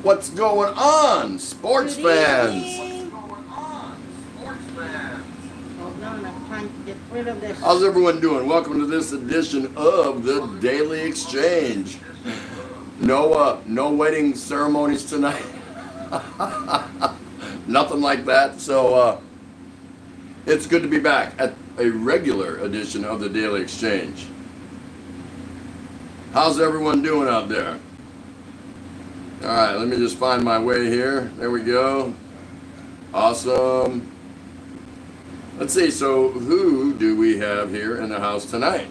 What's going on, sports fans? Hold on, I'm trying to get rid of this. How's everyone doing? Welcome to this edition of the Daily Exchange. No wedding ceremonies tonight. Nothing like that. So it's good to be back at a regular edition of the Daily Exchange. How's everyone doing out there? All right, let me just find my way here. There we go. Awesome. Let's see, so who do we have here in the house tonight?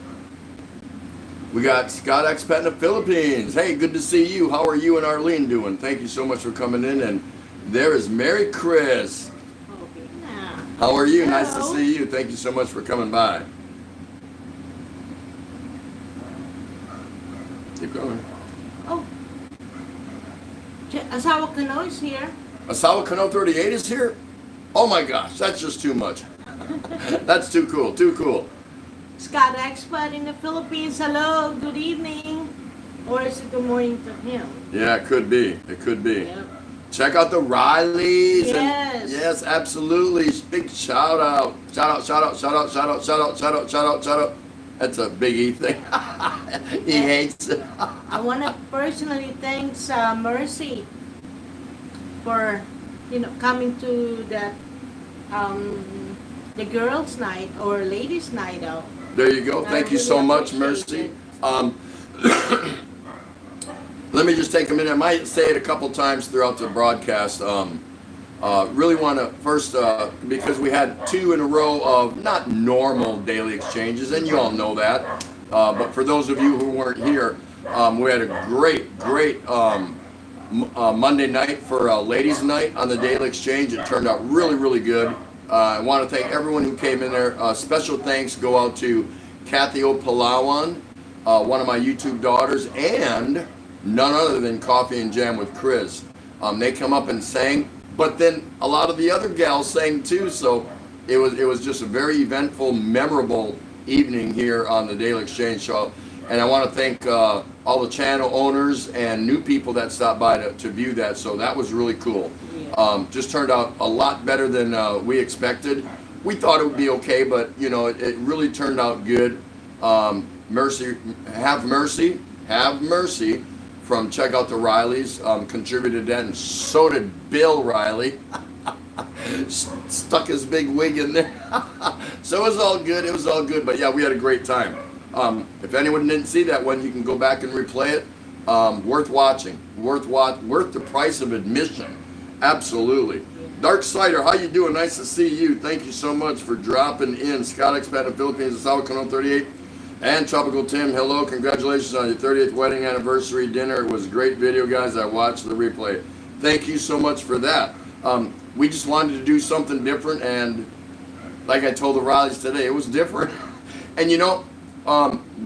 We got Scott Expat in the Philippines. Hey, good to see you. How are you and Arlene doing? Thank you so much for coming in. And there is Mary Chris. Okay, now. How are you? Hello. Nice to see you. Thank you so much for coming by. Keep going. Oh. Asawa Kano is here. Asawa Kano 38 is here? Oh my gosh, that's just too much. That's too cool, too cool. Scott Expat in the Philippines. Hello, good evening. Or is it good morning to him? Yeah, it could be. It could be. Yep. Check out the Rileys. Yes. And yes, absolutely. Big shout out. Shout out, shout out, shout out, shout out, shout out, shout out, shout out, shout out. That's a Big E thing. He hates it. I want to personally thank Mercy for, coming to that the girls' night or ladies' night out. There you go. Thank you so much, Mercy. Let me just take a minute. I might say it a couple times throughout the broadcast. Really want to first, because we had 2 in a row of not normal daily exchanges, and you all know that. But for those of you who weren't here, we had a great Monday night for ladies' night on the Daily Exchange. It turned out really, really good. I want to thank everyone who came in there. Special thanks go out to Kathy O'Palawan, one of my YouTube daughters, and none other than Coffee and Jam with Chris. They come up and sang, but then a lot of the other gals sang too. So it was just a very eventful, memorable evening here on the Daily Exchange show. And I want to thank all the channel owners and new people that stopped by to view that. So that was really cool. Just turned out a lot better than we expected. We thought it would be okay, but it really turned out good. Have Mercy from Check Out the Rileys contributed that, and so did Bill Riley. Stuck his big wig in there. So it was all good. It was all good. But yeah, we had a great time. If anyone didn't see that one, you can go back and replay it. Worth watching. Worth the price of admission. Absolutely. Dark Sider, how you doing? Nice to see you. Thank you so much for dropping in. Scott Expat in the Philippines, Asawa Kano 38, and Tropical Tim. Hello, congratulations on your 30th wedding anniversary dinner. It was a great video, guys. I watched the replay. Thank you so much for that. We just wanted to do something different, and like I told the Rileys today, it was different. And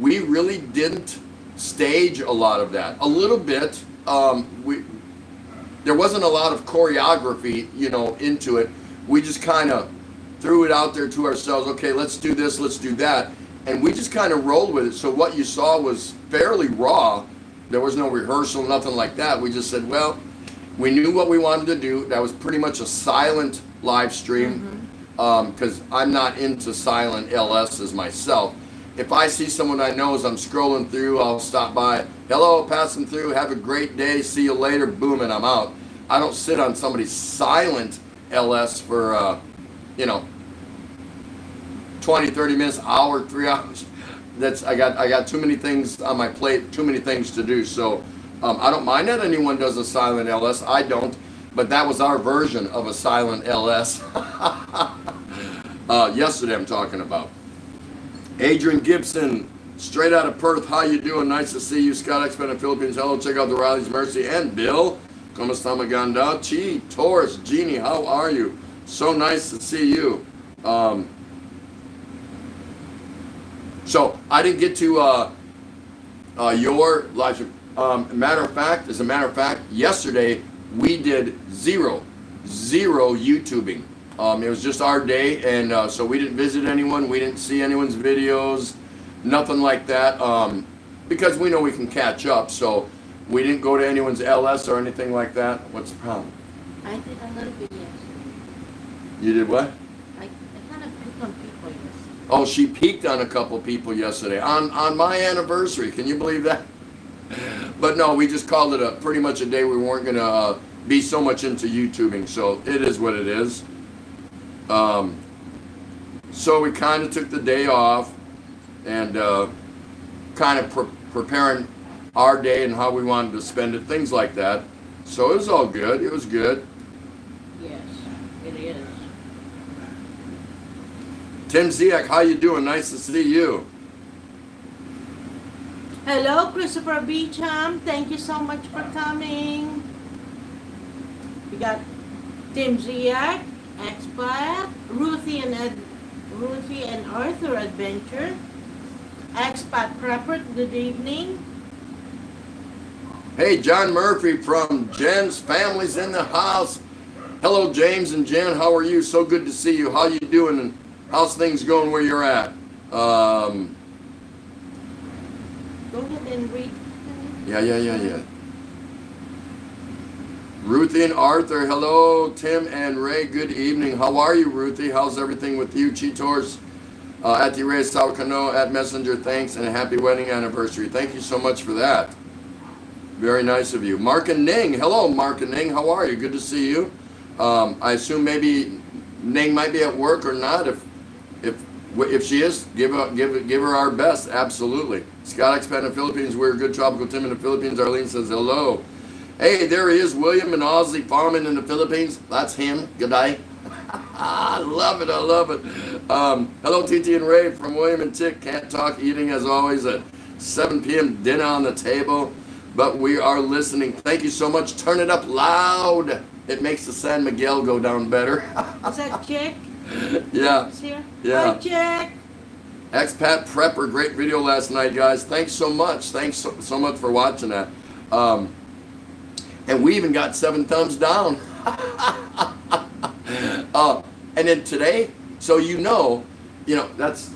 we really didn't stage a lot of that. A little bit. There wasn't a lot of choreography, into it. We just kind of threw it out there to ourselves. Okay, let's do this, let's do that. And we just kind of rolled with it. So what you saw was fairly raw. There was no rehearsal, nothing like that. We just said, well, we knew what we wanted to do. That was pretty much a silent live stream, because I'm not into silent LSs myself. If I see someone I know as I'm scrolling through, I'll stop by. Hello, passing through. Have a great day. See you later. Boom, and I'm out. I don't sit on somebody's silent LS for, 20, 30 minutes, hour, 3 hours. I got too many things on my plate, too many things to do. So I don't mind that anyone does a silent LS. I don't. But that was our version of a silent LS. Yesterday I'm talking about. Adrian Gibson, straight out of Perth. How you doing? Nice to see you. Scott Expat in the Philippines. Hello, check out the Rileys, Mercy, and Bill. Como está maganda? Chi, Taurus, Jeannie, how are you? So nice to see you. So I didn't get to your live stream. As a matter of fact, yesterday we did zero YouTubing. It was just our day, and so we didn't visit anyone, we didn't see anyone's videos, nothing like that, because we know we can catch up. So We didn't go to anyone's LS or anything like that. What's the problem? I did a little bit yesterday. You did what? I kind of picked on people yesterday. Oh, she peeked on a couple people yesterday on my anniversary. Can you believe that? But no, we just called it a pretty much a day we weren't gonna be so much into YouTubing. So it is what it is. So we kind of took the day off and kind of preparing our day and how we wanted to spend it, things like that. So it was all good. It was good. Yes, it is. Tim Ziak, how you doing? Nice to see you. Hello, Christopher Beecham. Thank you so much for coming. We got Tim Ziak, Expat, Ruthie and Arthur Adventure, Expat Prepper. Good evening. Hey, John Murphy from Jen's Family's in the house. Hello, James and Jen. How are you? So good to see you. How you doing? And how's things going where you're at? Go ahead and read. Yeah. Ruthie and Arthur. Hello, Tim and Ray. Good evening. How are you, Ruthie? How's everything with you? Chitors at the Ray Saucano at Messenger. Thanks and a happy wedding anniversary. Thank you so much for that. Very nice of you. Mark and Ning. Hello, Mark and Ning. How are you? Good to see you. I assume maybe Ning might be at work or not. If she is, give her our best. Absolutely. Scott Expat in the Philippines. We're a good tropical Tim in the Philippines. Arlene says hello. Hey, there he is, William and Ozzy farming in the Philippines. That's him. Good day. I love it. Hello, TT and Ray from William and Tick. Can't talk. Eating as always at 7 p.m. Dinner on the table. But we are listening. Thank you so much. Turn it up loud. It makes the San Miguel go down better. Is that Chick? Yeah. Is here? Yeah. Hi, Chick. Expat Prepper, great video last night, guys. Thanks so much. Thanks so much for watching that. And we even got 7 thumbs down. And then today, so you know, that's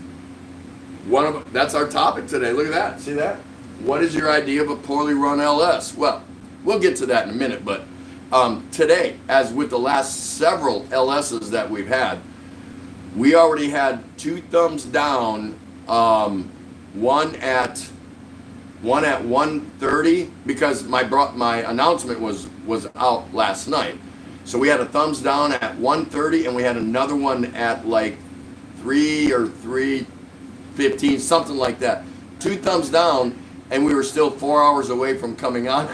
our topic today. Look at that. See that? What is your idea of a poorly run LS? Well, we'll get to that in a minute, but today, as with the last several LSs that we've had, we already had 2 thumbs down, one at 1:30 because my announcement was out last night. So we had a thumbs down at 1:30 and we had another one at like 3 or 3:15, something like that. 2 thumbs down and we were still 4 hours away from coming on.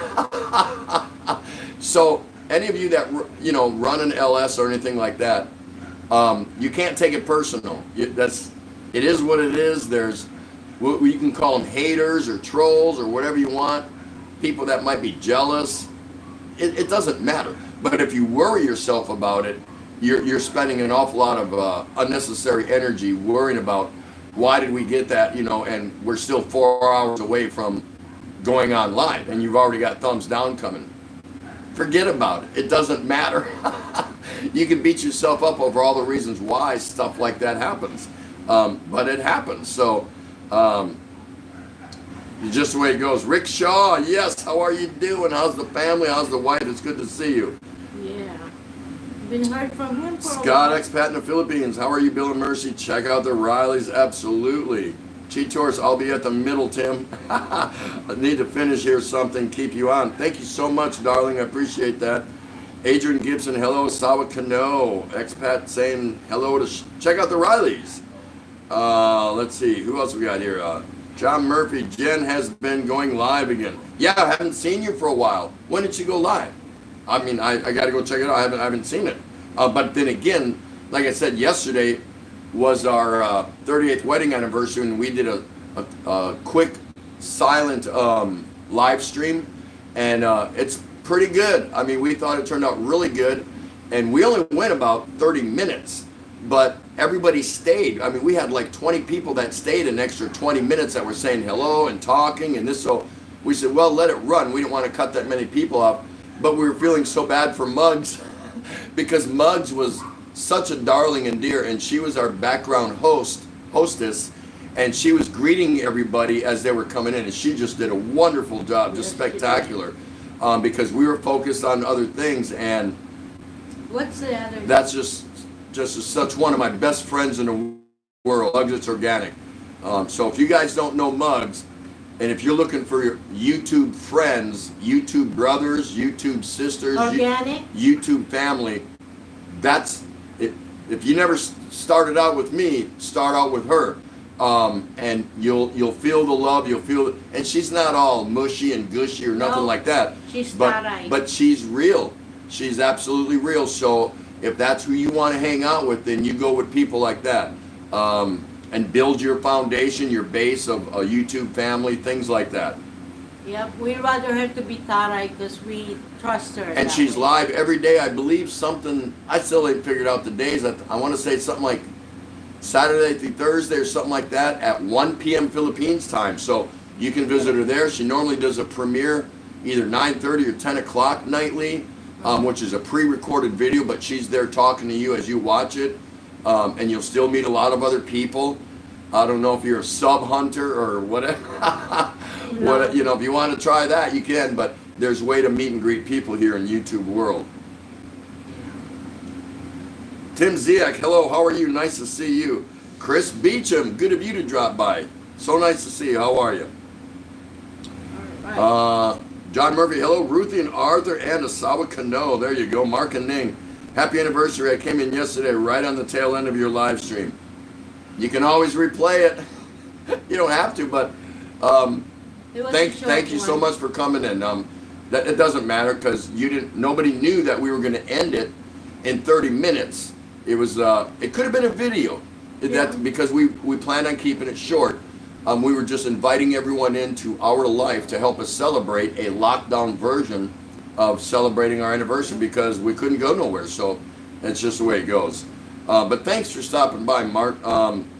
So any of you that run an LS or anything like that, you can't take it personal. It is what it is. There's you can call them haters or trolls or whatever you want. People that might be jealous. It doesn't matter. But if you worry yourself about it, you're spending an awful lot of unnecessary energy worrying about why did we get that, and we're still 4 hours away from going on live, and you've already got thumbs down coming. Forget about it. It doesn't matter. You can beat yourself up over all the reasons why stuff like that happens. But it happens. So just the way it goes. Rick Shaw, yes, how are you doing? How's the family? How's the wife? It's good to see you. Yeah. Been heard from him for a Scott, while. Expat in the Philippines. How are you, Bill and Mercy? Check out the Rileys. Absolutely. Cheetors, I'll be at the middle, Tim. I need to finish here something, keep you on. Thank you so much, darling. I appreciate that. Adrian Gibson, hello. Sawa Kano. Expat saying hello to check out the Rileys. Let's see. Who else we got here? John Murphy. Jen has been going live again. Yeah, I haven't seen you for a while. When did she go live? I mean, I got to go check it out. I haven't seen it. But then again, like I said, yesterday was our 38th wedding anniversary, and we did a quick silent live stream, and it's pretty good. I mean, we thought it turned out really good, and we only went about 30 minutes, but everybody stayed. I mean, we had like 20 people that stayed an extra 20 minutes that were saying hello and talking and this. So we said, well, let it run. We didn't want to cut that many people off, but we were feeling so bad for Muggs because Muggs was such a darling and dear, and she was our background hostess, and she was greeting everybody as they were coming in, and she just did a wonderful job, just spectacular, because we were focused on other things, and What's the other? that's just such one of my best friends in the world, Muggs It's Organic. So if you guys don't know Muggs, and if you're looking for your YouTube friends, YouTube brothers, YouTube sisters, Organic? YouTube family, that's it. If you never started out with me, start out with her, and you'll feel the love. You'll feel it. And she's not all mushy and gushy or nothing No, like that. she's but not. but she's real. She's absolutely real. So if that's who you want to hang out with, then you go with people like that, and build your foundation, your base of a YouTube family, things like that. Yep, we'd rather her to be Taray because we trust her. And that she's way. live every day. I believe something, I still ain't figured out the days. I want to say something like Saturday through Thursday or something like that at 1 p.m. Philippines time. So you can visit her there. She normally does a premiere either 9:30 or 10 o'clock nightly, which is a pre-recorded video, but she's there talking to you as you watch it. And you'll still meet a lot of other people. I don't know if you're a sub hunter or whatever. What, you know, if you want to try that, you can, but there's a way to meet and greet people here in YouTube world. Tim Ziak, hello, how are you? Nice to see you. Chris Beecham, good of you to drop by. So nice to see you. How are you? All right. John Murphy, hello. Ruthie and Arthur and Asawa Kano. There you go. Mark and Ning. Happy anniversary. I came in yesterday right on the tail end of your live stream. You can always replay it. You don't have to, but It was a short thank you so one. much for coming in. That it doesn't matter because nobody knew that we were going to end it in 30 minutes. It was it could have been a video. Because we planned on keeping it short. We were just inviting everyone into our life to help us celebrate a lockdown version of celebrating our anniversary because we couldn't go nowhere. So it's just the way it goes. But thanks for stopping by, Mark.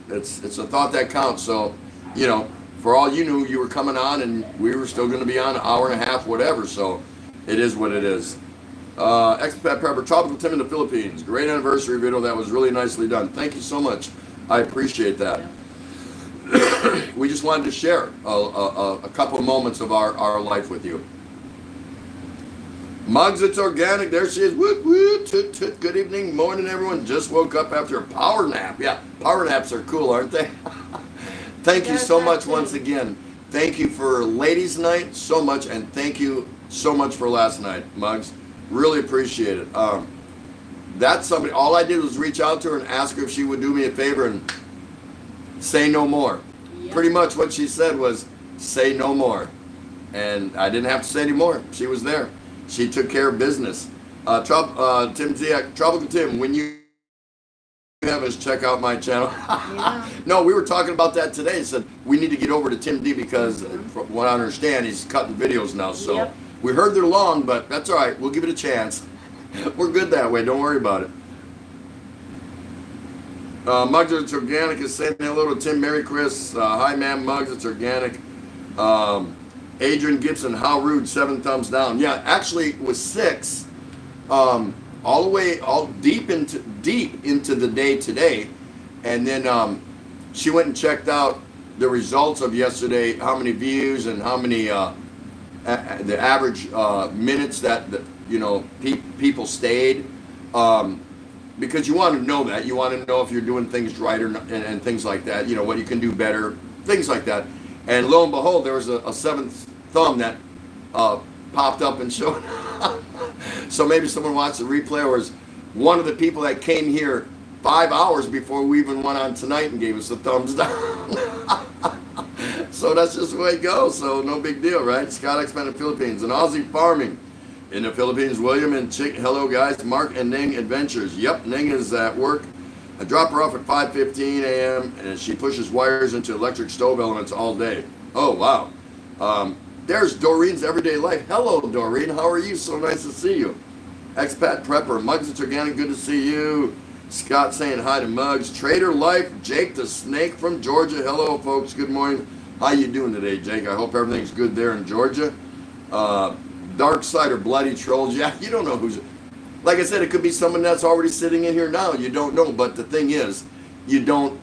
It's a thought that counts. So, you know, for all you knew, you were coming on and we were still going to be on an hour and a half, whatever. So it is what it is. Expat Prepper, Tropical Tim in the Philippines. Great anniversary video. That was really nicely done. Thank you so much. I appreciate that. We just wanted to share a couple of moments of our life with you. Muggs It's Organic. There she is. Woot, woot, toot, toot. Good evening, morning, everyone. Just woke up after a power nap. Yeah, power naps are cool, aren't they? Thank you so much once again. Thank you for ladies' night so much, and thank you so much for last night, Muggs. Really appreciate it. That's somebody. All I did was reach out to her and ask her if she would do me a favor and say no more. Yep. Pretty much what she said was, say no more. And I didn't have to say any more. She was there. She took care of business. Tim Ziak, Tropical Tim, when you have us check out my channel. Yeah. No, we were talking about that today. He said, we need to get over to Tim D because from what I understand, he's cutting videos now. So Yep. we heard they're long, but that's all right. We'll give it a chance. We're good that way. Don't worry about it. Muggs It's Organic is saying hello to Tim. Merry Chris. Hi, ma'am. Muggs It's Organic. Adrian Gibson, how rude. 7 thumbs down. Yeah, actually it was 6. All deep into the day today, and then she went and checked out the results of yesterday. How many views and how many the average minutes that people stayed. Because you want to know that. You want to know if you're doing things right or not, and things like that. You know, what you can do better, things like that. And lo and behold, there was a 7th thumb that popped up and showed. So maybe someone watched the replay, or was one of the people that came here 5 hours before we even went on tonight and gave us a thumbs down. So that's just the way it goes. So no big deal, right? Scott Expat in the Philippines and Aussie Farming in the Philippines. William and Chick, hello guys. Mark and Ning Adventures. Yep, Ning is at work. I drop her off at 5:15 a.m. and she pushes wires into electric stove elements all day. Oh wow. There's Doreen's Everyday Life. Hello Doreen, how are you? So nice to see you. Expat Prepper, Muggs It's Organic, good to see you. Scott saying hi to Muggs. Trader Life, Jake the Snake from Georgia. Hello folks, good morning. How you doing today, Jake? I hope everything's good there in Georgia. Dark Side or Bloody Trolls. Yeah, you don't know who's... Like I said, it could be someone that's already sitting in here now. You don't know, but the thing is, you don't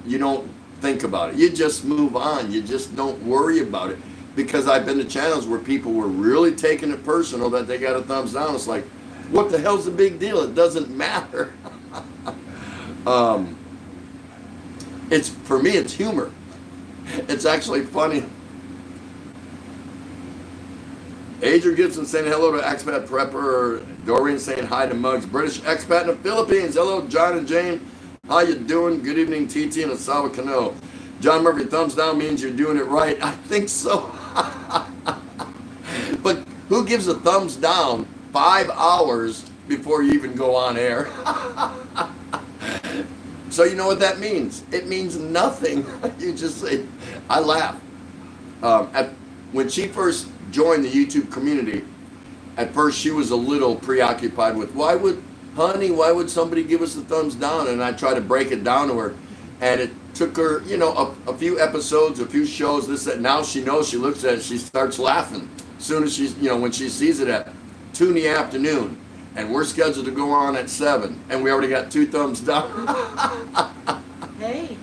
think about it. You just move on. You just don't worry about it. Because I've been to channels where people were really taking it personal that they got a thumbs down. It's like, what the hell's the big deal? It doesn't matter. It's, for me, it's humor. It's actually funny. Adrian Gibson saying hello to expat prepper. Doreen saying hi to Muggs. British expat in the Philippines. Hello, John and Jane. How you doing? Good evening, TT and Asawa Cano. John Murphy, thumbs down means you're doing it right. I think so. But who gives a thumbs down 5 hours before you even go on air? So you know what that means? It means nothing. You just say, I laugh. When she first joined the YouTube community, at first she was a little preoccupied with, why would somebody give us a thumbs down? And I tried to break it down to her. And it took her, a few episodes, a few shows, this, that. Now she knows, she looks at it, she starts laughing. As soon as she's, when she sees it at 2 in the afternoon, and we're scheduled to go on at 7, and we already got 2 thumbs down. Hey.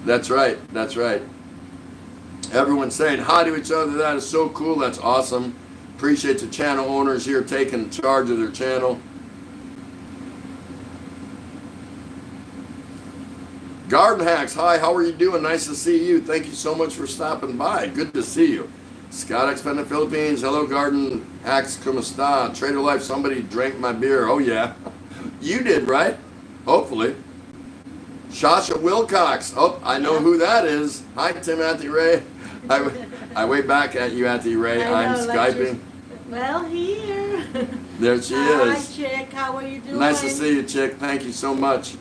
That's right, that's right. Everyone's saying hi to each other. That is so cool. That's awesome. Appreciate the channel owners here taking charge of their channel. Garden Hacks, hi, how are you doing? Nice to see you. Thank you so much for stopping by. Good to see you. Scott X in the Philippines. Hello, Garden Hacks. Kumusta? Trader Life, somebody drank my beer. Oh, yeah. You did, right? Hopefully. Shasha Wilcox. Oh, I know who that is. Hi, Timothy Ray. I wave back at you, Auntie Ray. I'm Skyping. Well, here. There she Hi, is. Chick. How are you doing? Nice to see you, Chick. Thank you so much.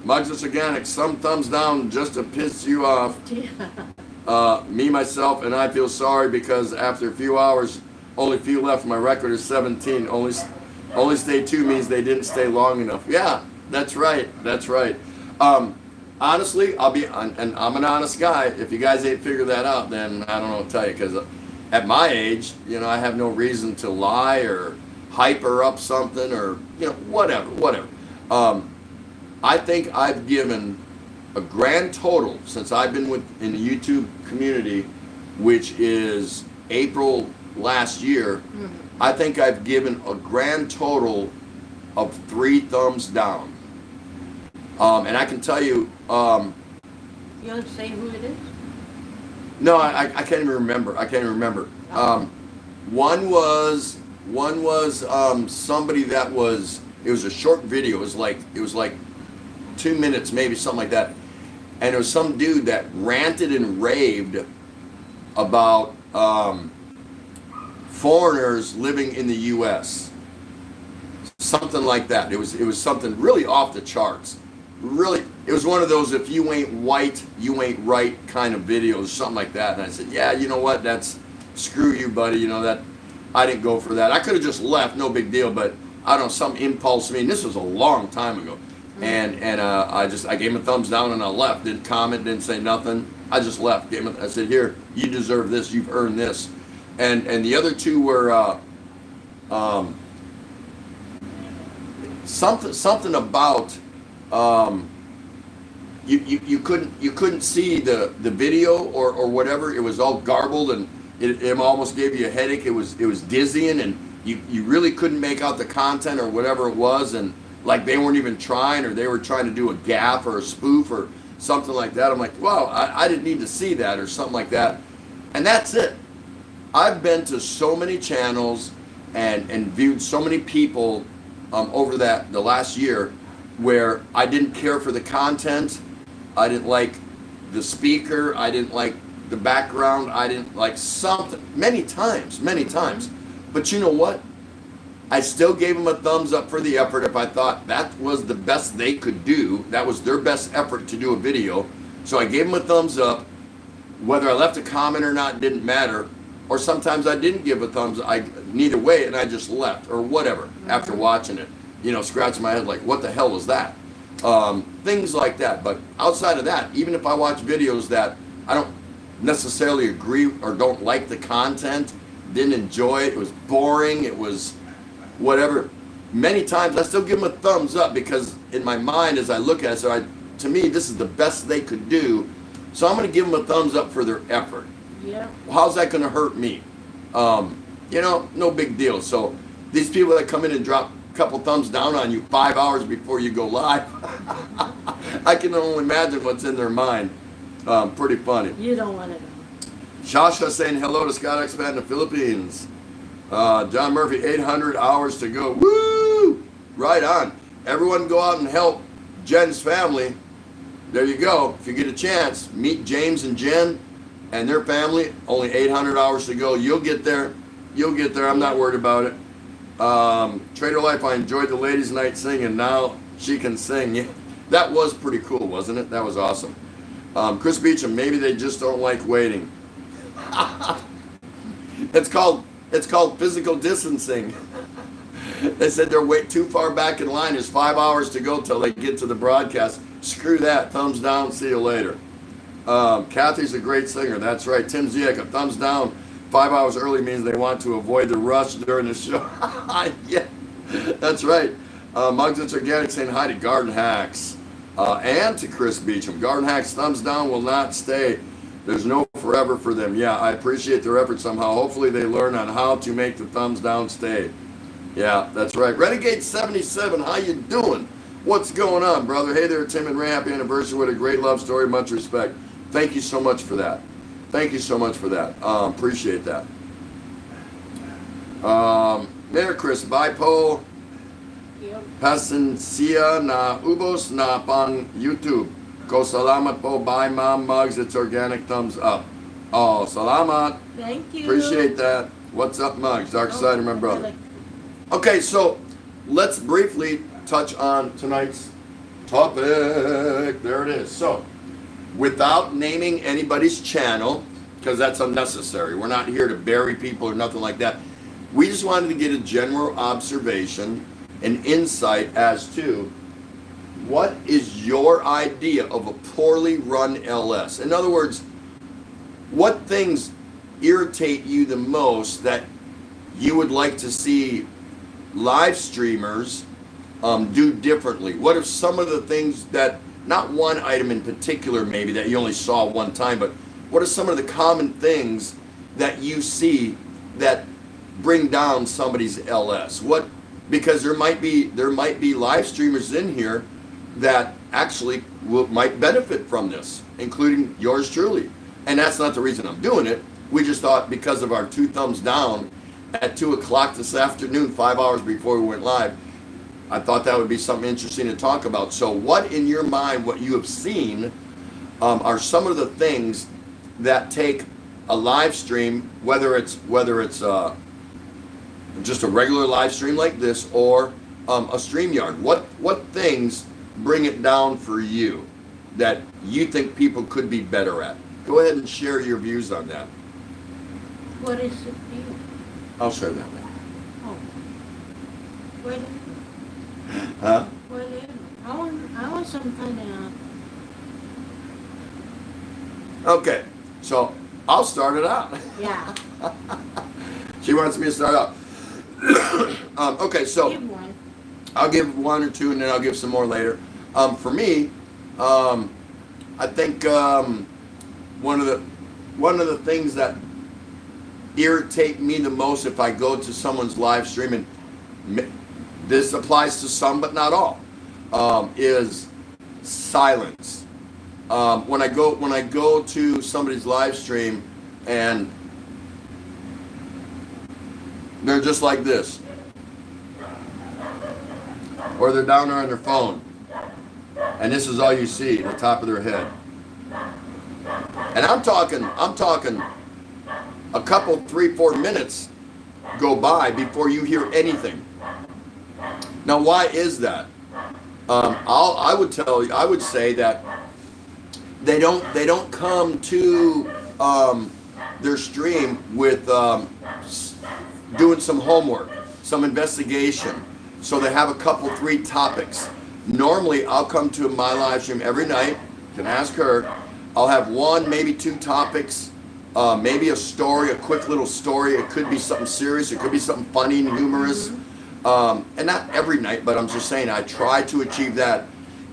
Muggs Organic, some thumbs down just to piss you off. Me, myself, and I feel sorry because after a few hours, only few left. My record is 17. Only stay 2 means they didn't stay long enough. Yeah, that's right. That's right. Honestly, and I'm an honest guy. If you guys ain't figured that out, then I don't know what to tell you. Because at my age, I have no reason to lie or hyper up something or whatever. I think I've given a grand total since I've been in the YouTube community, which is April last year. Mm-hmm. I think I've given a grand total of 3 thumbs down. And I can tell you. You want to say who it is? No, I can't even remember. One was somebody that was. It was a short video. It was like 2 minutes, maybe something like that. And it was some dude that ranted and raved about foreigners living in the U.S. Something like that. It was something really off the charts. Really, it was one of those if you ain't white, you ain't right kind of videos, something like that. And I said, yeah, you know what? That's screw you, buddy. That I didn't go for that. I could have just left, no big deal. But I don't know, some impulse. This was a long time ago. And I gave him a thumbs down and I left. Didn't comment, didn't say nothing. I just left. I said, here, you deserve this. You've earned this. And the other 2 were something about you couldn't see the video or whatever. It was all garbled and it almost gave you a headache. It was dizzying and you really couldn't make out the content or whatever it was, and like they weren't even trying, or they were trying to do a gaffe or a spoof or something like that. I'm like, wow, I didn't need to see that or something like that. And that's it. I've been to so many channels and viewed so many people over the last year where I didn't care for the content. I didn't like the speaker. I didn't like the background. I didn't like something many times. But you know what? I still gave them a thumbs up for the effort if I thought that was the best they could do. That was their best effort to do a video. So I gave them a thumbs up. Whether I left a comment or not didn't matter. Or sometimes I didn't give a thumbs up. Neither way, and I just left or whatever after watching it. Scratching my head like, what the hell was that? Things like that. But outside of that, even if I watch videos that I don't necessarily agree or don't like the content, didn't enjoy it, it was boring, it was whatever, many times I still give them a thumbs up because in my mind as I look at it, so to me this is the best they could do. So I'm going to give them a thumbs up for their effort. Yeah. How's that going to hurt me? No big deal. So these people that come in and drop a couple thumbs down on you 5 hours before you go live, I can only imagine what's in their mind. Pretty funny. You don't want to know. Shasha saying hello to Scott Expat in the Philippines. John Murphy, 800 hours to go. Woo! Right on. Everyone go out and help Jen's family. There you go. If you get a chance, meet James and Jen and their family. Only 800 hours to go. You'll get there. You'll get there. I'm not worried about it. Trader Life, I enjoyed the ladies' night singing. Now she can sing. Yeah, that was pretty cool, wasn't it? That was awesome. Chris Beecham, maybe they just don't like waiting. It's called physical distancing. They said they're way too far back in line. There's 5 hours to go till they get to the broadcast. Screw that. Thumbs down. See you later. Kathy's a great singer. That's right. Tim Ziek, a thumbs down 5 hours early means they want to avoid the rush during the show. Yeah, that's right. Mugs It's Organic saying hi to Garden Hacks and to Chris Beecham. Garden Hacks, thumbs down will not stay. There's no forever for them. Yeah, I appreciate their effort somehow. Hopefully they learn on how to make the thumbs down stay. Yeah, that's right. Renegade 77, how you doing? What's going on, brother? Hey there, Tim and Ray. Happy anniversary. What a great love story. Much respect. Thank you so much for that. Thank you so much for that. Appreciate that. Mayor Chris, Bipo, Pasensia na ubos na pang YouTube. Ko salamat po. Bye, Mom Mugs. It's organic. Thumbs up. Oh, salamat. Thank you. Appreciate that. What's up, Mugs? Dark side of my brother. Okay, so let's briefly touch on tonight's topic. There it is. So, without naming anybody's channel, because that's unnecessary. We're not here to bury people or nothing like that. We just wanted to get a general observation, an insight as to what is your idea of a poorly run LS. In other words, what things irritate you the most that you would like to see live streamers do differently? What are some of the things that, not one item in particular maybe that you only saw one time, but what are some of the common things that you see that bring down somebody's LS? Because there might be live streamers in here that actually might benefit from this, including yours truly. And that's not the reason I'm doing it. We just thought because of our 2 thumbs down at 2 o'clock this afternoon, 5 hours before we went live, I thought that would be something interesting to talk about. So what in your mind, what you have seen, are some of the things that take a live stream, whether it's just a regular live stream like this or a StreamYard? What things bring it down for you that you think people could be better at? Go ahead and share your views on that. What is it for you? I'll share that. Oh. What? Huh? Whatever. I want some kind of. Okay, so I'll start it out. Yeah. She wants me to start out. Okay, so Give one. I'll give 1 or 2 and then I'll give some more later. For me, I think one of the things that irritate me the most if I go to someone's live stream, and this applies to some but not all, is silence. When I go to somebody's live stream and they're just like this, or they're down there on their phone, and this is all you see, the top of their head. And I'm talking a couple, 3-4 minutes go by before you hear anything. Now, why is that? I would say that they don't come to their stream with doing some homework, some investigation. So they have a couple, 3 topics. Normally, I'll come to my live stream every night. You can ask her. I'll have 1, maybe 2 topics, maybe a story, a quick little story. It could be something serious. It could be something funny and humorous. And not every night, but I'm just saying I try to achieve that.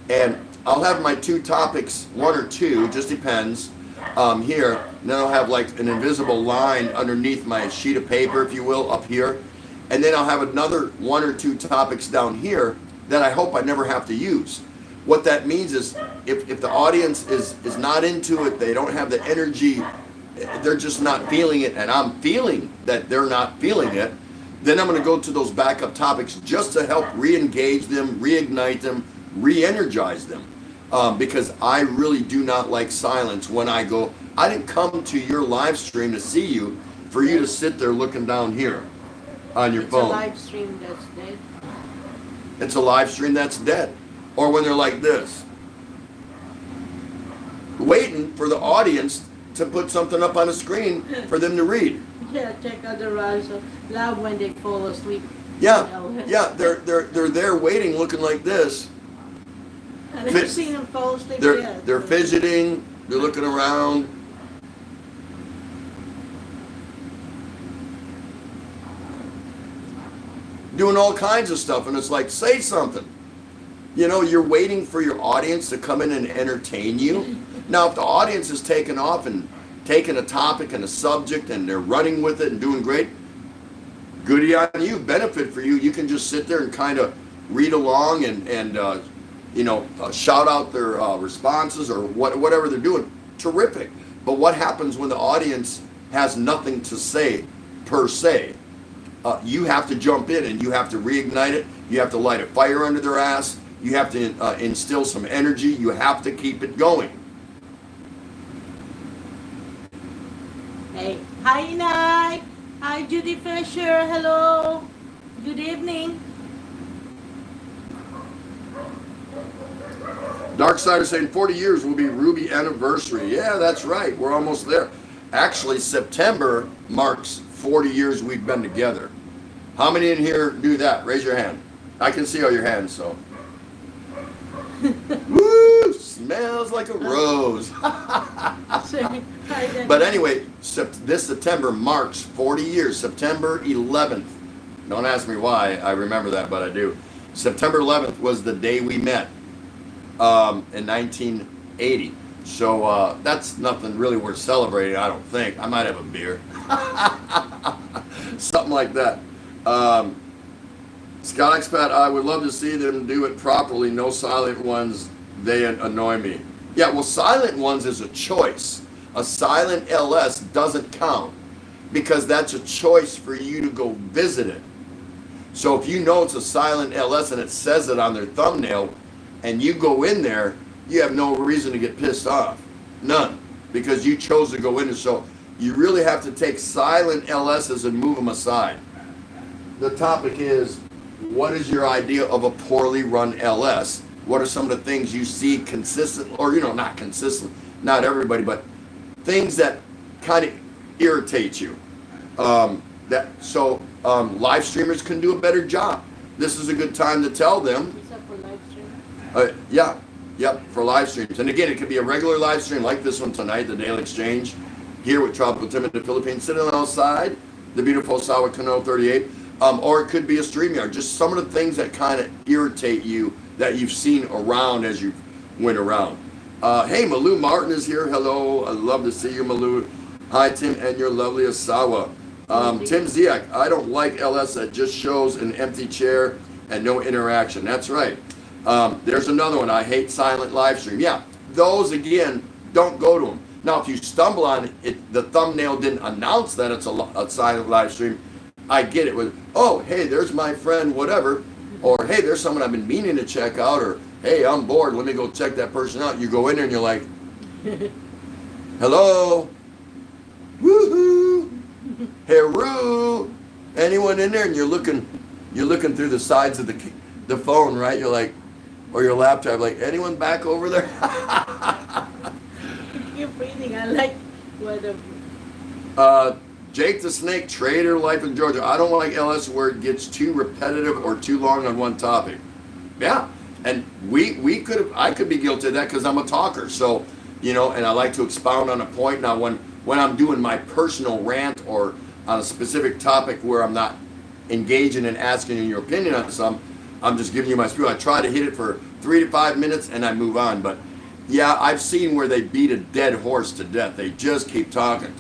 And I'll have my 2 topics, 1 or 2, just depends, here. And then I'll have like an invisible line underneath my sheet of paper, if you will, up here. And then I'll have another 1 or 2 topics down here that I hope I never have to use. What that means is if the audience is not into it, they don't have the energy, they're just not feeling it, and I'm feeling that they're not feeling it, then I'm going to go to those backup topics just to help re-engage them, reignite them, re-energize them. Because I really do not like silence when I go. I didn't come to your live stream to see you for you to sit there looking down here on your phone. It's a live stream that's dead. It's a live stream that's dead. Or when they're like this, waiting for the audience to put something up on the screen for them to read. Yeah, check out the rise of loud when they fall asleep. Yeah, they're there waiting, looking like this. I've never seen them fall asleep yet. They're fidgeting, they're looking around. Doing all kinds of stuff, and it's like, say something. You know, you're waiting for your audience to come in and entertain you. Now, if the audience is taking off and taking a topic and a subject and they're running with it and doing great, goody on you, benefit for you. You can just sit there and kind of read along and shout out their responses or whatever they're doing. Terrific. But what happens when the audience has nothing to say per se? You have to jump in and you have to reignite it. You have to light a fire under their ass. You have to instill some energy. You have to keep it going. Hey, hi Inay. Hi Judy Fisher. Hello. Good evening. Dark Side is saying 40 years will be Ruby anniversary. Yeah, that's right. We're almost there. Actually, September marks 40 years we've been together. How many in here do that? Raise your hand. I can see all your hands, so. Woo! Smells like a rose. But anyway, this September marks 40 years. September 11th. Don't ask me why I remember that, but I do. September 11th was the day we met in 1980. So that's nothing really worth celebrating, I don't think. I might have a beer. Something like that. Scott Expat, I would love to see them do it properly. No silent ones, they annoy me. Yeah, well, silent ones is a choice. A silent LS doesn't count because that's a choice for you to go visit it. So if you know it's a silent LS and it says it on their thumbnail and you go in there, you have no reason to get pissed off. None. Because you chose to go in there. So you really have to take silent LSs and move them aside. The topic is, what is your idea of a poorly run LS? What are some of the things you see consistent, or not consistent, not everybody, but things that kind of irritate you? Live streamers can do a better job. This is a good time to tell them. Is that for live stream? Yep, for live streams. And again, it could be a regular live stream like this one tonight, the Daily Exchange, here with Tropical Tim in the Philippines, sitting outside the beautiful Sawa Cano 38. Or it could be a StreamYard. Just some of the things that kind of irritate you that you've seen around as you went around. Hey, Malou Martin is here. Hello. I love to see you, Malou. Hi, Tim, and your lovely Asawa. Tim Ziak, I don't like LS that just shows an empty chair and no interaction. That's right. There's another one. I hate silent live stream. Yeah, those, again, don't go to them. Now, if you stumble on it, the thumbnail didn't announce that it's a silent live stream, I get it with, oh, hey, there's my friend, whatever. Or, hey, there's someone I've been meaning to check out. Or, hey, I'm bored. Let me go check that person out. You go in there and you're like, hello. Woohoo. Heru. Anyone in there? And you're looking through the sides of the phone, right? You're like, or your laptop, like, anyone back over there? You're breathing. I like weather. Jake the Snake, Trader, Life in Georgia. I don't like LS where it gets too repetitive or too long on one topic. Yeah, and I could be guilty of that because I'm a talker. So, and I like to expound on a point. Now, when I'm doing my personal rant or on a specific topic where I'm not engaging and asking your opinion on something. I'm just giving you my spiel. I try to hit it for 3 to 5 minutes and I move on. But yeah, I've seen where they beat a dead horse to death. They just keep talking.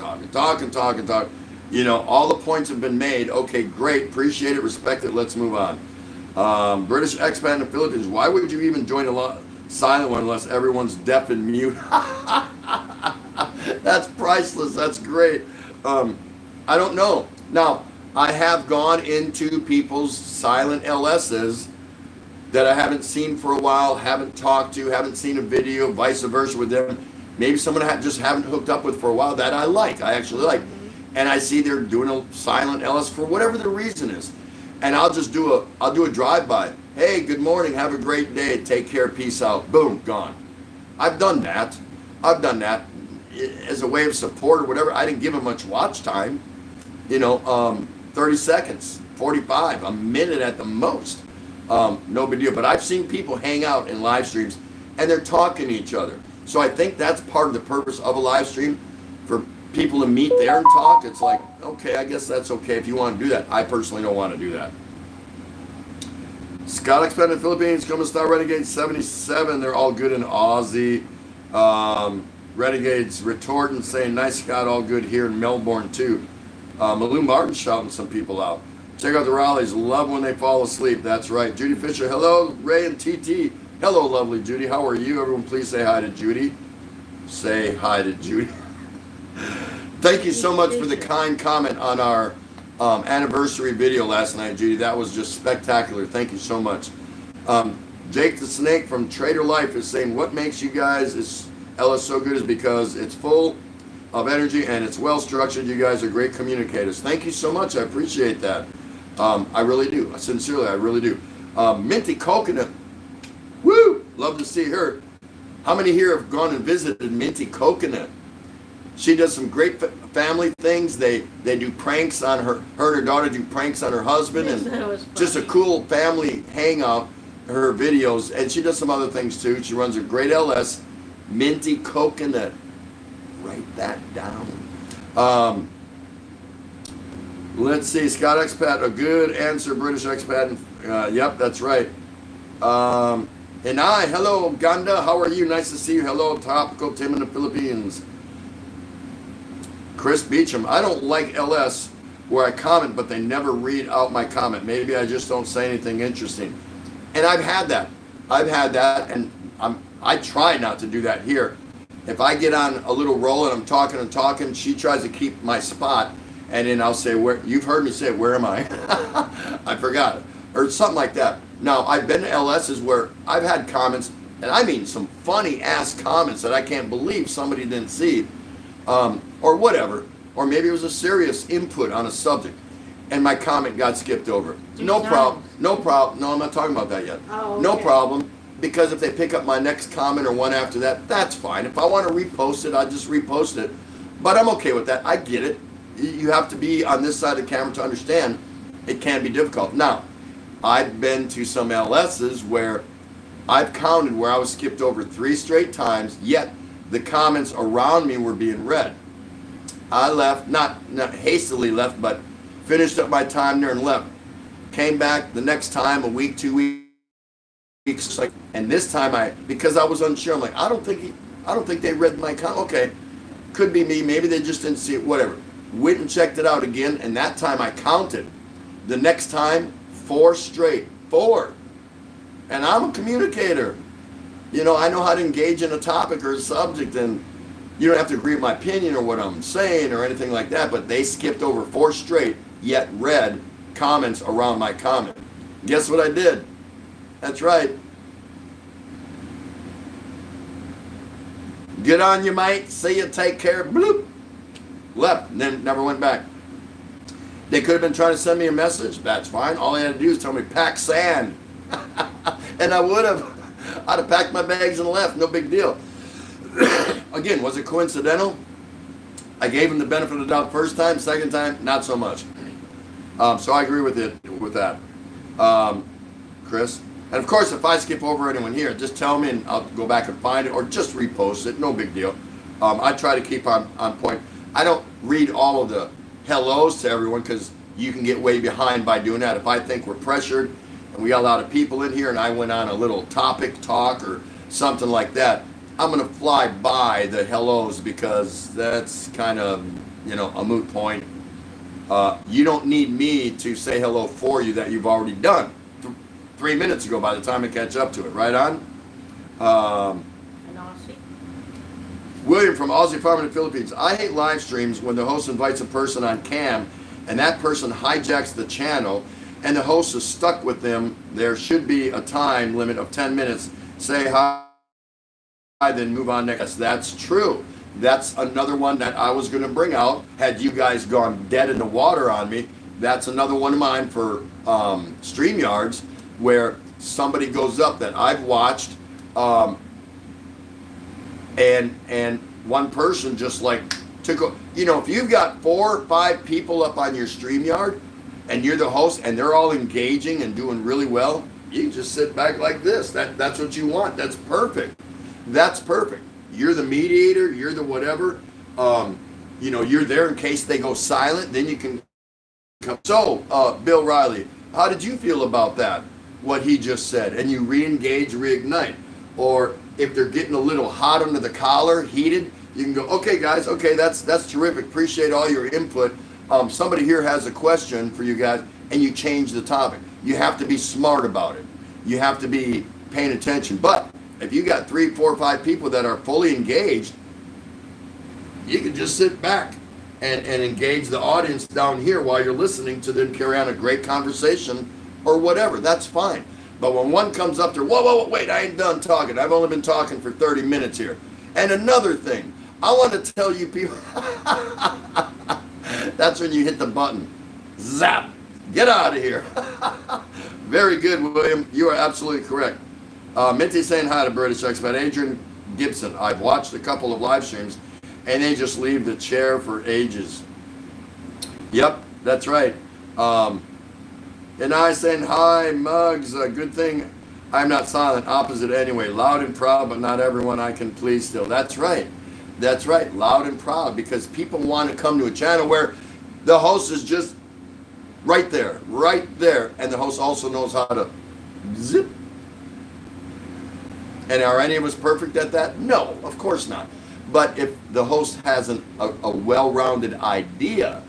You know, all the points have been made. Okay, great, appreciate it, respect it, let's move on. British expat in the Philippines, why would you even join a silent one unless everyone's deaf and mute? That's priceless, that's great. I don't know. Now, I have gone into people's silent LSs that I haven't seen for a while, haven't talked to, haven't seen a video, vice versa with them. Maybe someone I just haven't hooked up with for a while that I actually like. And I see they're doing a silent LS for whatever the reason is. And I'll do a drive-by. Hey, good morning, have a great day, take care, peace out, boom, gone. I've done that as a way of support or whatever. I didn't give them much watch time, 30 seconds, 45, a minute at the most. No big deal. But I've seen people hang out in live streams and they're talking to each other. So I think that's part of the purpose of a live stream, for people to meet there and talk. It's like, okay, I guess that's okay if you want to do that. I personally don't want to do that. Scott expanded in the Philippines, Coming Star Renegades 77. They're all good in Aussie. Renegades retorting, saying, nice Scott, all good here in Melbourne too. Malou Martin shouting some people out. Check out the rallies. Love when they fall asleep. That's right. Judy Fisher. Hello, Ray and TT. Hello, lovely Judy. How are you? Everyone, please say hi to Judy. Say hi to Judy. Thank you so much for the kind comment on our anniversary video last night, Judy. That was just spectacular. Thank you so much. Jake the Snake from Trader Life is saying, what makes you guys LS so good is because it's full of energy and it's well structured. You guys are great communicators. Thank you so much. I appreciate that. I really do. Sincerely, I really do. Minty Coconut. Woo! Love to see her. How many here have gone and visited Minty Coconut? She does some great family things. They do pranks on her. Her and her daughter do pranks on her husband, and just a cool family hangout. Her videos, and she does some other things too. She runs a great LS, Minty Coconut. Write that down. Let's see, Scott Expat, a good answer, British Expat. Yep, that's right. And hello, Ganda, how are you? Nice to see you. Hello, Tropical Tim in the Philippines. Chris Beecham, I don't like LS where I comment, but they never read out my comment. Maybe I just don't say anything interesting. And I've had that, and I try not to do that here. If I get on a little roll and I'm talking, she tries to keep my spot, and then I'll say, "Where?" You've heard me say, "Where am I?" I forgot it, or something like that. Now, I've been to LSs where I've had comments, and I mean some funny ass comments that I can't believe somebody didn't see, or whatever, or maybe it was a serious input on a subject, and my comment got skipped over. No problem. No, I'm not talking about that yet. Oh, okay. No problem. Because if they pick up my next comment or one after that, that's fine. If I want to repost it, I'll just repost it. But I'm okay with that. I get it. You have to be on this side of the camera to understand it can be difficult. Now, I've been to some LSs where I've counted where I was skipped over 3 straight times, yet the comments around me were being read. I left, not hastily left, but finished up my time there and left. Came back the next time, a week, 2 weeks. And this time because I was unsure, I'm like, I don't think they read my comment. Okay, could be me, maybe they just didn't see it, whatever. Went and checked it out again, and that time I counted. The next time, 4 straight, 4. And I'm a communicator. I know how to engage in a topic or a subject, and you don't have to agree with my opinion or what I'm saying or anything like that, but they skipped over 4 straight, yet read comments around my comment. Guess what I did? That's right. Good on you, mate. See you. Take care. Bloop. Left. And then never went back. They could have been trying to send me a message. That's fine. All they had to do is tell me, pack sand. And I would have. I'd have packed my bags and left. No big deal. Again, was it coincidental? I gave him the benefit of the doubt first time. Second time, not so much. So I agree with that. Chris. And of course, if I skip over anyone here, just tell me and I'll go back and find it, or just repost it. No big deal. I try to keep on point. I don't read all of the hellos to everyone because you can get way behind by doing that. If I think we're pressured and we got a lot of people in here and I went on a little topic talk or something like that, I'm going to fly by the hellos because that's kind of, a moot point. You don't need me to say hello for you that you've already done 3 minutes ago by the time I catch up to it. Right on? An Aussie. William from Aussie Farm in the Philippines. I hate live streams when the host invites a person on cam and that person hijacks the channel and the host is stuck with them. There should be a time limit of 10 minutes. Say hi, then move on next. That's true. That's another one that I was going to bring out. Had you guys gone dead in the water on me, that's another one of mine for StreamYards, where somebody goes up that I've watched, and one person just like took, if you've got 4 or 5 people up on your StreamYard, and you're the host, and they're all engaging and doing really well, you can just sit back like this. That's what you want. That's perfect. That's perfect. You're the mediator. You're the whatever. You're there in case they go silent. Then you can come. So, Bill Riley, how did you feel about that? What he just said, and you re-engage, reignite, or if they're getting a little hot under the collar, heated, you can go, okay, guys, okay, that's terrific. Appreciate all your input. Somebody here has a question for you guys, and you change the topic. You have to be smart about it. You have to be paying attention. But if you got 3, 4, 5 people that are fully engaged, you can just sit back and engage the audience down here while you're listening to them carry on a great conversation or whatever. That's fine. But when one comes up there, whoa, wait, I ain't done talking. I've only been talking for 30 minutes here. And another thing, I want to tell you people, that's when you hit the button. Zap. Get out of here. Very good, William. You are absolutely correct. Minty saying hi to British Expat. Adrian Gibson. I've watched a couple of live streams, and they just leave the chair for ages. Yep, that's right. And I saying hi, Muggs. Good thing I'm not silent. Opposite anyway. Loud and proud, but not everyone I can please still. That's right. That's right. Loud and proud, because people want to come to a channel where the host is just right there, and the host also knows how to zip. And are any of us perfect at that? No, of course not. But if the host has a well-rounded idea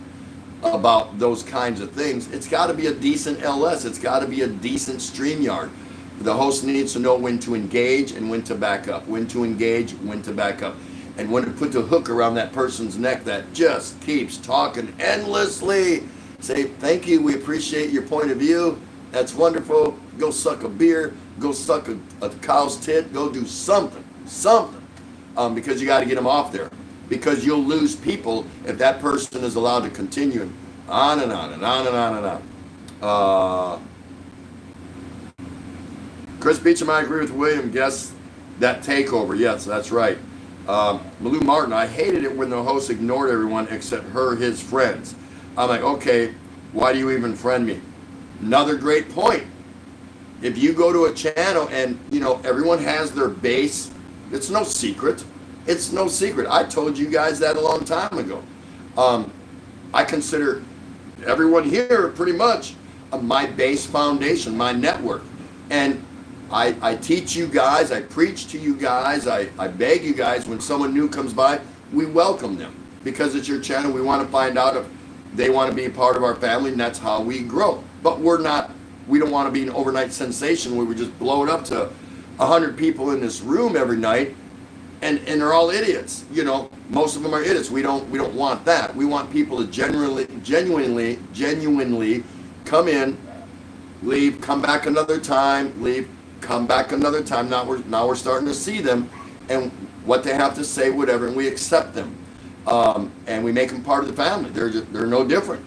about those kinds of things, it's got to be a decent LS. It's got to be a decent StreamYard. The host needs to know when to engage and when to back up. When to engage, when to back up. And when to put the hook around that person's neck that just keeps talking endlessly. Say, thank you, we appreciate your point of view. That's wonderful. Go suck a beer. Go suck a cow's tit. Go do something. Because you got to get them off there. Because you'll lose people if that person is allowed to continue on and on and on and on and on. Chris Beecham, I agree with William. Guess that takeover. Yes, that's right. Malou Martin, I hated it when the host ignored everyone except his friends. I'm like, okay, why do you even friend me? Another great point. If you go to a channel and, everyone has their base, it's no secret. It's no secret. I told you guys that a long time ago. I consider everyone here pretty much my base foundation, my network. And I teach you guys, I preach to you guys, I beg you guys, when someone new comes by, we welcome them. Because it's your channel, we want to find out if they want to be a part of our family, and that's how we grow. But we don't want to be an overnight sensation where we just blow it up to 100 people in this room every night, and they're all idiots. Most of them are idiots. We don't want that. We want people to genuinely come in, leave, come back another time, leave, come back another time. Now we're starting to see them and what they have to say, whatever, and we accept them. And we make them part of the family. They're no different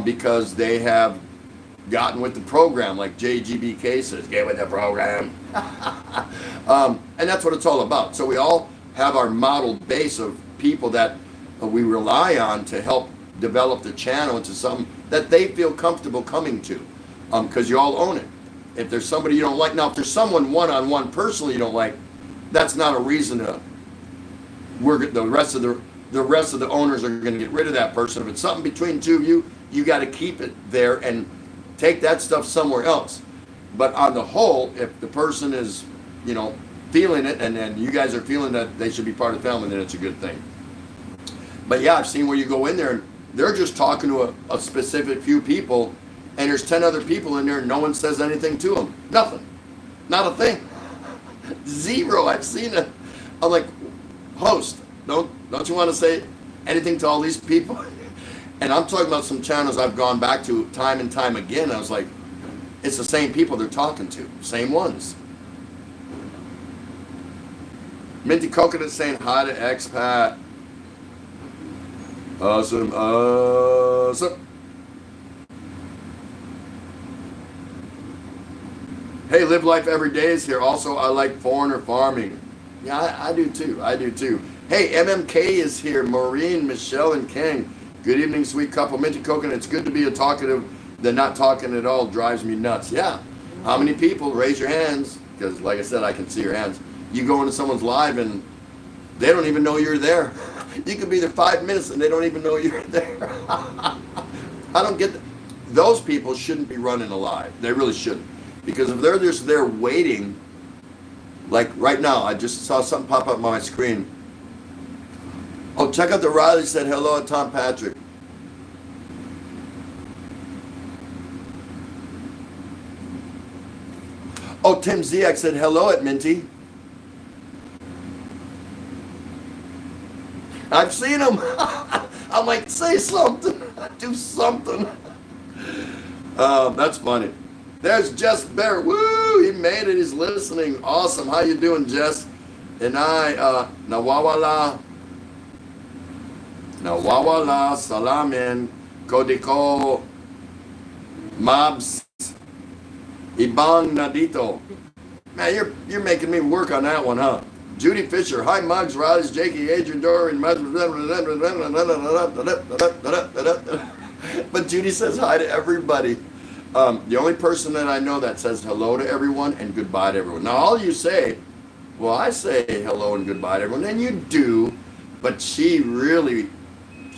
because they have gotten with the program, like JGBK says, get with the program. And that's what it's all about. So we all have our model base of people that we rely on to help develop the channel into something that they feel comfortable coming to, because you all own it. If there's somebody you don't like, now if there's someone one-on-one personally you don't like, that's not a reason to. The rest of the owners are going to get rid of that person. If it's something between two of you, you got to keep it there and take that stuff somewhere else. But on the whole, if the person is, you know, feeling it, and you guys are feeling that they should be part of the family, then it's a good thing. But yeah, I've seen where you go in there and they're just talking to a specific few people, and there's 10 other people in there and no one says anything to them. Nothing. Not a thing. Zero. I've seen it. I'm like, host, don't you want to say anything to all these people? And I'm talking about some channels I've gone back to time and time again. I was like, it's the same people they're talking to. Same ones. Minty Coconut saying hi to Expat. Awesome, awesome. Hey, Live Life Every Day is here. Also, I like foreigner farming. Yeah, I do too. I do too. Hey, MMK is here. Maureen, Michelle, and King. Good evening, sweet couple. Minty Coconut, it's good to be a talkative. The not talking at all drives me nuts. Yeah. How many people? Raise your hands. Because, like I said, I can see your hands. You go into someone's live and they don't even know you're there. You could be there 5 minutes and they don't even know you're there. I don't get that. Those people shouldn't be running a live. They really shouldn't. Because if they're just there waiting, like right now, I just saw something pop up on my screen. Oh, check out the Riley said hello to Tom Patrick. Oh, Tim Ziak said hello at Minty. I've seen him. I'm like, say something. Do something. That's funny. There's Jess Bear. Woo! He made it. He's listening. Awesome. How you doing, Jess? And Nawawala, Salamin, Kodiko, Mabs, Ibang Nadito. Man, you're making me work on that one, huh? Judy Fisher, hi Muggs, Riley's, Jakey, Adrian Dory, but Judy says hi to everybody. The only person that I know that says hello to everyone and goodbye to everyone. Now all you say, well, I say hello and goodbye to everyone, and you do, but she's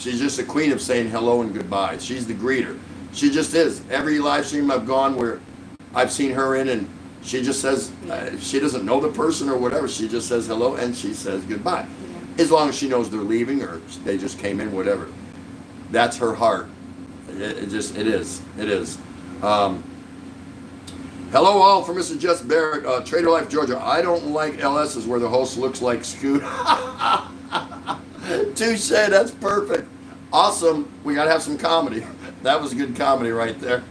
just a queen of saying hello and goodbye. She's the greeter. She just is. Every live stream I've gone where I've seen her in, and she just says, she doesn't know the person or whatever, she just says hello and she says goodbye. As long as she knows they're leaving or they just came in, whatever. That's her heart. It is. Hello all from Mr. Jess Barrett, Trader Life, Georgia. I don't like LS's where the host looks like Scoot. Touche, that's perfect. Awesome. We got to have some comedy. That was good comedy right there.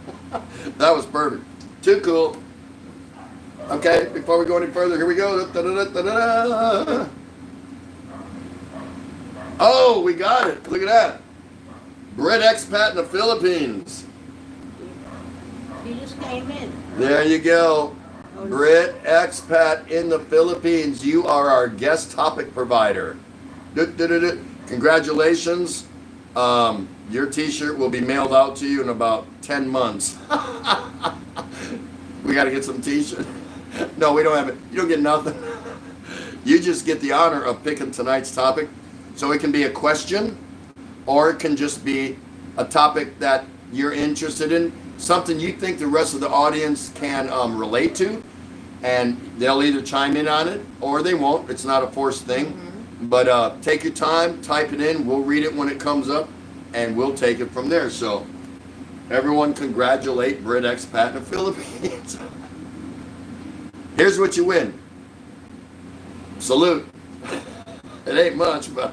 That was perfect. Too cool. Okay, before we go any further, here we go. Da-da-da-da-da-da. Oh, we got it. Look at that. Brit expat in the Philippines. You just came in. There you go. Brit expat in the Philippines. You are our guest topic provider. Congratulations. Your t-shirt will be mailed out to you in about 10 months. We got to get some t-shirts. No, we don't have it. You don't get nothing. You just get the honor of picking tonight's topic. So it can be a question, or it can just be a topic that you're interested in, something you think the rest of the audience can relate to, and they'll either chime in on it or they won't. It's not a forced thing. Mm-hmm. But take your time, type it in. We'll read it when it comes up, and we'll take it from there. So everyone congratulate Brit expat in the Philippines. Here's what you win. Salute. It ain't much, but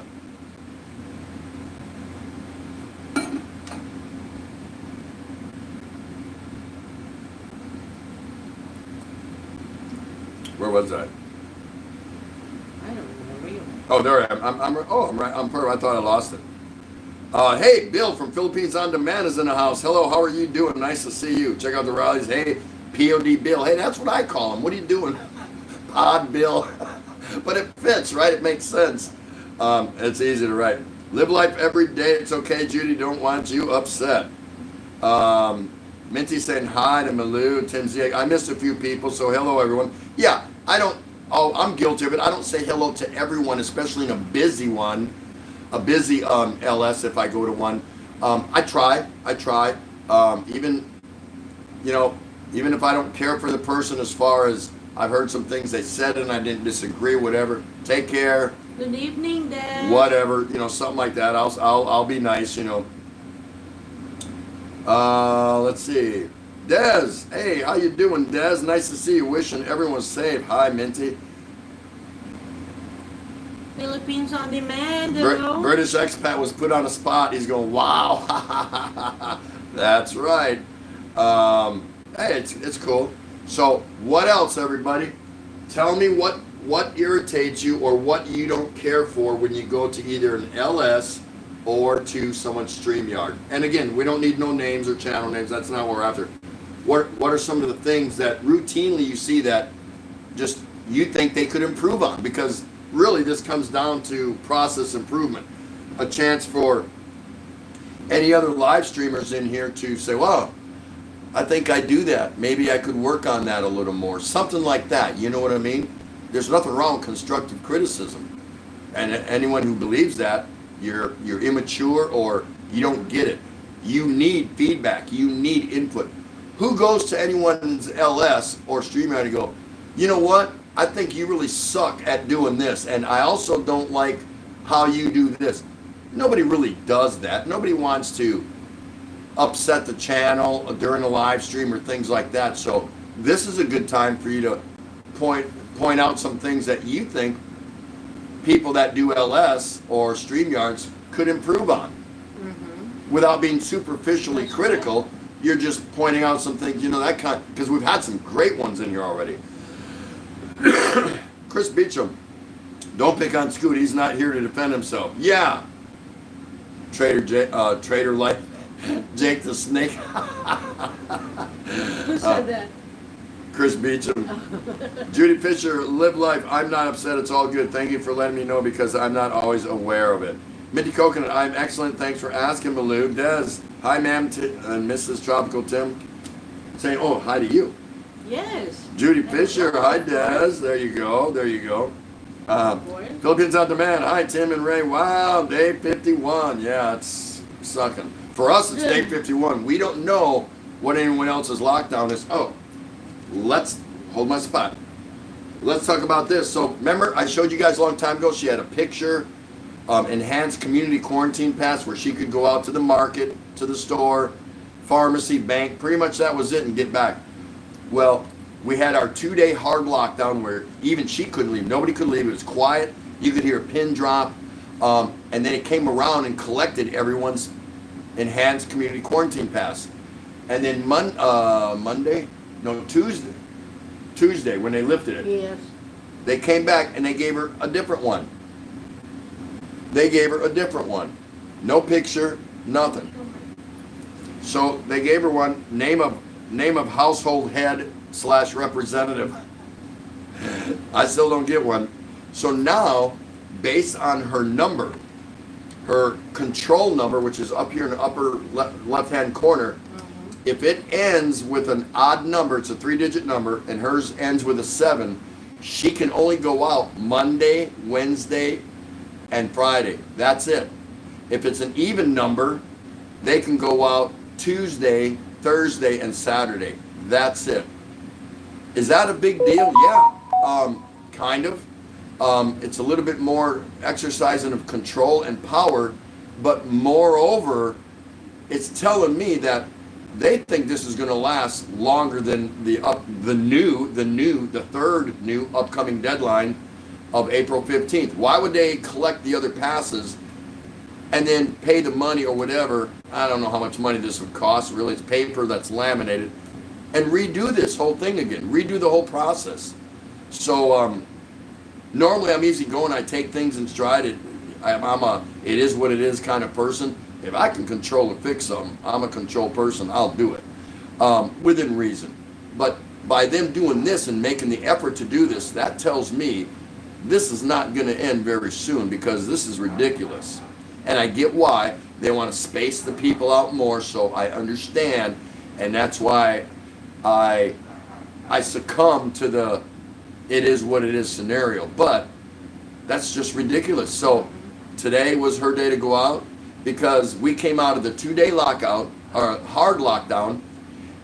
where was that? I don't know. Oh, there I am. I'm right. I'm perfect. I thought I lost it. Hey, Bill from Philippines On Demand is in the house. Hello, how are you doing? Nice to see you. Check out the rallies. Hey, POD Bill. Hey, that's what I call him. What are you doing? Pod Bill. But it fits, right? It makes sense. It's easy to write. Live life every day. It's okay, Judy. Don't want you upset. Minty saying hi to Malou, Tim Zieg. I missed a few people, so hello, everyone. Yeah, I'm guilty of it. I don't say hello to everyone, especially in a busy one, a busy LS if I go to one. I try. Even, you know, even if I don't care for the person, as far as I've heard some things they said and I didn't disagree, whatever. Take care. Good evening, Dad. Whatever, you know, something like that. I'll be nice, you know. Let's see. Dez, hey, how you doing, Dez? Nice to see you. Wishing everyone's safe. Hi, Minty. Philippines on demand. Hello. British expat was put on the spot. He's going, wow. That's right. Hey, it's cool. So, what else, everybody? Tell me what irritates you or what you don't care for when you go to either an LS or to someone's StreamYard. And again, we don't need no names or channel names. That's not what we're after. What are some of the things that routinely you see that just you think they could improve on? Because really this comes down to process improvement. A chance for any other live streamers in here to say, well, I think I do that. Maybe I could work on that a little more. Something like that. You know what I mean? There's nothing wrong with constructive criticism. And anyone who believes that, you're immature or you don't get it. You need feedback. You need input. Who goes to anyone's LS or StreamYard and go, you know what? I think you really suck at doing this. And I also don't like how you do this. Nobody really does that. Nobody wants to upset the channel during a live stream or things like that. So this is a good time for you to point out some things that you think people that do LS or StreamYards could improve on. Without being superficially critical. You're just pointing out some things, you know, that kind, because we've had some great ones in here already. Chris Beecham, don't pick on Scoot. He's not here to defend himself. Yeah. Trader like Jake the Snake. Who said that? Chris Beecham. Judy Fisher, live life. I'm not upset. It's all good. Thank you for letting me know because I'm not always aware of it. Minty Coconut, I'm excellent. Thanks for asking, Malou. Des, hi, ma'am, and Mrs. Tropical Tim. Saying, oh, hi to you. Yes. Judy Fisher, hi, Des. There you go. Philippines on demand. Hi, Tim and Ray. Wow, day 51. Yeah, it's sucking. For us, it's day 51. We don't know what anyone else's lockdown is. Oh, let's hold my spot. Let's talk about this. So remember, I showed you guys a long time ago. She had a picture. Enhanced community quarantine pass where she could go out to the market, to the store, pharmacy, bank, pretty much that was it and get back. Well, we had our 2-day hard lockdown where even she couldn't leave. Nobody could leave. It was quiet. You could hear a pin drop. And then it came around and collected everyone's enhanced community quarantine pass. And then Tuesday when they lifted it, Yes. they came back and they gave her a different one. No picture, nothing. So they gave her one, name of household head / representative. I still don't get one. So now, based on her number, her control number, which is up here in the upper left-hand corner, if it ends with an odd number, it's a 3-digit number, and hers ends with a 7, she can only go out Monday, Wednesday, and Friday. That's it. If it's an even number, they can go out Tuesday, Thursday, and Saturday. That's it. Is that a big deal? Yeah, kind of. It's a little bit more exercising of control and power, but moreover, it's telling me that they think this is going to last longer than the third new upcoming deadline of April 15th. Why would they collect the other passes and then pay the money or whatever? I don't know how much money this would cost. Really, it's paper that's laminated. And redo this whole thing again. Redo the whole process. So normally I'm easy going. I take things in stride. I'm a it is what it is kind of person. If I can control and fix something, I'm a control person. I'll do it within reason. But by them doing this and making the effort to do this, that tells me this is not going to end very soon because this is ridiculous. And I get why they want to space the people out more, so I understand. And that's why I succumb to the it is what it is scenario. But that's just ridiculous. So today was her day to go out. because we came out of the 2-day lockout, or hard lockdown,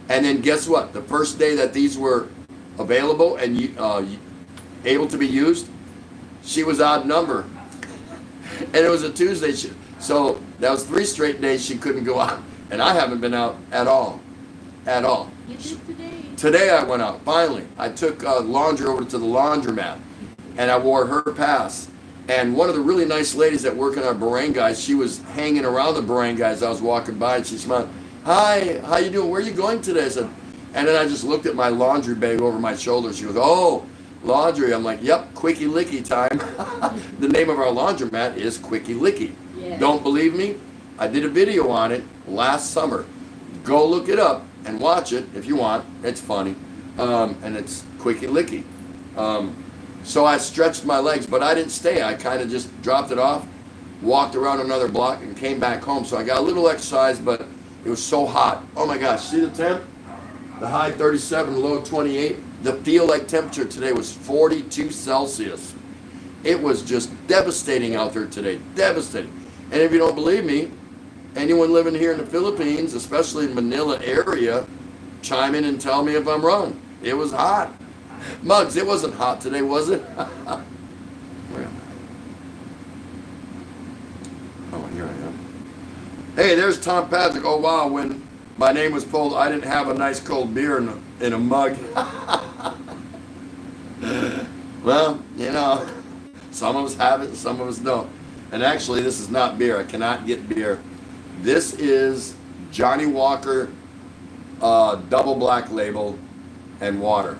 and then guess what? The first day that these were available and able to be used, she was odd number. And it was a Tuesday. So that was 3 straight days she couldn't go out. And I haven't been out at all. At all. You did today. Today I went out, finally. I took laundry over to the laundromat, and I wore her pass. And one of the really nice ladies that work in our barangays, she was hanging around the barangays. I was walking by, and she smiled. Hi, how you doing? Where are you going today? I said, and then I just looked at my laundry bag over my shoulder. She goes, oh, laundry. I'm like, yep, Quickie Licky time. The name of our laundromat is Quickie Licky. Yeah. Don't believe me? I did a video on it last summer. Go look it up and watch it if you want. It's funny. And it's Quickie Licky. So I stretched my legs, but I didn't stay. I kind of just dropped it off, walked around another block, and came back home. So I got a little exercise, but it was so hot. Oh my gosh, see the temp? The high 37, low 28. The feel-like temperature today was 42 Celsius. It was just devastating out there today, devastating. And if you don't believe me, anyone living here in the Philippines, especially in Manila area, chime in and tell me if I'm wrong. It was hot. Muggs, it wasn't hot today, was it? Where am I? Oh, here I am. Hey, there's Tom Patrick. Oh, wow, when my name was pulled, I didn't have a nice cold beer in a mug. Well, you know, some of us have it and some of us don't. And actually, this is not beer. I cannot get beer. This is Johnny Walker double black label and water.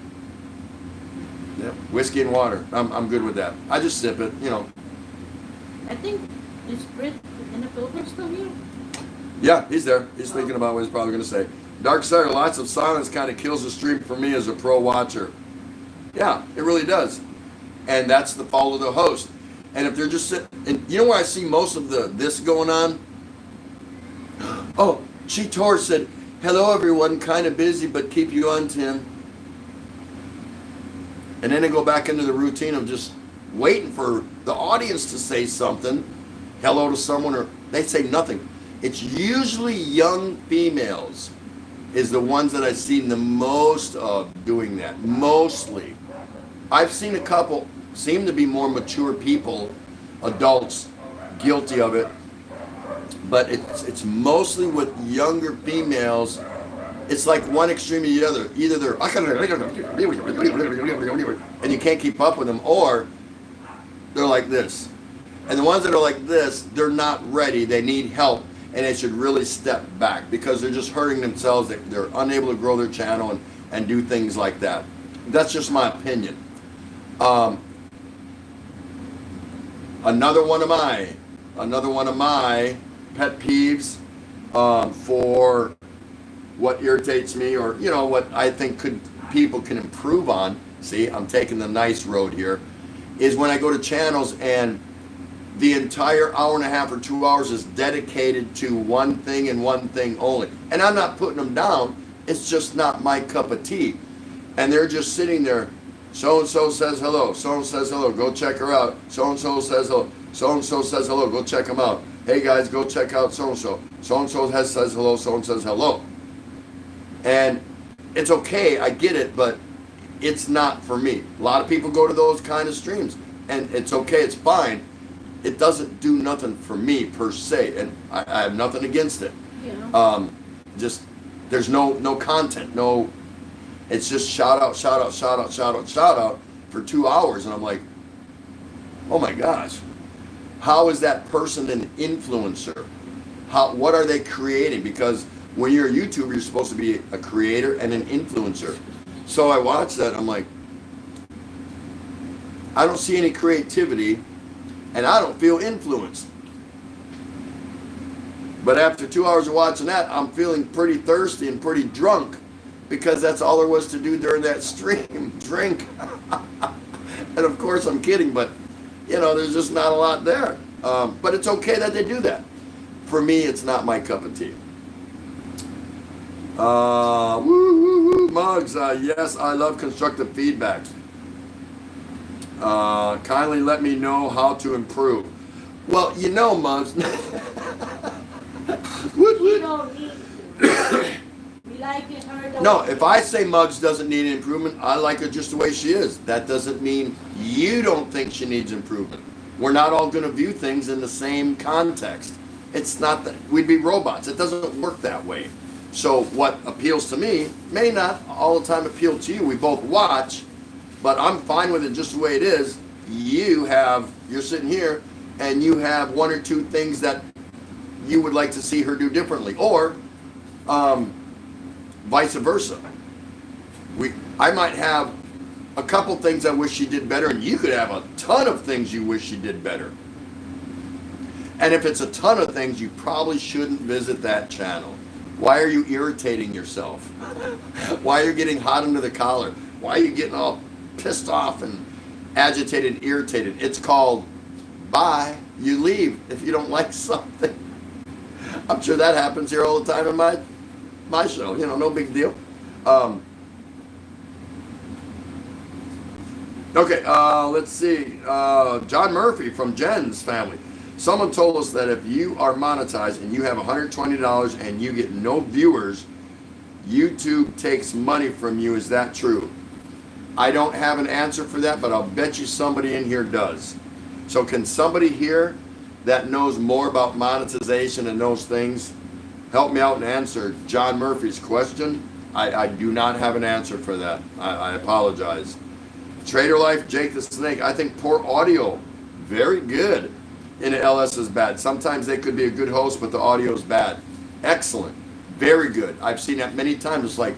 Yep, whiskey and water. I'm good with that. I just sip it, you know. I think is Britt in the Philippines still here? Yeah, he's there. He's thinking about what he's probably going to say. Dark Side, lots of silence kind of kills the stream for me as a pro watcher. Yeah, it really does. And that's the fault of the host. And if they're just sitting, and you know where I see most of this going on? Oh, Cheetor said, hello everyone, kind of busy, but keep you on, Tim. And then they go back into the routine of just waiting for the audience to say something, hello to someone, or they say nothing. It's usually young females is the ones that I've seen the most of doing that, mostly. I've seen a couple, seem to be more mature people, adults, guilty of it, but it's mostly with younger females. It's like one extreme or the other. Either they're, and you can't keep up with them, or they're like this. And the ones that are like this, they're not ready, they need help, and they should really step back because they're just hurting themselves. They're unable to grow their channel and do things like that. That's just my opinion. Another one of my pet peeves for what irritates me, or you know what I think people can improve on. See, I'm taking the nice road here. Is when I go to channels and the entire hour and a half or 2 hours is dedicated to one thing and one thing only. And I'm not putting them down. It's just not my cup of tea. And they're just sitting there. So-and-so says hello. So-and-so says hello. Go check her out. So-and-so says hello. So-and-so says hello. Go check them out. Hey guys, go check out so-and-so. So-and-so says hello. So-and-so says hello. And it's okay. I get it, but it's not for me. A lot of people go to those kind of streams. And it's okay. It's fine. It doesn't do nothing for me per se. And I have nothing against it. Yeah. Just, there's no content. No. It's just shout out for 2 hours. And I'm like, oh my gosh, how is that person an influencer? What are they creating? Because when you're a YouTuber, you're supposed to be a creator and an influencer. So I watched that. I'm like, I don't see any creativity and I don't feel influenced. But after 2 hours of watching that, I'm feeling pretty thirsty and pretty drunk. Because that's all there was to do during that stream, drink. And of course I'm kidding, but you know, there's just not a lot there. But it's okay that they do that. For me, it's not my cup of tea. Mugs, yes, I love constructive feedback. Kindly let me know how to improve. Well, you know, Mugs, Woot, You woot. don't need to. You like it her the No, way if I say Muggs doesn't need improvement, I like her just the way she is. That doesn't mean you don't think she needs improvement. We're not all going to view things in the same context. It's not that we'd be robots. It doesn't work that way. So what appeals to me may not all the time appeal to you. We both watch, but I'm fine with it just the way it is. You're sitting here and you have one or two things that you would like to see her do differently, or vice versa. I might have a couple things I wish she did better, and you could have a ton of things you wish she did better. And if it's a ton of things, you probably shouldn't visit that channel. Why are you irritating yourself? Why are you getting hot under the collar? Why are you getting all pissed off and agitated and irritated? It's called bye. You leave if you don't like something. I'm sure that happens here all the time in my show. You know, no big deal. Okay, let's see. John Murphy from Jen's family. Someone told us that if you are monetized and you have $120 and you get no viewers, YouTube takes money from you. Is that true? I don't have an answer for that, but I'll bet you somebody in here does. So can somebody here that knows more about monetization and those things help me out and answer John Murphy's question? I do not have an answer for that. I apologize. Trader Life, Jake the Snake. I think poor audio, very good. In LS is bad. Sometimes they could be a good host, but the audio is bad. Excellent. Very good. I've seen that many times. It's like,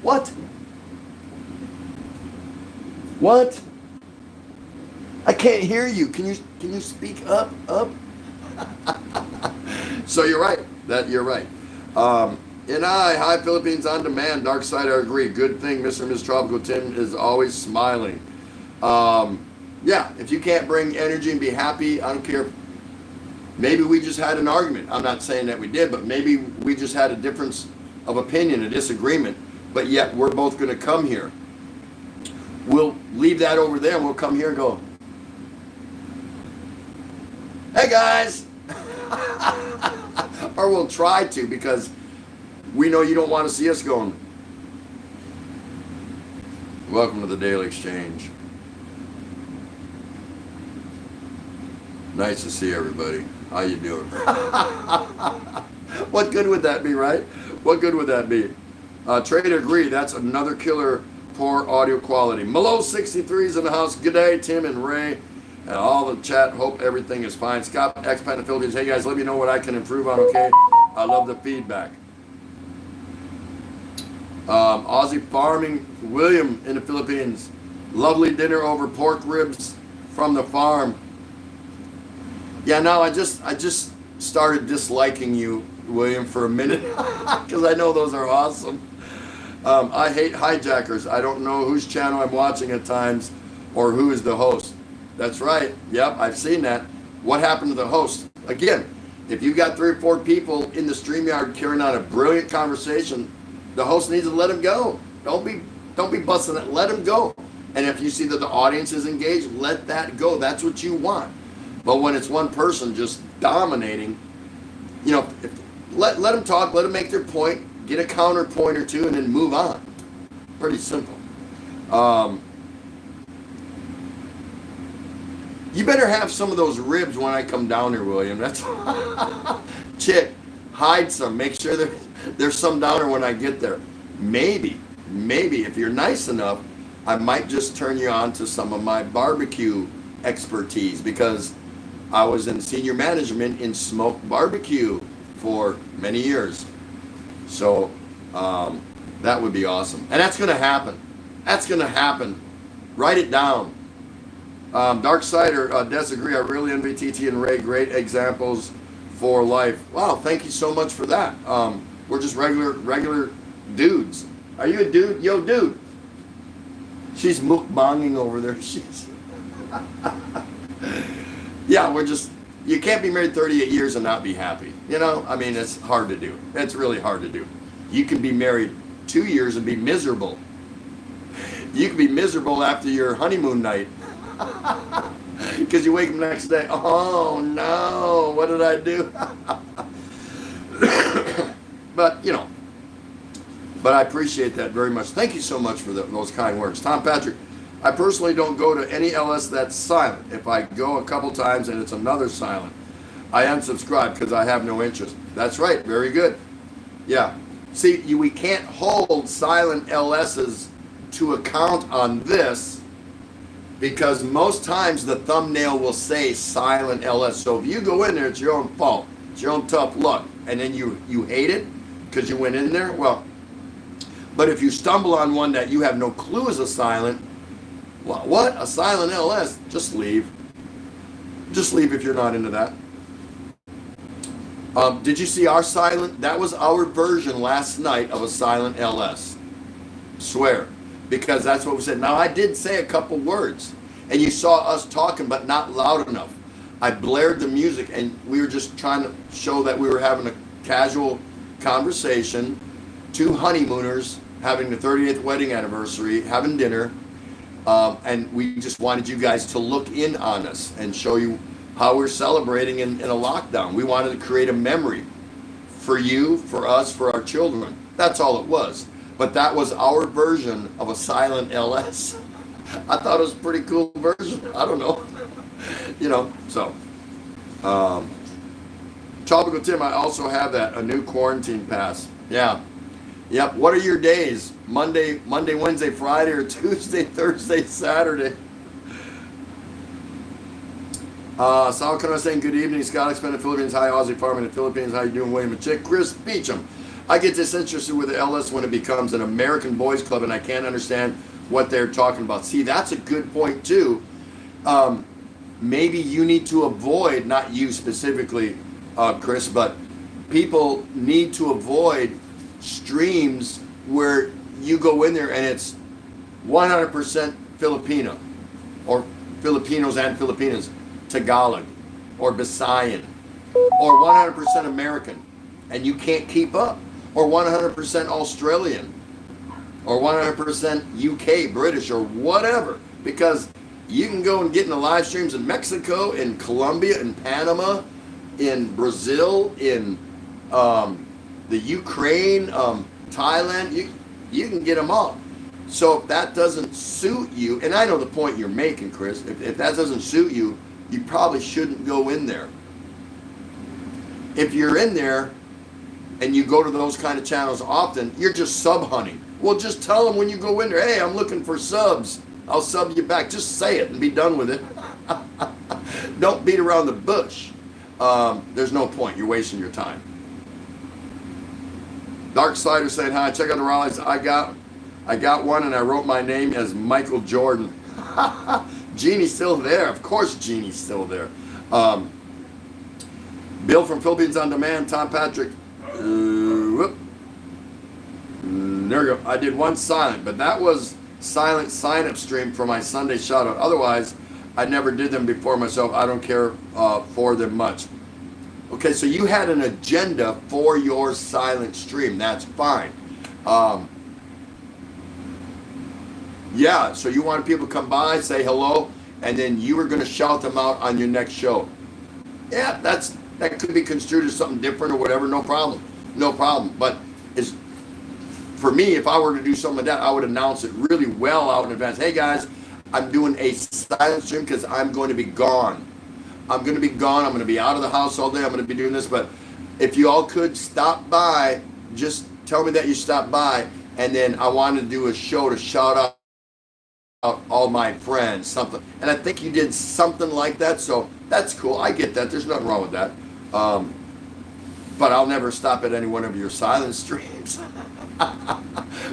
what? What? I can't hear you. Can you speak up? So you're right. You're right. Hi Philippines on demand. Dark side, I agree. Good thing Mr. and Ms. Tropical Tim is always smiling. Yeah, if you can't bring energy and be happy, I don't care. Maybe we just had an argument. I'm not saying that we did, but maybe we just had a difference of opinion, a disagreement, but yet we're both going to come here. We'll leave that over there and we'll come here and go, hey guys. Or we'll try to, because we know you don't want to see us going, welcome to the Daily Exchange. Nice to see everybody. How you doing? What good would that be, right? What good would that be? Trader agree. That's another killer. Poor audio quality. Malo63 is in the house. Good day, Tim and Ray, and all the chat. Hope everything is fine. Scott, expat in the Philippines. Hey guys, let me know what I can improve on. Okay, I love the feedback. Aussie Farming, William in the Philippines. Lovely dinner over pork ribs from the farm. Yeah, no, I just started disliking you, William, for a minute, because I know those are awesome. I hate hijackers. I don't know whose channel I'm watching at times or who is the host. That's right. Yep, I've seen that. What happened to the host? Again, if you got 3 or 4 people in the StreamYard carrying on a brilliant conversation, the host needs to let them go. Don't be busting it. Let them go. And if you see that the audience is engaged, let that go. That's what you want. But when it's one person just dominating, you know, let them talk, let them make their point, get a counterpoint or two, and then move on. Pretty simple. You better have some of those ribs when I come down here, William. That's Chick, hide some. Make sure there's some down there when I get there. Maybe if you're nice enough, I might just turn you on to some of my barbecue expertise, because I was in senior management in smoked barbecue for many years. So that would be awesome. And that's going to happen. That's going to happen. Write it down. Darksider, disagree. I really envy TT and Ray. Great examples for life. Wow, thank you so much for that. We're just regular dudes. Are you a dude? Yo, dude. She's mukbanging over there. She's... Yeah, you can't be married 38 years and not be happy. You know, I mean, it's hard to do. It's really hard to do. You can be married 2 years and be miserable. You can be miserable after your honeymoon night. Because you wake up the next day, oh no, what did I do? but but I appreciate that very much. Thank you so much for those kind words. Tom Patrick, I personally don't go to any LS that's silent. If I go a couple times and it's another silent, I unsubscribe because I have no interest. That's right. Very good. Yeah. See, we can't hold silent LSs to account on this because most times the thumbnail will say silent LS. So if you go in there, it's your own fault. It's your own tough luck. And then you hate it because you went in there. Well, but if you stumble on one that you have no clue is a silent, what? A silent LS? Just leave. Just leave if you're not into that. Did you see our silent? That was our version last night of a silent LS. Swear. Because that's what we said. Now, I did say a couple words. And you saw us talking, but not loud enough. I blared the music, and we were just trying to show that we were having a casual conversation. Two honeymooners having the 38th wedding anniversary, having dinner. And we just wanted you guys to look in on us and show you how we're celebrating in a lockdown. We wanted to create a memory for you, for us, for our children. That's all it was. But that was our version of a silent LS. I thought it was a pretty cool version. I don't know. So. Tropical Tim, I also have that, a new quarantine pass. Yeah. Yep. What are your days? Monday, Wednesday, Friday, or Tuesday, Thursday, Saturday? Sal Cano saying good evening. Scott Expanded Philippines. Hi, Aussie Farm in the Philippines. How you doing, William and Chick? Chris Beecham. I get disinterested with the LS when it becomes an American boys club and I can't understand what they're talking about. See, that's a good point too. Maybe you need to avoid, not you specifically, Chris, but people need to avoid streams where you go in there and it's 100% Filipino or Filipinos and Filipinas, Tagalog or Visayan or 100% American and you can't keep up, or 100% Australian or 100% UK, British or whatever, because you can go and get in the live streams in Mexico, in Colombia, in Panama, in Brazil, in the Ukraine, Thailand, you can get them all. So if that doesn't suit you, and I know the point you're making, Chris, if that doesn't suit you, you probably shouldn't go in there. If you're in there and you go to those kind of channels often, you're just sub hunting. Well, just tell them when you go in there, hey, I'm looking for subs. I'll sub you back. Just say it and be done with it. Don't beat around the bush. There's no point. You're wasting your time. Dark Slider saying hi. Check out the rallies. I got one and I wrote my name as Michael Jordan. Jeannie's still there. Of course Jeannie's still there. Bill from Philippines On Demand. Tom Patrick. There we go. I did one silent, but that was silent sign-up stream for my Sunday shout-out. Otherwise, I never did them before myself. I don't care for them much. Okay, so you had an agenda for your silent stream. That's fine. Yeah, so you wanted people to come by, say hello, and then you were going to shout them out on your next show. Yeah, that could be construed as something different or whatever. No problem. But for me, if I were to do something like that, I would announce it really well out in advance. Hey guys, I'm doing a silent stream because I'm going to be gone. I'm going to be out of the house all day. I'm going to be doing this. But if you all could stop by, just tell me that you stopped by. And then I wanted to do a show to shout out all my friends, something. And I think you did something like that. So that's cool. I get that. There's nothing wrong with that. But I'll never stop at any one of your silent streams.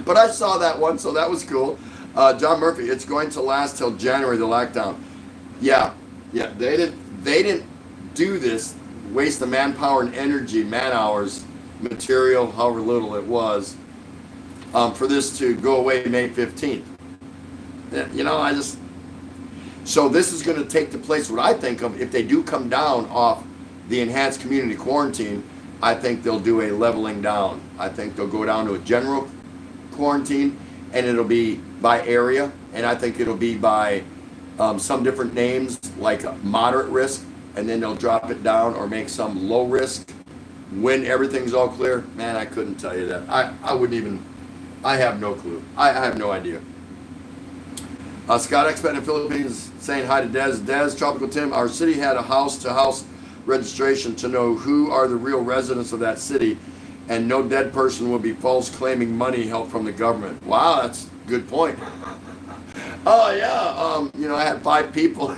But I saw that one, so that was cool. John Murphy, it's going to last till January, the lockdown. Yeah, they didn't do this, waste the manpower and energy, man hours, material, however little it was, for this to go away May 15th. So this is going to take the place, what I think of, if they do come down off the enhanced community quarantine, I think they'll do a leveling down. I think they'll go down to a general quarantine, and it'll be by area, and I think it'll be by some different names, like moderate risk, and then they'll drop it down or make some low risk, when everything's all clear, man, I couldn't tell you that. I wouldn't even, I have no clue. I have no idea. Scott Expat in the Philippines saying hi to Des. Des, Tropical Tim, our city had a house-to-house registration to know who are the real residents of that city, and no dead person will be false claiming money help from the government. Wow, that's a good point. Oh yeah, I had 5 people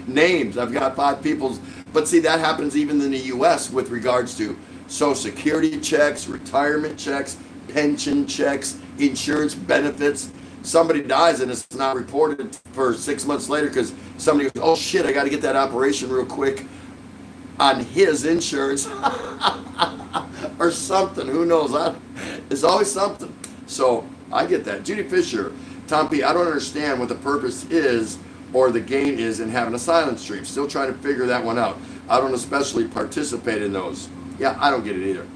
names. I've got 5 people's, but see, that happens even in the U.S. with regards to Social Security checks, retirement checks, pension checks, insurance benefits. Somebody dies and it's not reported for 6 months later because somebody goes, oh shit, I got to get that operation real quick on his insurance or something. Who knows? It's always something. So I get that. Judy Fisher, Tom P., I don't understand what the purpose is or the gain is in having a silent stream. Still trying to figure that one out. I don't especially participate in those. Yeah, I don't get it either.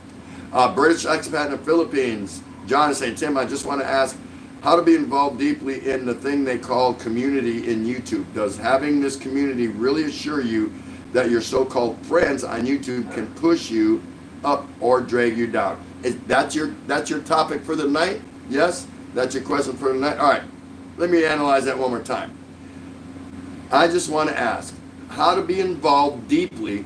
British expat in the Philippines. John is saying, Tim, I just want to ask how to be involved deeply in the thing they call community in YouTube. Does having this community really assure you that your so-called friends on YouTube can push you up or drag you down? That's your topic for the night? Yes? That's your question for the night? All right, let me analyze that one more time. I just want to ask how to be involved deeply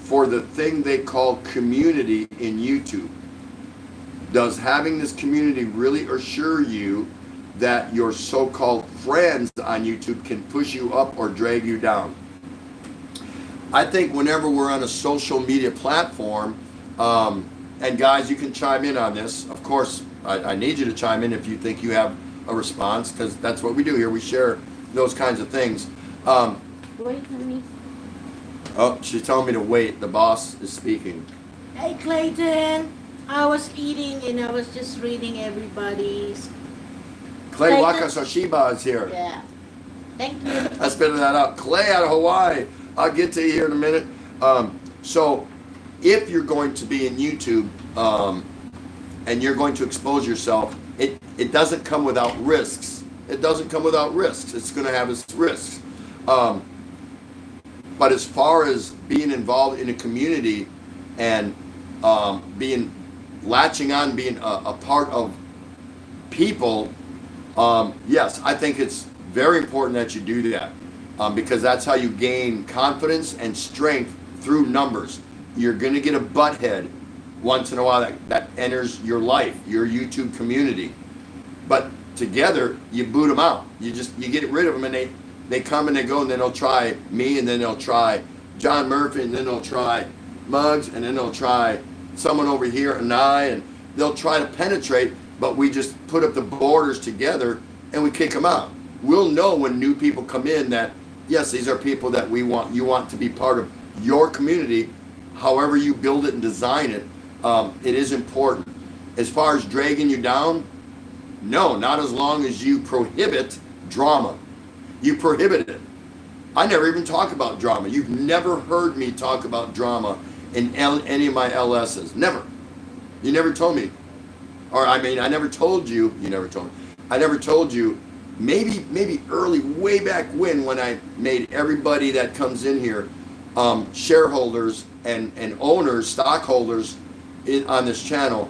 for the thing they call community in YouTube. Does having this community really assure you that your so-called friends on YouTube can push you up or drag you down? I think whenever we're on a social media platform, and guys, you can chime in on this. Of course, I need you to chime in if you think you have a response, because that's what we do here. We share those kinds of things. Wait, honey. Oh, she's telling me to wait. The boss is speaking. Hey, Clayton. I was eating and I was just reading everybody's. Clay Clayton. Wakasashiba is here. Yeah. Thank you. I spitted that out. Clay out of Hawaii. I'll get to you here in a minute. So if you're going to be in YouTube and you're going to expose yourself, it doesn't come without risks. It doesn't come without risks. It's going to have its risks. But as far as being involved in a community and latching on, being a part of people, yes, I think it's very important that you do that, because that's how you gain confidence and strength through numbers. You're going to get a butthead once in a while that enters your life, your YouTube community. But together, you boot them out. You get rid of them, and they come and they go, and then they'll try me, and then they'll try John Murphy, and then they'll try Muggs, and then they'll try someone over here and they'll try to penetrate, but we just put up the borders together and we kick them out. We'll know when new people come in that, yes, these are people that you want to be part of your community. However you build it and design it, it is important. As far as dragging you down, no, not as long as you prohibit drama. You prohibit it. I never even talk about drama. You've never heard me talk about drama in any of my LSs. Never. You never told me. Or I never told you. You never told me. I never told you. Maybe early, way back when I made everybody that comes in here shareholders and owners, stockholders on this channel,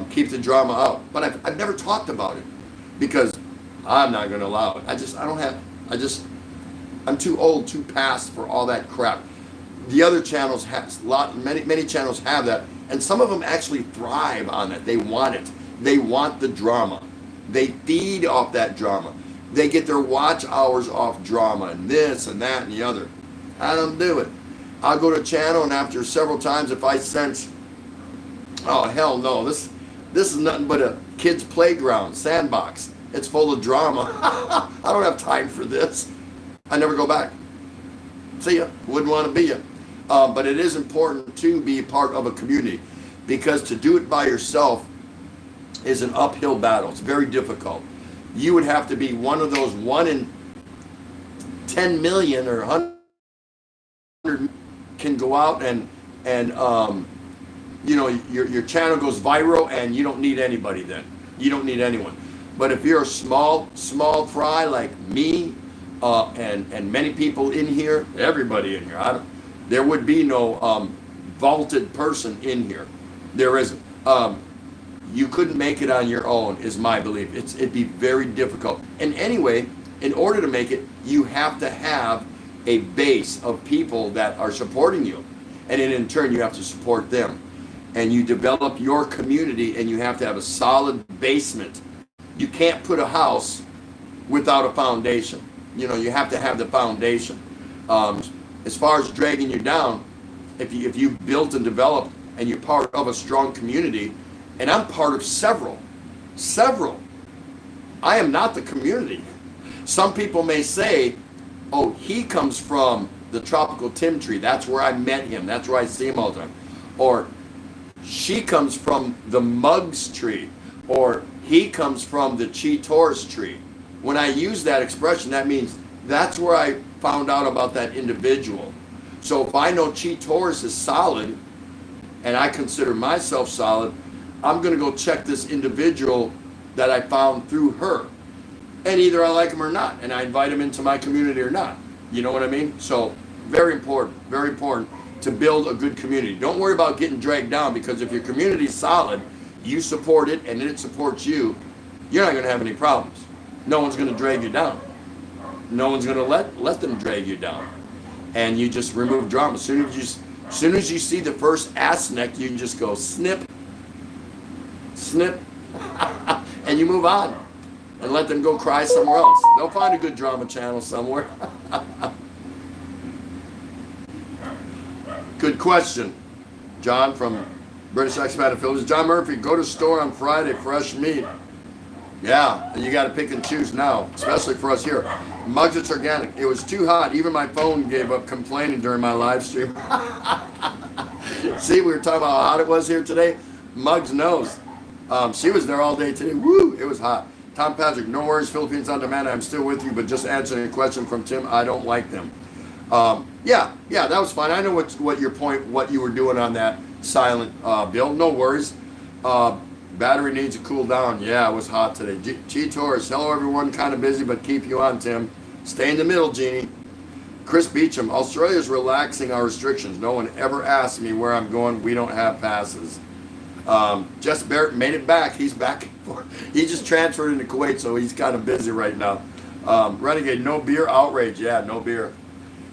keep the drama out. But I've never talked about it because I'm not going to allow it. I'm too old, too past for all that crap. The other channels many channels have that, and some of them actually thrive on it. They want it. They want the drama. They feed off that drama. They get their watch hours off drama and this and that and the other. I don't do it. I'll go to a channel, and after several times, if I sense, oh hell no, this is nothing but a kid's playground, sandbox. It's full of drama. I don't have time for this. I never go back. See ya. Wouldn't want to be ya. But it is important to be part of a community, because to do it by yourself is an uphill battle. It's very difficult. You would have to be one of those 1 in 10 million or 100 can go out and your channel goes viral, and you don't need anybody then. You don't need anyone. But if you're a small fry like me, and many people in here, everybody in here, there would be no vaulted person in here. There isn't. You couldn't make it on your own, is my belief. It'd be very difficult. And anyway, in order to make it, you have to have a base of people that are supporting you. And then in turn, you have to support them. And you develop your community, and you have to have a solid basement. You can't put a house without a foundation. You know, you have to have the foundation. As far as dragging you down, if you built and developed and you're part of a strong community, and I'm part of several, I am not the community. Some people may say, oh, he comes from the Tropical Tim tree. That's where I met him. That's where I see him all the time. Or she comes from the Muggs tree. Or he comes from the Chi Taurus tree. When I use that expression, that means that's where I found out about that individual. So if I know Chi Taurus is solid, and I consider myself solid, I'm going to go check this individual that I found through her. And either I like him or not, and I invite him into my community or not. You know what I mean? So very important to build a good community. Don't worry about getting dragged down, because if your community is solid, you support it and it supports you, you're not going to have any problems. No one's going to drag you down. No one's going to let them drag you down. And you just remove drama. As soon as you see the first ass neck, you can just go snip, and you move on. And let them go cry somewhere else. They'll find a good drama channel somewhere. Good question. John from British Expat in Philippines. John Murphy, go to store on Friday, fresh meat. Yeah, and you got to pick and choose now, especially for us here. Muggs, it's organic. It was too hot. Even my phone gave up complaining during my live stream. See, we were talking about how hot it was here today. Muggs knows. She was there all day today. Woo, it was hot. Tom Patrick, no worries, Philippines on Demand. I'm still with you, but just answering a question from Tim. I don't like them. Yeah, that was fine. I know what your point, what you were doing on that silent Bill. No worries. Battery needs to cool down. Yeah, it was hot today. G Taurus, hello everyone. Kind of busy, but keep you on, Tim. Stay in the middle, Jeannie. Chris Beecham, Australia's relaxing our restrictions. No one ever asked me where I'm going. We don't have passes. Jess Barrett made it back. He's back. He just transferred into Kuwait, so he's kind of busy right now. Renegade, no beer outrage. Yeah, no beer.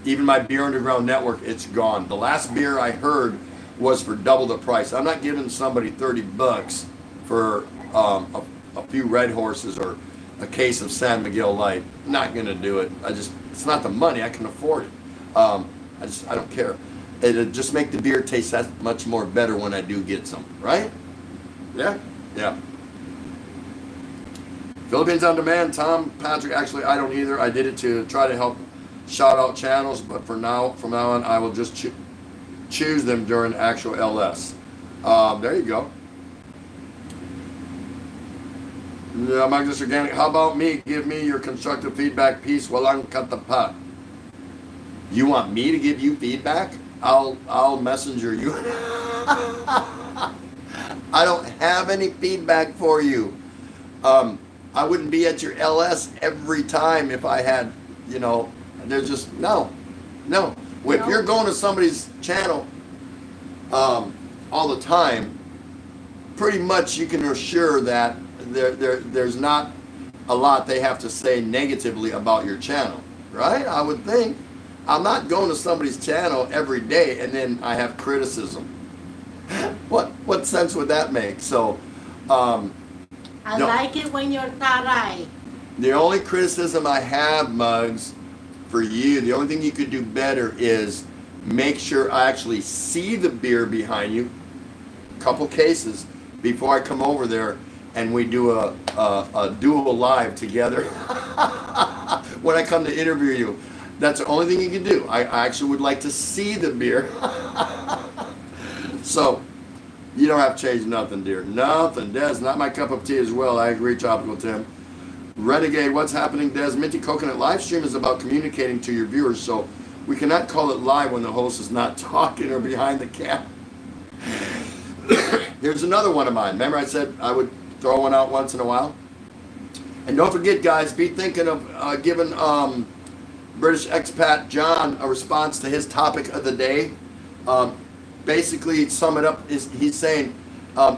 Even my Beer Underground network, it's gone. The last beer I heard was for double the price. I'm not giving somebody $30 for a few Red Horses or a case of San Miguel Light. Not gonna do it. It's not the money. I can afford it. I don't care. It'll just make the beer taste that much more better when I do get some, right? Yeah. Philippines on Demand, Tom Patrick. Actually, I don't either. I did it to try to help shout out channels, but from now on, I will just choose them during actual LS. There you go. Yeah, Magnus Organic. How about me? Give me your constructive feedback. Peace. Walang katapat. You want me to give you feedback? I'll messenger you. I don't have any feedback for you. I wouldn't be at your LS every time if I had, there's just, no. If you're going to somebody's channel all the time, pretty much you can assure that there's not a lot they have to say negatively about your channel, right? I would think. I'm not going to somebody's channel every day and then I have criticism. What sense would that make? So, I like it when you're taray. The only criticism I have, Muggs, for you, the only thing you could do better is make sure I actually see the beer behind you, a couple cases, before I come over there and we do a dual live together when I come to interview you. That's the only thing you can do. I actually would like to see the beer. So, you don't have to change nothing, dear. Nothing. Des, not my cup of tea as well. I agree, Tropical Tim. Renegade, what's happening, Des? Minty Coconut live stream is about communicating to your viewers, so we cannot call it live when the host is not talking or behind the camera. Here's another one of mine. Remember I said I would throw one out once in a while? And don't forget, guys, be thinking of giving British expat John a response to his topic of the day. basically sum it up is he's saying,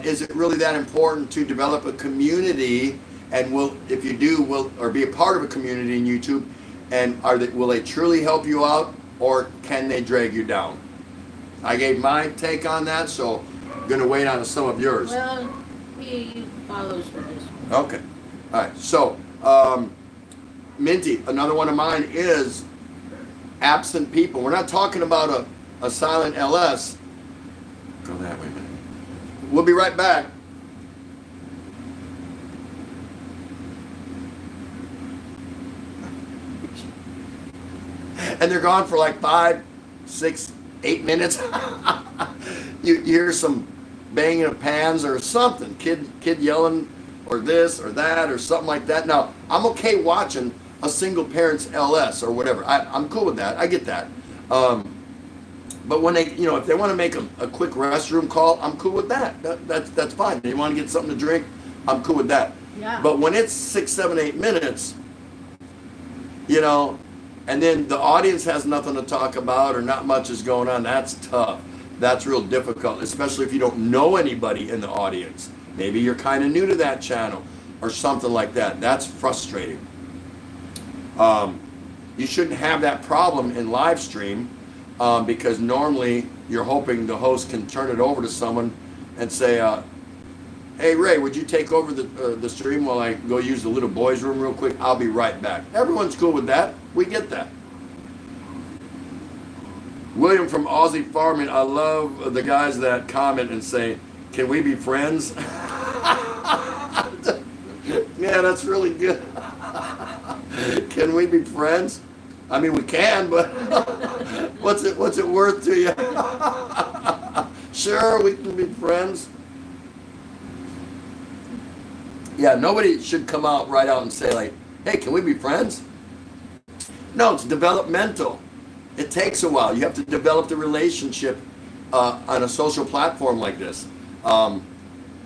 is it really that important to develop a community? And if you do, or be a part of a community in YouTube, and will they truly help you out, or can they drag you down? I gave my take on that, so I'm going to wait on some of yours. Well, he follows with this one. Okay. All right. So, Minty, another one of mine is absent people. We're not talking about a silent LS. Go that way, man. We'll be right back. And they're gone for like 5, 6, 8 minutes. you hear some banging of pans or something, kid yelling or this or that or something like that. Now, I'm okay watching a single parent's LS or whatever. I'm cool with that. I get that. But when they, if they want to make a quick restroom call, I'm cool with that. That's fine. They want to get something to drink, I'm cool with that. Yeah. But when it's 6, 7, 8 minutes, and then the audience has nothing to talk about or not much is going on, that's tough. That's real difficult, especially if you don't know anybody in the audience. Maybe you're kind of new to that channel or something like that. That's frustrating. You shouldn't have that problem in live stream because normally you're hoping the host can turn it over to someone and say, hey Ray, would you take over the stream while I go use the little boys room real quick? I'll be right back. Everyone's cool with that. We get that. William from Aussie Farming, I love the guys that comment and say, can we be friends? Yeah, that's really good. Can we be friends? I mean, we can, but what's it worth to you? Sure, we can be friends. Yeah, nobody should come out right out and say like, hey, can we be friends? No, it's developmental. It takes a while. You have to develop the relationship on a social platform like this.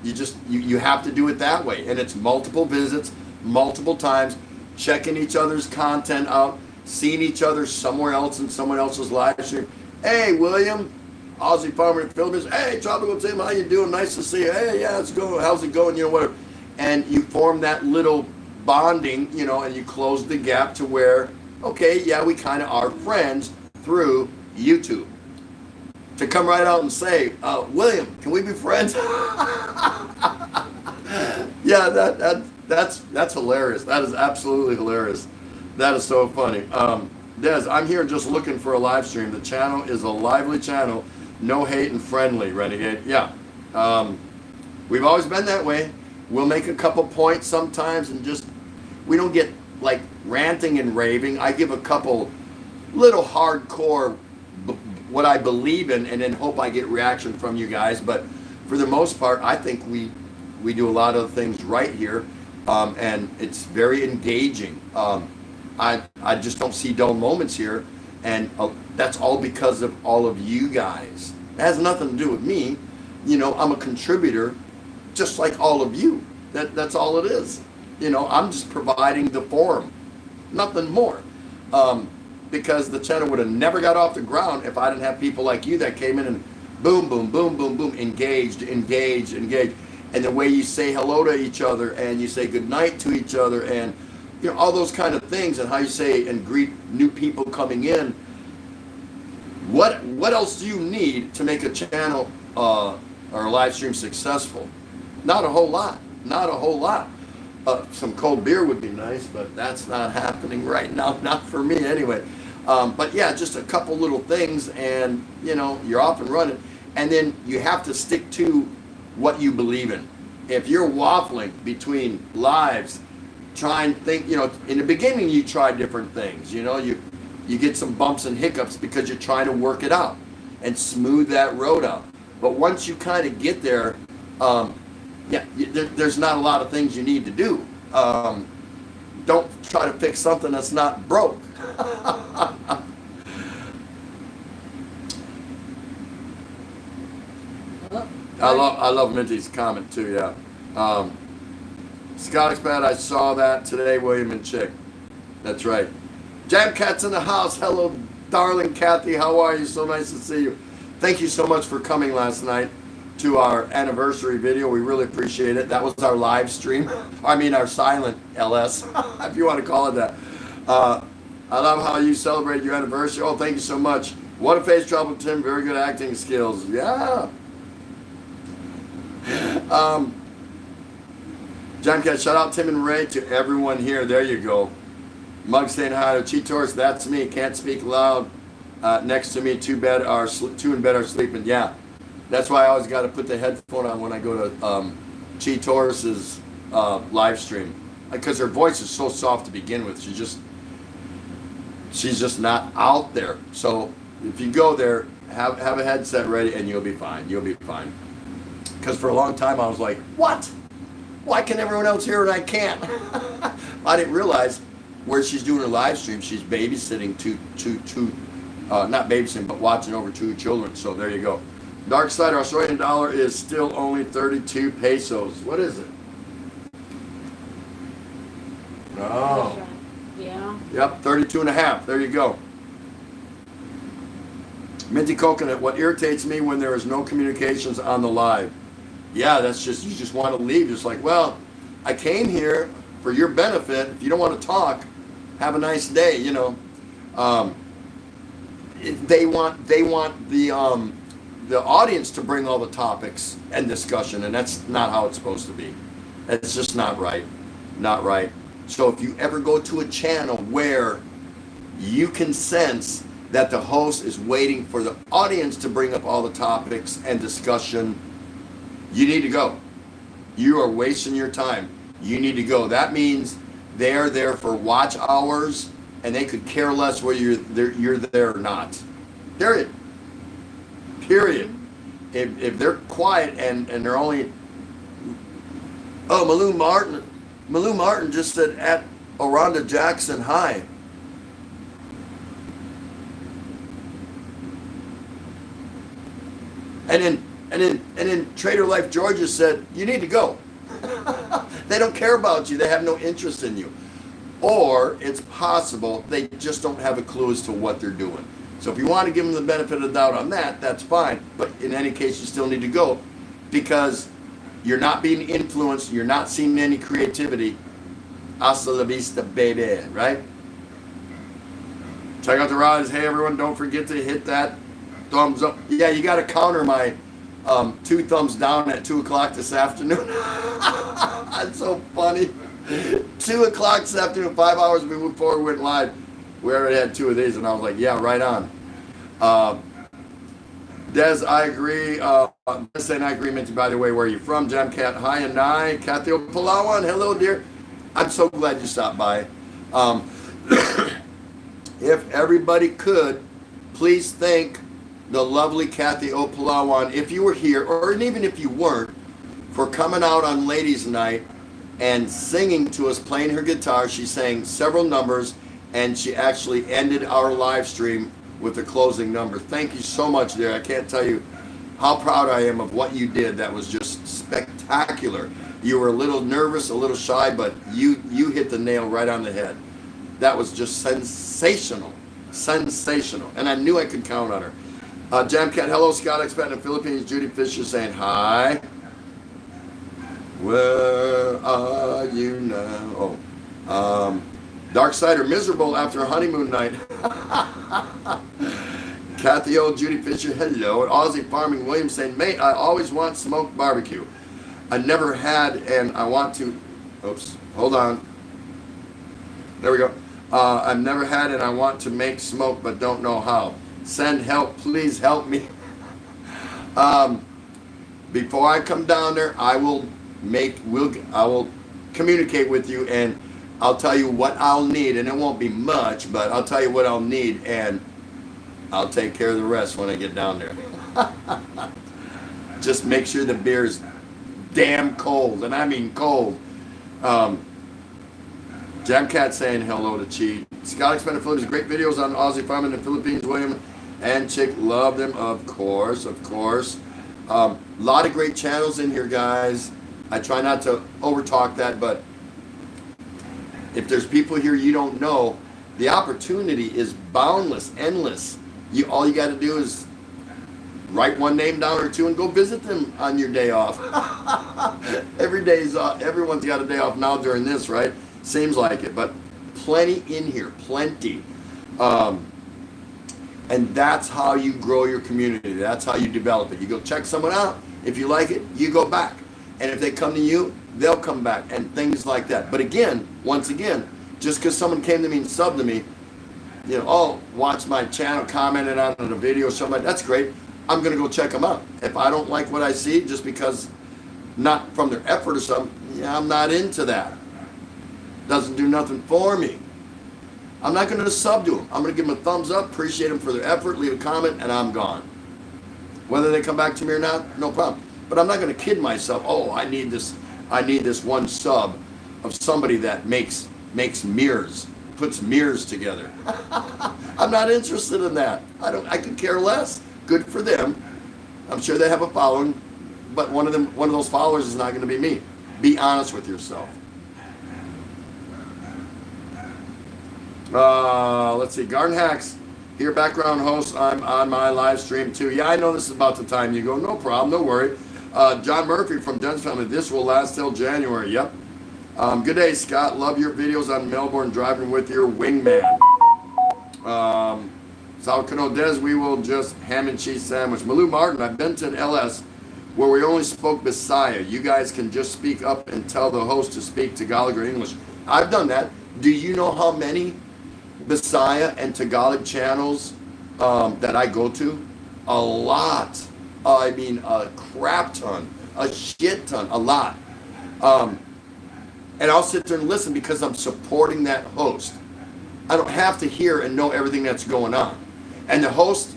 You have to do it that way. And it's multiple visits, multiple times, checking each other's content out, seeing each other somewhere else in someone else's live stream. Hey, William, Aussie Farmer in the Philippines. Hey, Tropical Tim, how you doing? Nice to see you. Hey, yeah, it's going. How's it going? Whatever. And you form that little bonding, and you close the gap to where, okay, yeah, we kind of are friends through YouTube. To come right out and say, William, can we be friends? Yeah, that's hilarious. That is absolutely hilarious. That is so funny. Des, I'm here just looking for a live stream. The channel is a lively channel, no hate and friendly, Renegade. Yeah, we've always been that way. We'll make a couple points sometimes and we don't get like ranting and raving. I give a couple little hardcore what I believe in and then hope I get reaction from you guys. But for the most part, I think we do a lot of things right here, and it's very engaging. I just don't see dull moments here, and that's all because of all of you guys. It has nothing to do with me. I'm a contributor just like all of you. That's all it is. I'm just providing the forum, nothing more. Because the channel would have never got off the ground if I didn't have people like you that came in and boom, boom, boom, boom, boom, engaged. And the way you say hello to each other and you say good night to each other and all those kind of things and how you say and greet new people coming in. What else do you need to make a channel or a live stream successful? Not a whole lot. Not a whole lot. Some cold beer would be nice, but that's not happening right now. Not for me anyway. But yeah, just a couple little things and you're off and running. And then you have to stick to what you believe in. If you're waffling between lives, try and think, in the beginning you try different things. You get some bumps and hiccups because you're trying to work it out and smooth that road out. But once you kind of get there, there's not a lot of things you need to do. Don't try to fix something that's not broke. I love Minty's comment too. Yeah, Scott Expat, I saw that today. William and Chick. That's right. Jam Cat's in the house. Hello, darling Kathy. How are you? So nice to see you. thank you so much for coming last night to our anniversary video. We really appreciate it. That was our live stream. I mean, our silent LS, if you want to call it that. I love how you celebrate your anniversary. Oh, thank you so much. What a face trouble, Tim. Very good acting skills. Yeah. John Cat, shout out Tim and Ray to everyone here. There you go. Mug saying hi to Cheetos. That's me. Can't speak loud. Next to me, two in bed are sleeping. Yeah, that's why I always got to put the headphone on when I go to Cheetos' live stream, because her voice is so soft to begin with. She's just not out there. So if you go there, have a headset ready, and you'll be fine. You'll be fine. Because for a long time I was like, what? Why can everyone else hear and I can't? I didn't realize where she's doing her live stream, she's babysitting not babysitting, but watching over 2 children. So there you go. Dark side, our Australian dollar is still only 32 pesos. What is it? Oh. Yeah. Yep, 32 and a half. There you go. Minty Coconut, what irritates me when there is no communications on the live. Yeah, that's just, you just want to leave. It's like, well, I came here for your benefit. If you don't want to talk, have a nice day, you know. They want the audience to bring all the topics and discussion, and that's not how it's supposed to be. It's just not right. Not right. So if you ever go to a channel where you can sense that the host is waiting for the audience to bring up all the topics and discussion, you need to go. You are wasting your time. You need to go. That means they're there for watch hours, and they could care less whether you're there or not. Period. Period. If they're quiet and they're only, oh, Malou Martin just said at Oronda Jackson, hi. And then Trader Life Georgia said, you need to go. They don't care about you. They have no interest in you. Or it's possible they just don't have a clue as to what they're doing. So if you want to give them the benefit of the doubt on that, that's fine. But in any case, you still need to go, because you're not being influenced. You're not seeing any creativity. Hasta la vista, baby, right? Check out the rides. Hey, everyone, don't forget to hit that thumbs up. Yeah, you got to counter my 2 thumbs down at 2 o'clock this afternoon. That's so funny. 2 o'clock this afternoon, 5 hours we moved forward, went live. We already had 2 of these, and I was like, yeah, right on. Des, I agree. Des saying I agree, Minty, by the way, where are you from? Jam Cat, hi and I. Kathy Palawan, hello, dear. I'm so glad you stopped by. If everybody could, please thank the lovely Kathy Opalawan, if you were here, or even if you weren't, for coming out on Ladies Night and singing to us, playing her guitar. She sang several numbers, and she actually ended our live stream with the closing number. Thank you so much, dear. I can't tell you how proud I am of what you did. That was just spectacular. You were a little nervous, a little shy, but you hit the nail right on the head. That was just sensational. Sensational. And I knew I could count on her. Jam Cat, hello, Scott Expat in the Philippines. Judy Fisher saying hi. Where are you now? Oh. Dark Sider, miserable after a honeymoon night. Kathy O, Judy Fisher, hello. And Aussie Farming Williams saying, mate, I always want smoked barbecue. I never had, and I want to. Oops, hold on. There we go. I've never had, and I want to make smoke, but don't know how. Send help, please help me. Before I come down there, I will communicate with you, and I'll tell you what I'll need, and it won't be much, but I'll tell you what I'll need, and I'll take care of the rest when I get down there. Just make sure the beer is damn cold, and I mean cold. Jam Cat saying hello to Chi. Scott Expanded Philippines, great videos on Aussie farming in the Philippines. William and Chick love them, of course, of course. Lot of great channels in here, guys. I try not to overtalk that, but if there's people here you don't know, the opportunity is boundless, endless. All you got to do is write one name down or two and go visit them on your day off. Everyone's got a day off now during this, right? Seems like it, but plenty in here, plenty. And that's how you grow your community. That's how you develop it. You go check someone out. If you like it, you go back. And if they come to you, they'll come back, and things like that. But again, once again, just because someone came to me and subbed to me, oh, watch my channel, commented on a video, something like that, that's great. I'm going to go check them out. If I don't like what I see, just because not from their effort or something, I'm not into that. Doesn't do nothing for me. I'm not going to sub to them. I'm going to give them a thumbs up, appreciate them for their effort, leave a comment, and I'm gone. Whether they come back to me or not, no problem. But I'm not going to kid myself, oh, I need this one sub of somebody that makes mirrors, puts mirrors together. I'm not interested in that. I could care less. Good for them. I'm sure they have a following, but one of those followers is not going to be me. Be honest with yourself. Let's see, Garden Hacks, here, background host. I'm on my live stream too. Yeah, I know this is about the time you go. No problem, no worry. John Murphy from Jen's Family. This will last till January. Yep. Good day, Scott. Love your videos on Melbourne driving with your wingman. Sal Canodez, we will just ham and cheese sandwich. Malou Martin, I've been to an LS where we only spoke Bisaya. You guys can just speak up and tell the host to speak Tagalog or English. I've done that. Do you know how many Bisaya and Tagalog channels that I go to? A lot. I mean, a crap ton, a shit ton, a lot. And I'll sit there and listen because I'm supporting that host. I don't have to hear and know everything that's going on. And the host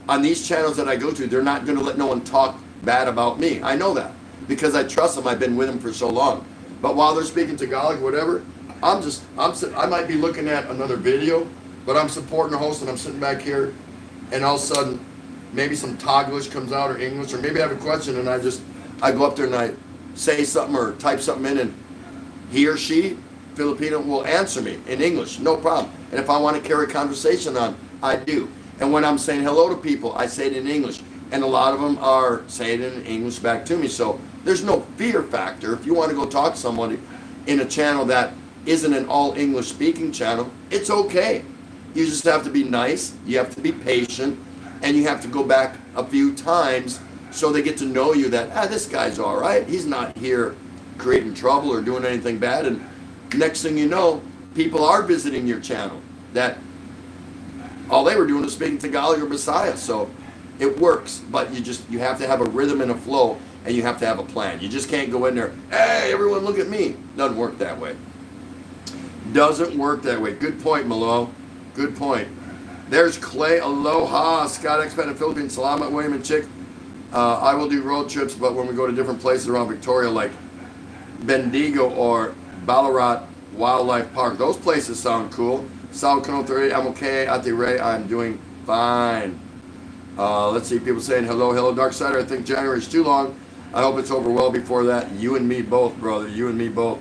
on these channels that I go to, they're not going to let no one talk bad about me. I know that because I trust them. I've been with them for so long. But while they're speaking Tagalog, whatever, I might be looking at another video, but I'm supporting the host and I'm sitting back here, and all of a sudden, maybe some Taglish comes out or English, or maybe I have a question and I go up there and I say something or type something in, and he or she, Filipino, will answer me in English, no problem. And if I want to carry a conversation on, I do. And when I'm saying hello to people, I say it in English. And a lot of them are saying it in English back to me. So there's no fear factor. If you want to go talk to somebody in a channel that isn't an all English speaking channel, it's okay. You just have to be nice, you have to be patient, and you have to go back a few times so they get to know you that, this guy's all right. He's not here creating trouble or doing anything bad. And next thing you know, people are visiting your channel that all they were doing was speaking Tagalog or Bisaya. So it works, but you have to have a rhythm and a flow, and you have to have a plan. You just can't go in there, hey, everyone look at me. Doesn't work that way. Doesn't work that way. Good point, Malo. Good point. There's Clay. Aloha. Scott Expat in Philippines. Salamat, William and Chick. I will do road trips, but when we go to different places around Victoria, like Bendigo or Ballarat Wildlife Park, those places sound cool. Sao Cano 30, I'm okay. Ate Ray, I'm doing fine. Let's see, people saying hello, Dark Sider. I think January is too long. I hope it's over well before that. You and me both, brother. You and me both.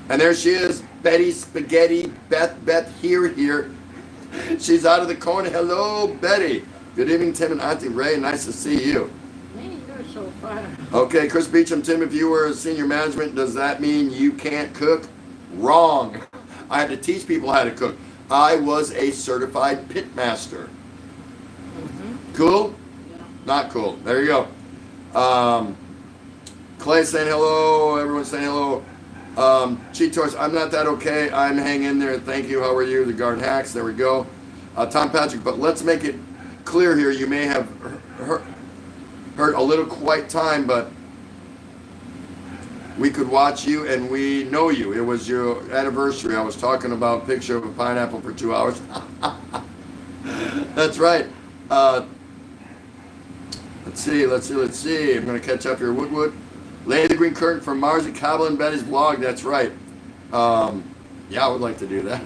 And there she is, Betty Spaghetti, Beth here. She's out of the corner. Hello, Betty. Good evening, Tim and Auntie Ray. Nice to see you. Man, you're so fun. Okay, Chris Beecham, Tim, if you were a senior management, does that mean you can't cook? Wrong. I had to teach people how to cook. I was a certified pit master. Mm-hmm. Cool? Yeah. Not cool. There you go. Clay saying hello. Everyone saying hello. Cheetos, I'm not that okay. I'm hanging in there. Thank you. How are you? The Garden Hacks. There we go. Tom Patrick, but let's make it clear here. You may have heard a little quiet time, but we could watch you and we know you. It was your anniversary. I was talking about a picture of a pineapple for 2 hours. That's right. Let's see. I'm going to catch up here. Woodwood. Lay the green curtain for Marzi Cabo and Betty's vlog. That's right. Yeah, I would like to do that.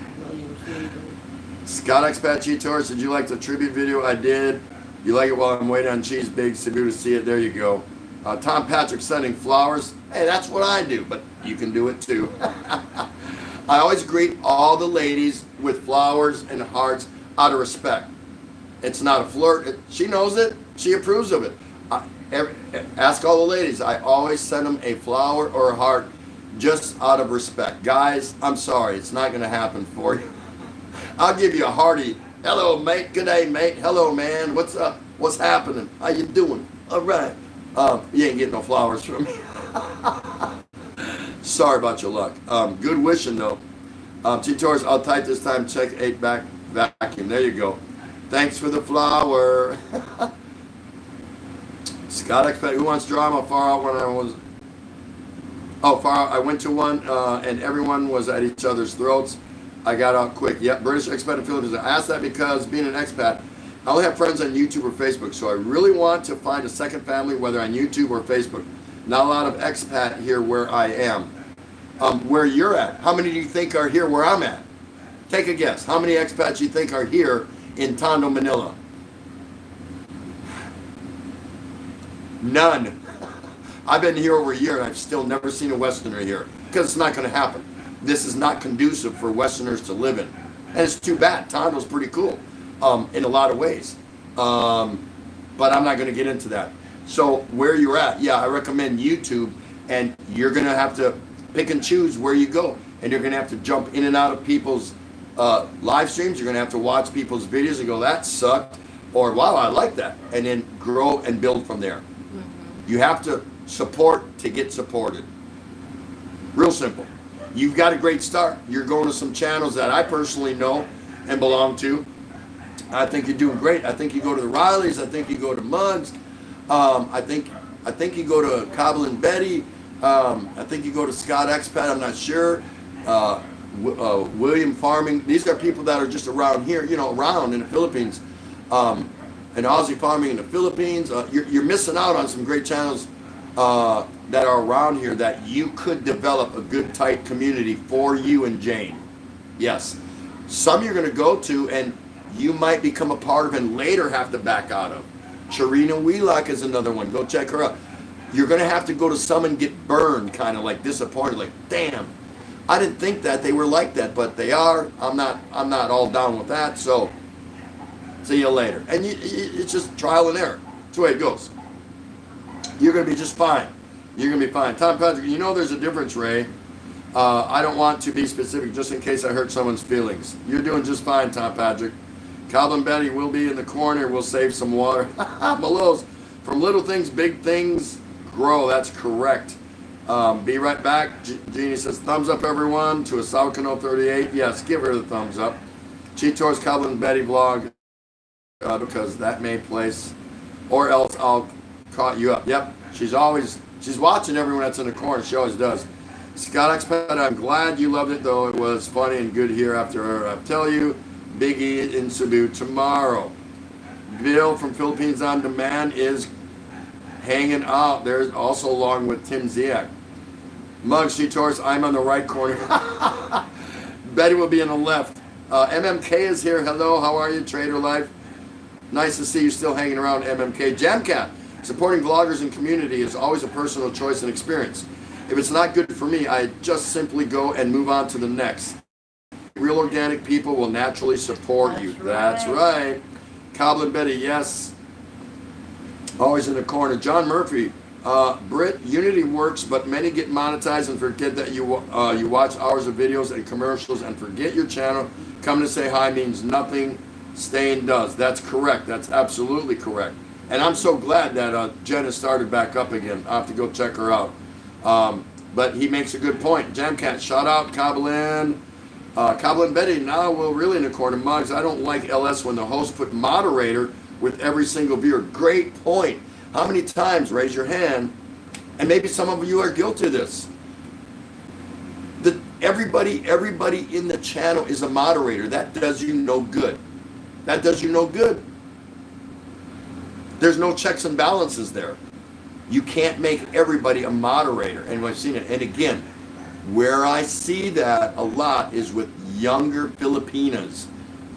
Scott Expat Cheetos, did you like the tribute video? I did. You like it while I'm waiting on Cheese Big Cebu to see it. There you go. Tom Patrick sending flowers. Hey, that's what I do, but you can do it too. I always greet all the ladies with flowers and hearts out of respect. It's not a flirt. She knows it. She approves of it. Ask all the ladies. I always send them a flower or a heart just out of respect. Guys, I'm sorry. It's not going to happen for you. I'll give you a hearty, hello, mate. Good day, mate. Hello, man. What's up? What's happening? How you doing? All right. You ain't getting no flowers from me. Sorry about your luck. Good wishing, though. T-Torres, I'll type this time. Check 8 back vacuum. There you go. Thanks for the flower. Scott Expat, who wants drama? Far out when I was... Oh, far out. I went to one, and everyone was at each other's throats. I got out quick. Yep, British expat in Philippines. I asked that because being an expat, I only have friends on YouTube or Facebook, so I really want to find a second family, whether on YouTube or Facebook. Not a lot of expat here where I am. Where you're at, how many do you think are here where I'm at? Take a guess. How many expats you think are here in Tondo, Manila? None. I've been here over a year and I've still never seen a Westerner here because it's not going to happen. This is not conducive for Westerners to live in. And it's too bad. Tondo's pretty cool in a lot of ways. But I'm not going to get into that. So where you're at, yeah, I recommend YouTube, and you're going to have to pick and choose where you go. And you're going to have to jump in and out of people's live streams. You're going to have to watch people's videos and go, that sucked. Or, wow, I like that. And then grow and build from there. Mm-hmm. You have to support to get supported. Real simple. You've got a great start. You're going to some channels that I personally know and belong to. I think you're doing great. I think you go to the Rileys. I think you go to Muggs. I think you go to Cobble and Betty. I think you go to Scott Expat. I'm not sure. William Farming. These are people that are just around here, around in the Philippines. And Aussie Farming in the Philippines. You're missing out on some great channels that are around here that you could develop a good, tight community for you and Jane. Yes. Some you're going to go to and you might become a part of and later have to back out of. Sharina Wheelock is another one. Go check her out. You're going to have to go to some and get burned, kind of like disappointed, like, damn, I didn't think that they were like that, but they are. I'm not all down with that, so see you later. And it's just trial and error. That's the way it goes. You're going to be just fine. You're going to be fine. Tom Patrick, there's a difference, Ray. I don't want to be specific just in case I hurt someone's feelings. You're doing just fine, Tom Patrick. Calvin Betty will be in the corner. We'll save some water. Malos, from little things, big things grow. That's correct. Be right back. Jeannie says, thumbs up, everyone, to a Saucano 38. Yes, give her the thumbs up. Cheetos Calvin Betty vlog, because that may place, or else I'll caught you up. Yep, she's watching everyone that's in the corner. She always does. Scott Expat, I'm glad you loved it, though. It was funny and good here after I tell you. Biggie in Cebu tomorrow. Bill from Philippines On Demand is hanging out. There's also along with Tim Ziak. Muggs, Torres, I'm on the right corner. Betty will be on the left. MMK is here. Hello, how are you, Trader Life? Nice to see you still hanging around, MMK. Jamcat, supporting vloggers and community is always a personal choice and experience. If it's not good for me, I just simply go and move on to the next. Real organic people will naturally support you. That's right. Coblin Betty, yes. Always in the corner. John Murphy, Britt, Unity works, but many get monetized and forget that you watch hours of videos and commercials and forget your channel. Coming to say hi means nothing. Staying does. That's correct. That's absolutely correct. And I'm so glad that Jen has started back up again. I'll have to go check her out. But he makes a good point. Jamcat, shout out Coblin. Coblin Betty, now we're really in the corner. Muggs, I don't like LS when the host put moderator with every single viewer. Great point. How many times, raise your hand, and maybe some of you are guilty of this. Everybody in the channel is a moderator. That does you no good. That does you no good. There's no checks and balances there. You can't make everybody a moderator. And I've seen it. And again, where I see that a lot is with younger Filipinas.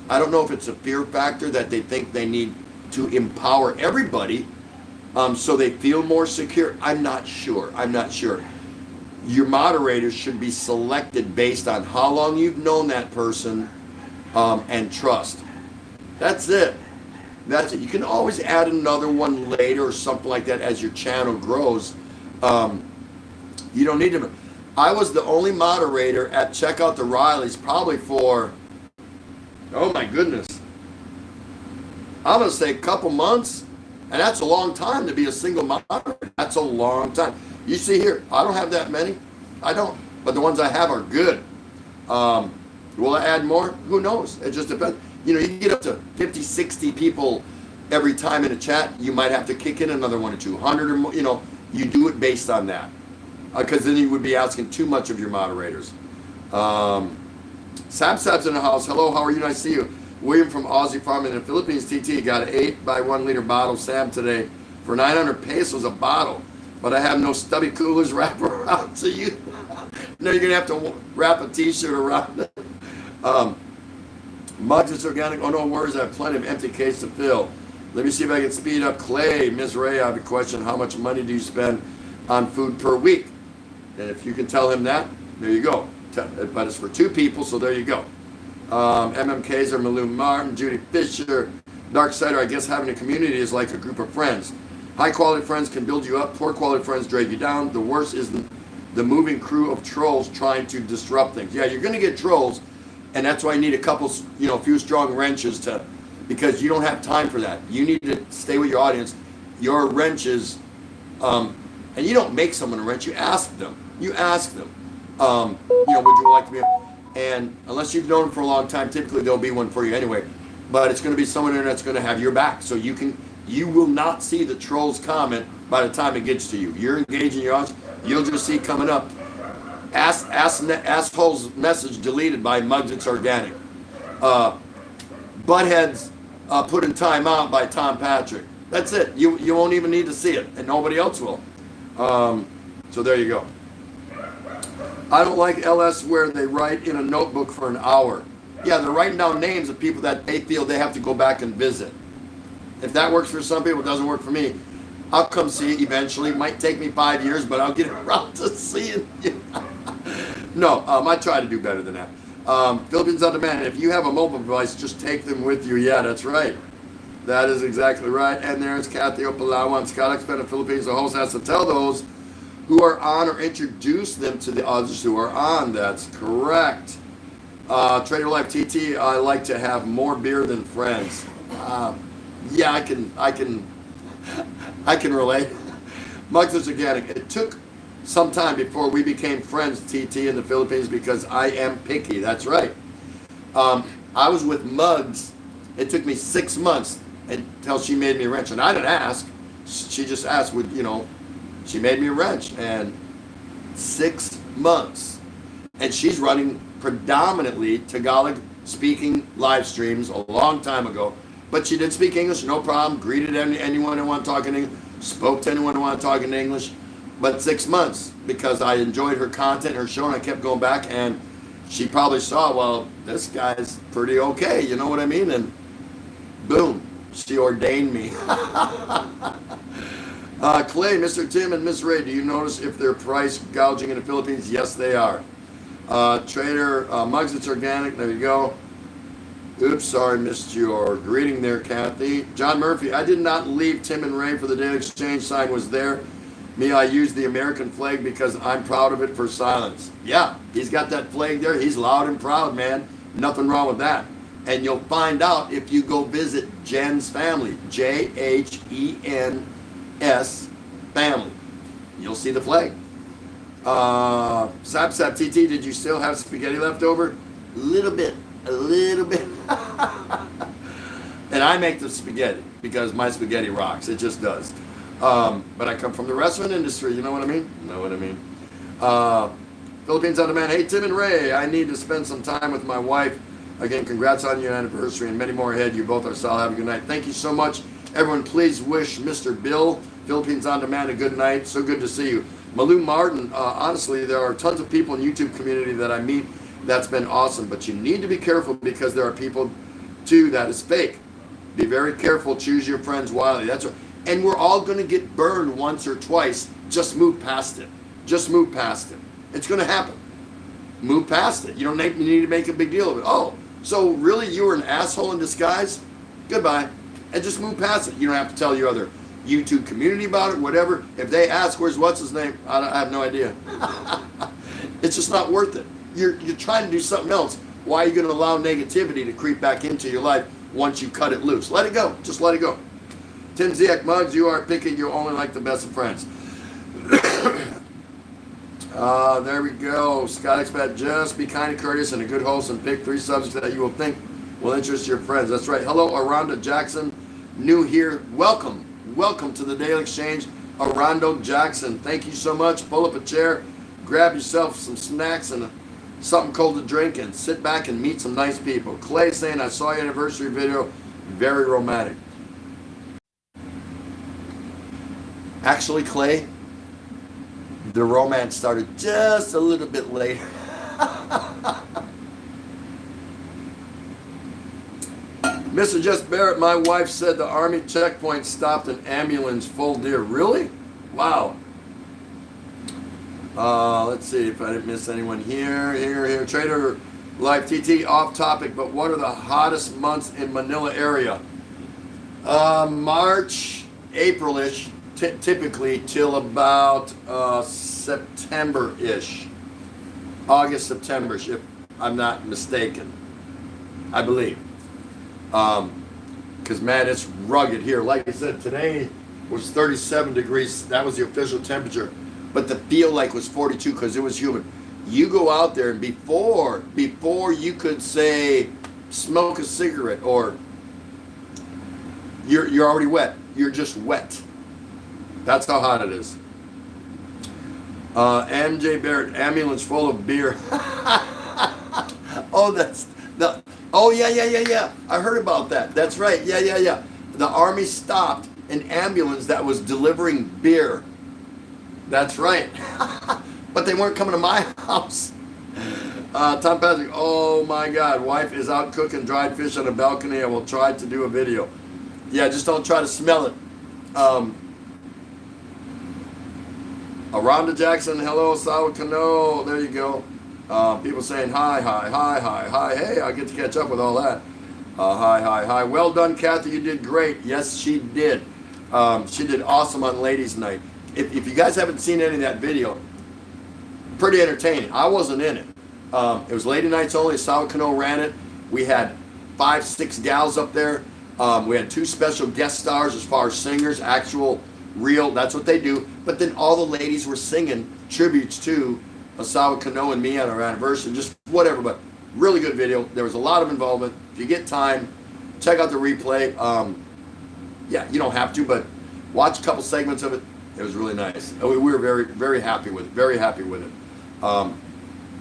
I don't know if it's a fear factor that they think they need to empower everybody so they feel more secure. I'm not sure. Your moderators should be selected based on how long you've known that person and trust. That's it. That's it. You can always add another one later or something like that as your channel grows. You don't need to. I was the only moderator at Check Out the Rileys probably for, oh my goodness, I'm going to say a couple months. And that's a long time to be a single moderator. That's a long time. You see here, I don't have that many. I don't. But the ones I have are good. Will I add more? Who knows? It just depends. You know, you can get up to 50, 60 people every time in a chat. You might have to kick in another one or 200 or more. You know, you do it based on that. Because then you would be asking too much of your moderators. Sap's in the house. Hello, how are you? Nice to see you. William from Aussie Farm in the Philippines. TT got an 8 by 1 liter bottle Sam today for 900 pesos a bottle. But I have no stubby coolers wrap around to you. No, you're going to have to wrap a t-shirt around it. Mugs is organic. Oh, no worries. I have plenty of empty case to fill. Let me see if I can speed up. Clay, Ms. Ray, I have a question. How much money do you spend on food per week? And if you can tell him that, there you go. But it's for 2 people, so there you go. MMKs are Malou Martin, Judy Fisher, Darksider. I guess having a community is like a group of friends. High quality friends can build you up. Poor quality friends drag you down. The worst is the moving crew of trolls trying to disrupt things. Yeah, you're going to get trolls, and that's why you need a couple, a few strong wrenches because you don't have time for that. You need to stay with your audience. Your wrenches, and you don't make someone a wrench. You ask them. Would you like to be? And unless you've known them for a long time, typically there'll be one for you anyway. But it's going to be someone there that's going to have your back, so you will not see the trolls comment by the time it gets to you. You're engaging your audience. You'll just see coming up. Asshole's message deleted by Mugs It's Organic. Buttheads put in timeout by Tom Patrick. That's it. You won't even need to see it, and nobody else will. So there you go. I don't like LS where they write in a notebook for an hour. Yeah, they're writing down names of people that they feel they have to go back and visit. If that works for some people, it doesn't work for me. I'll come see it eventually. It might take me 5 years, but I'll get around to seeing you. No, I try to do better than that. Philippines On Demand. If you have a mobile device, just take them with you. Yeah, that's right. That is exactly right. And there's Kathy Opalawan. Scott Expen of Philippines. The host has to tell those who are on or introduce them to the others who are on. That's correct. Trader Life TT. I like to have more beer than friends. Yeah, I can relate. Mugs It's Organic. It took some time before we became friends, TT, in the Philippines because I am picky. That's right. I was with Mugs. It took me 6 months until she made me a wrench, and I didn't ask. She just asked, she made me a wrench, and 6 months. And she's running predominantly Tagalog speaking live streams a long time ago. But she did speak English, no problem. Greeted anyone who wanted to talk in English. Spoke to anyone who wanted to talk in English. But 6 months, because I enjoyed her content, her show, and I kept going back. And she probably saw, well, this guy's pretty okay, you know what I mean? And boom, she ordained me. Clay, Mr. Tim, and Miss Ray, do you notice if they're price gouging in the Philippines? Yes, they are. Trader, Mugs It's Organic, there you go. Oops, sorry, missed your greeting there, Kathy. John Murphy, I did not leave Tim and Ray for the Daily Exchange. Sign was there. Me, I used the American flag because I'm proud of it for silence. Yeah, he's got that flag there. He's loud and proud, man. Nothing wrong with that. And you'll find out if you go visit Jen's family, Jhen's family. You'll see the flag. Sap TT, did you still have spaghetti left over? A little bit. And I make the spaghetti because my spaghetti rocks. It just does. But I come from the restaurant industry. You know what I mean? Philippines On Demand. Hey, Tim and Ray, I need to spend some time with my wife. Again, congrats on your anniversary and many more ahead. You both are solid. Have a good night. Thank you so much. Everyone, please wish Mr. Bill, Philippines On Demand, a good night. So good to see you. Malou Martin, honestly, there are tons of people in the YouTube community that I meet. That's been awesome. But you need to be careful because there are people, too, that is fake. Be very careful. Choose your friends wisely. That's right. And we're all going to get burned once or twice. Just move past it. It's going to happen. Move past it. You don't need to make a big deal of it. Oh, so really you were an asshole in disguise? Goodbye. and just move past it. You don't have to tell your other YouTube community about it, whatever. If they ask, where's what's his name? I have no idea. It's just not worth it. You're trying to do something else. Why are you going to allow negativity to creep back into your life once you cut it loose? Let it go. Just let it go. Tim Ziak, Muggs, you aren't picking. You only like the best of friends. There we go. Scott Expat, just be kind and courteous and a good host and pick 3 subjects that you will think will interest your friends. That's right. Hello, Aranda Jackson. New here. Welcome. Welcome to the Daily Exchange. Arando Jackson. Thank you so much. Pull up a chair. Grab yourself some snacks and something cold to drink and sit back and meet some nice people. Clay saying, I saw your anniversary video. Very romantic. Actually, Clay, the romance started just a little bit later. Mr. Just Barrett, my wife said the Army checkpoint stopped an ambulance full of deer. Really? Wow. Let's see if I didn't miss anyone here. Trader Life TT, off topic, but what are the hottest months in Manila area? March, April-ish, typically till about September-ish. August, September-ish, if I'm not mistaken. I believe. Because, man, it's rugged here. Like I said, today was 37 degrees. That was the official temperature. But the feel like was 42 because it was humid. You go out there, and before you could say smoke a cigarette or you're already wet. You're just wet. That's how hot it is. MJ Barrett, ambulance full of beer. Oh, yeah. I heard about that. That's right. Yeah. The Army stopped an ambulance that was delivering beer. That's right. But they weren't coming to my house. Tom Patrick, oh my God, wife is out cooking dried fish on a balcony. I will try to do a video. Yeah, just don't try to smell it. Aranda Jackson, hello, Sawa Kano. There you go. People saying hi. Hey, I get to catch up with all that. Hi. Well done, Kathy. You did great. Yes, she did. She did awesome on Ladies' Night. If you guys haven't seen any of that video, pretty entertaining. I wasn't in it. It was Lady Nights only. Sawa Kano ran it. We had 5-6 gals up there. We had 2 special guest stars as far as singers, actual, real. That's what they do. But then all the ladies were singing tributes to Sawa Kano and me on our anniversary, just whatever. But really good video. There was a lot of involvement. If you get time, check out the replay. Yeah, you don't have to, but watch a couple segments of it. It was really nice. We were very, very happy with it. Very happy with it.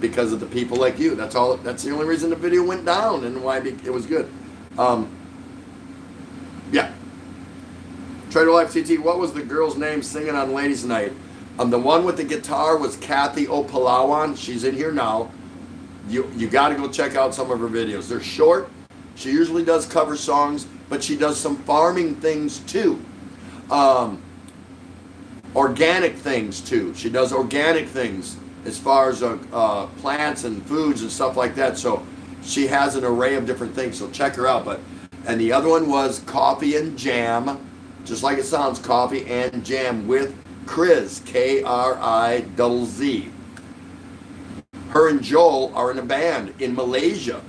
Because of the people like you. That's all. That's the only reason the video went down and why it was good. Yeah. Trader Life TT, what was the girl's name singing on Ladies' Night? The one with the guitar was Kathy Opalawan. She's in here now. You got to go check out some of her videos. They're short. She usually does cover songs, but she does some farming things too. Organic things too. She does organic things as far as plants and foods and stuff like that. So she has an array of different things. So check her out. And the other one was Coffee and Jam, just like it sounds, Coffee and Jam with Kriz, K-R-I-Z-Z. Her and Joel are in a band in Malaysia.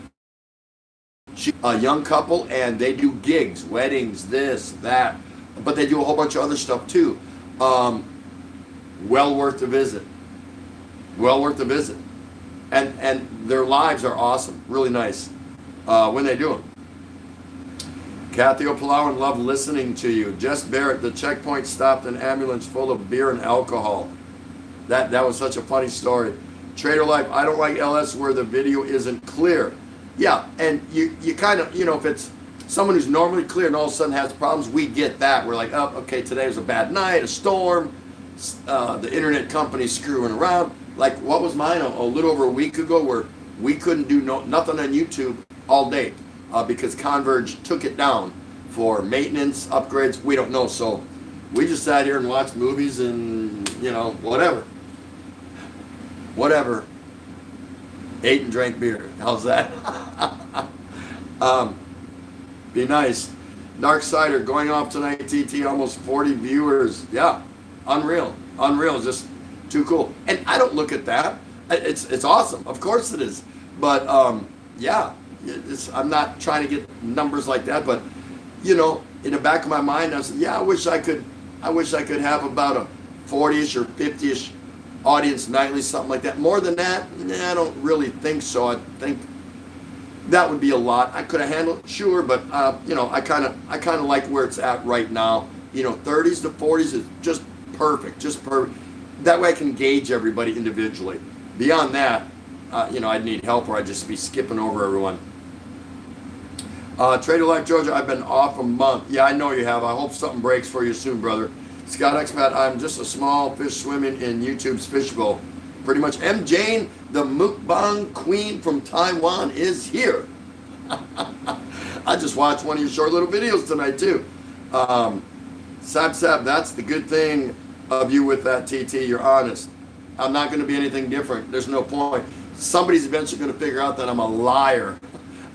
She's a young couple, and they do gigs, weddings, this, that, but they do a whole bunch of other stuff too. Well worth the visit. Well worth the visit. And their lives are awesome, really nice when they do them. Kathy Opalawan, love listening to you. Jess Barrett, the checkpoint stopped an ambulance full of beer and alcohol. That was such a funny story. Trader Life, I don't like LS where the video isn't clear. Yeah, and you kind of, if it's someone who's normally clear and all of a sudden has problems, we get that. We're like, oh, okay, today was a bad night, a storm, the internet company's screwing around. Like, what was mine a little over a week ago where we couldn't do nothing on YouTube all day because Converge took it down for maintenance, upgrades, we don't know. So we just sat here and watched movies and, whatever. Ate and drank beer. How's that? Be nice. Dark Sider going off tonight, TT, almost 40 viewers. Yeah, unreal. Unreal, just too cool. And I don't look at that. It's awesome. Of course it is. But yeah, I'm not trying to get numbers like that. But you know, in the back of my mind, I said, yeah, I wish I could have about a 40ish or 50ish audience nightly, something like that. More than that, I don't really think so. I think that would be a lot. I could have handled it, sure, but you know, I kind of like where it's at right now. You know, 30s to 40s is just perfect, That way I can gauge everybody individually. Beyond that, you know, I'd need help, or I'd just be skipping over everyone. Trader Life Georgia, I've been off a month. Yeah, I know you have. I hope something breaks for you soon, brother. Scott Expat, I'm just a small fish swimming in YouTube's fishbowl. Pretty much. M. Jane, the mukbang queen from Taiwan, is here. I just watched one of your short little videos tonight, too. Sab, that's the good thing of you with that, TT. You're honest. I'm not going to be anything different. There's no point. Somebody's eventually going to figure out that I'm a liar.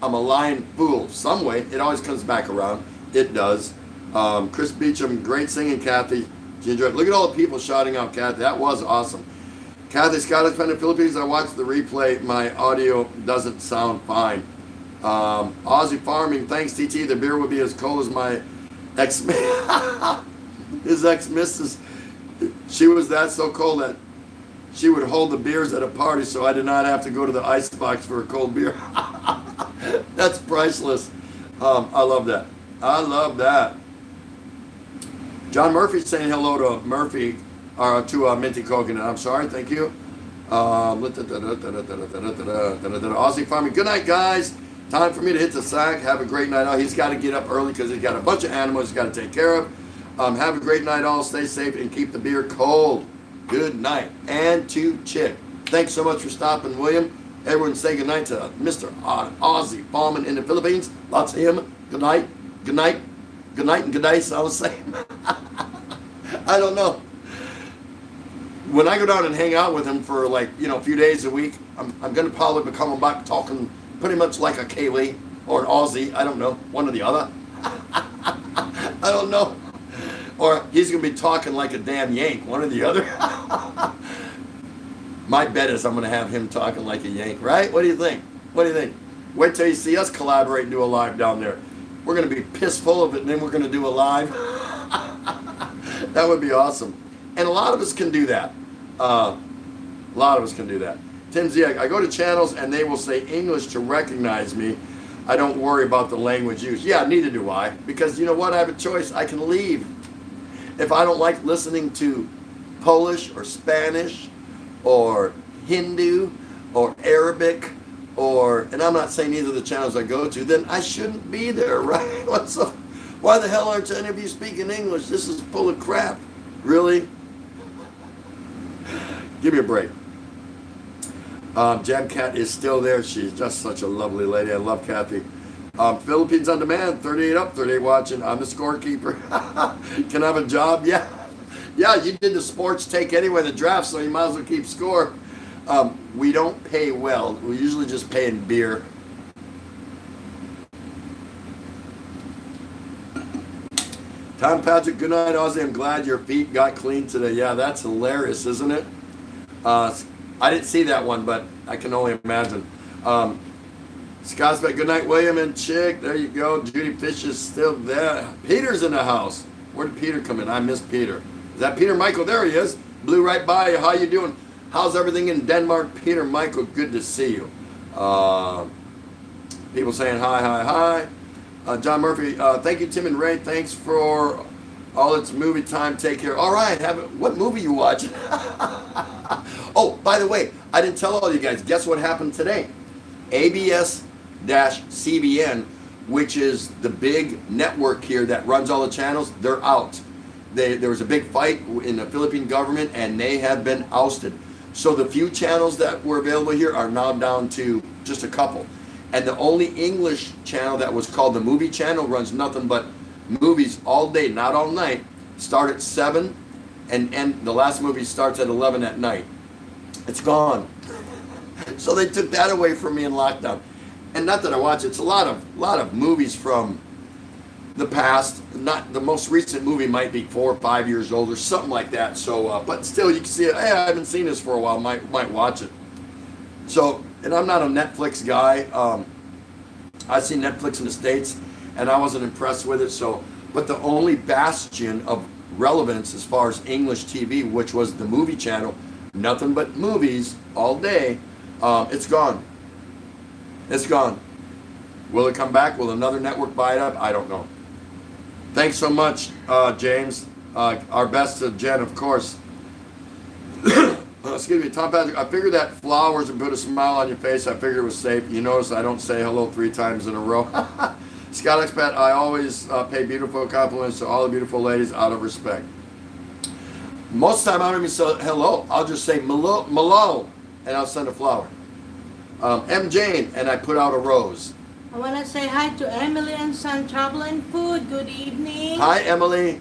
I'm a lying fool. Some way. It always comes back around. It does. Chris Beecham, great singing, Kathy. She enjoyed. Look at all the people shouting out, Kathy. That was awesome. Kathy, Scott, in the Philippines. I watched the replay. My audio doesn't sound fine. Aussie Farming, thanks, TT. The beer will be as cold as my his ex-missus. She was that so cold that she would hold the beers at a party, so I did not have to go to the ice box for a cold beer. That's priceless. I love that. I love that. John Murphy's saying hello to Murphy, or to Minty Coconut. I'm sorry, thank you. Aussie Farming. Good night, guys. Time for me to hit the sack. Have a great night. He's got to get up early because he's got a bunch of animals he's got to take care of. Have a great night, all. Stay safe and keep the beer cold. Good night. And to Chick. Thanks so much for stopping, William. Everyone say good night to Mr. Aussie Farming in the Philippines. Lots of him. Good night. Good night. Good night and good day. So I was saying. I don't know. When I go down and hang out with him for like, you know, a few days a week, I'm going to probably become back talking pretty much like a Kaylee or an Aussie. I don't know. One or the other. I don't know. Or he's going to be talking like a damn Yank. One or the other. My bet is I'm going to have him talking like a Yank, right? What do you think? What do you think? Wait till you see us collaborate and do a live down there. We're going to be piss full of it, and then we're going to do a live. That would be awesome. And a lot of us can do that. A lot of us can do that. Tim Z, I go to channels, and they will say English to recognize me. I don't worry about the language used. Yeah, neither do I. Because you know what? I have a choice. I can leave. If I don't like listening to Polish or Spanish or Hindu or Arabic, and I'm not saying either of the channels I go to, then I shouldn't be there, right? Why the hell aren't any of you speaking English? This is full of crap. Really? Give me a break. Jam Cat is still there. She's just such a lovely lady. I love Kathy. Philippines on Demand, 38 up, 38 watching. I'm the scorekeeper. Can I have a job? Yeah. Yeah, you did the sports take anyway, the draft, so you might as well keep score. We don't pay well. We usually just pay in beer. Tom Patrick, good night, Aussie. I'm glad your feet got clean today. Yeah, that's hilarious, isn't it? I didn't see that one, but I can only imagine. Scott's back. Good night, William and Chick. There you go. Judy Fish is still there. Peter's in the house. Where did Peter come in? I missed Peter. Is that Peter Michael? There he is. Blew right by you. How you doing? How's everything in Denmark? Peter Michael, good to see you. People saying hi. John Murphy, thank you, Tim and Ray. Thanks for all its movie time. Take care. All right. What movie you watching? Oh, by the way, I didn't tell all you guys. Guess what happened today? ABS-CBN, which is the big network here that runs all the channels, they're out. There was a big fight in the Philippine government, and they have been ousted. So the few channels that were available here are now down to just a couple. And the only English channel that was called the Movie Channel runs nothing but movies all day, not all night. Start at 7, and the last movie starts at 11 at night. It's gone. So they took that away from me in lockdown. And not that I watch, it's a lot of movies from the past. Not the most recent movie might be 4 or 5 years old or something like that. So, but still, you can see it. Hey, I haven't seen this for a while. Might watch it. So, and I'm not a Netflix guy. I see Netflix in the States, and I wasn't impressed with it. So, but the only bastion of relevance as far as English TV, which was the movie channel, nothing but movies all day, it's gone. It's gone. Will it come back? Will another network buy it up? I don't know. Thanks so much, James. Our best to Jen, of course. Excuse me, Tom Patrick. I figured that flowers would put a smile on your face. I figured it was safe. You notice I don't say hello 3 times in a row. Scott Expat, I always pay beautiful compliments to all the beautiful ladies out of respect. Most of the time I don't even say hello. I'll just say Malo, and I'll send a flower. M. Jane, and I put out a rose. I want to say hi to Emily and Sun Trouble and Food. Good evening. Hi, Emily.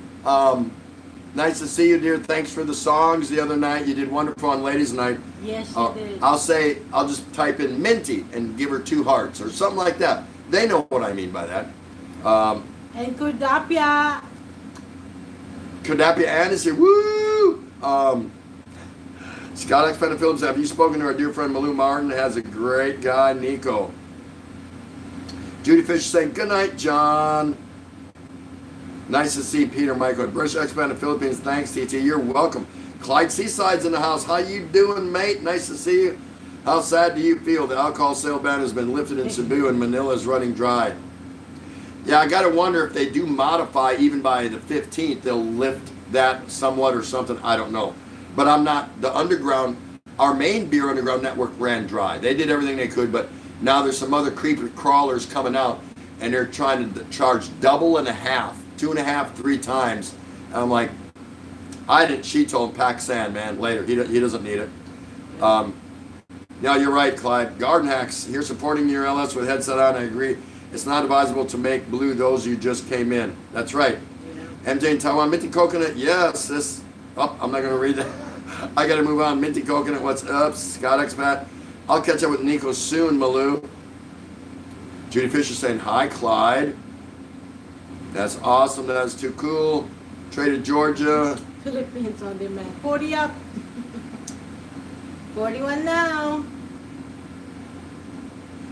Nice to see you, dear. Thanks for the songs the other night. You did wonderful on Ladies' Night. Yes, you did. I'll just type in Minty and give her 2 hearts or something like that. They know what I mean by that. And Kudapia. Kudapia Ann is here. Woo! Scott Expander Phillips, have you spoken to our dear friend Malou Martin? Has a great guy, Nico. Judy Fisher saying, good night, John. Nice to see Peter Michael. British Expander Philippines, thanks, TT. You're welcome. Clyde Seaside's in the house. How you doing, mate? Nice to see you. How sad do you feel? The alcohol sale ban has been lifted in Cebu and Manila is running dry. Yeah, I got to wonder if they do modify, even by the 15th, they'll lift that somewhat or something. I don't know. But I'm not, the underground, our main Beer Underground network ran dry. They did everything they could, but now there's some other creeper crawlers coming out, and they're trying to charge double and a half, 2.5, 3 times. And I'm like, she told pack sand, man, later. He doesn't need it. Yeah, you're right, Clyde. Garden Hacks, here supporting your LS with headset on, I agree. It's not advisable to make blue those you just came in. That's right. Yeah. MJ in Taiwan, Minty Coconut, yes. I'm not going to read that. I got to move on. Minty Coconut, what's up? Scott Expat. I'll catch up with Nico soon, Malou. Judy Fisher saying, hi, Clyde. That's awesome. That's too cool. Traded Georgia. Philippines on demand. 40 up. 41 now.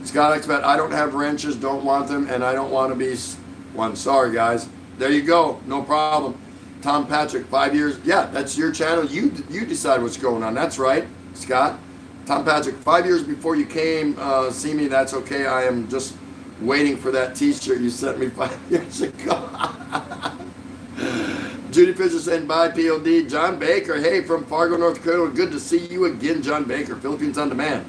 Scott Expat, I don't have wrenches, don't want them, and I don't want to be one. Sorry, guys. There you go. No problem. Tom Patrick, 5 years. Yeah, that's your channel. You decide what's going on. That's right, Scott. Tom Patrick, 5 years before you came see me, that's okay. I am just waiting for that t-shirt you sent me 5 years ago. Judy Fisher saying bye, POD. John Baker, hey, from Fargo, North Dakota. Good to see you again, John Baker. Philippines on Demand.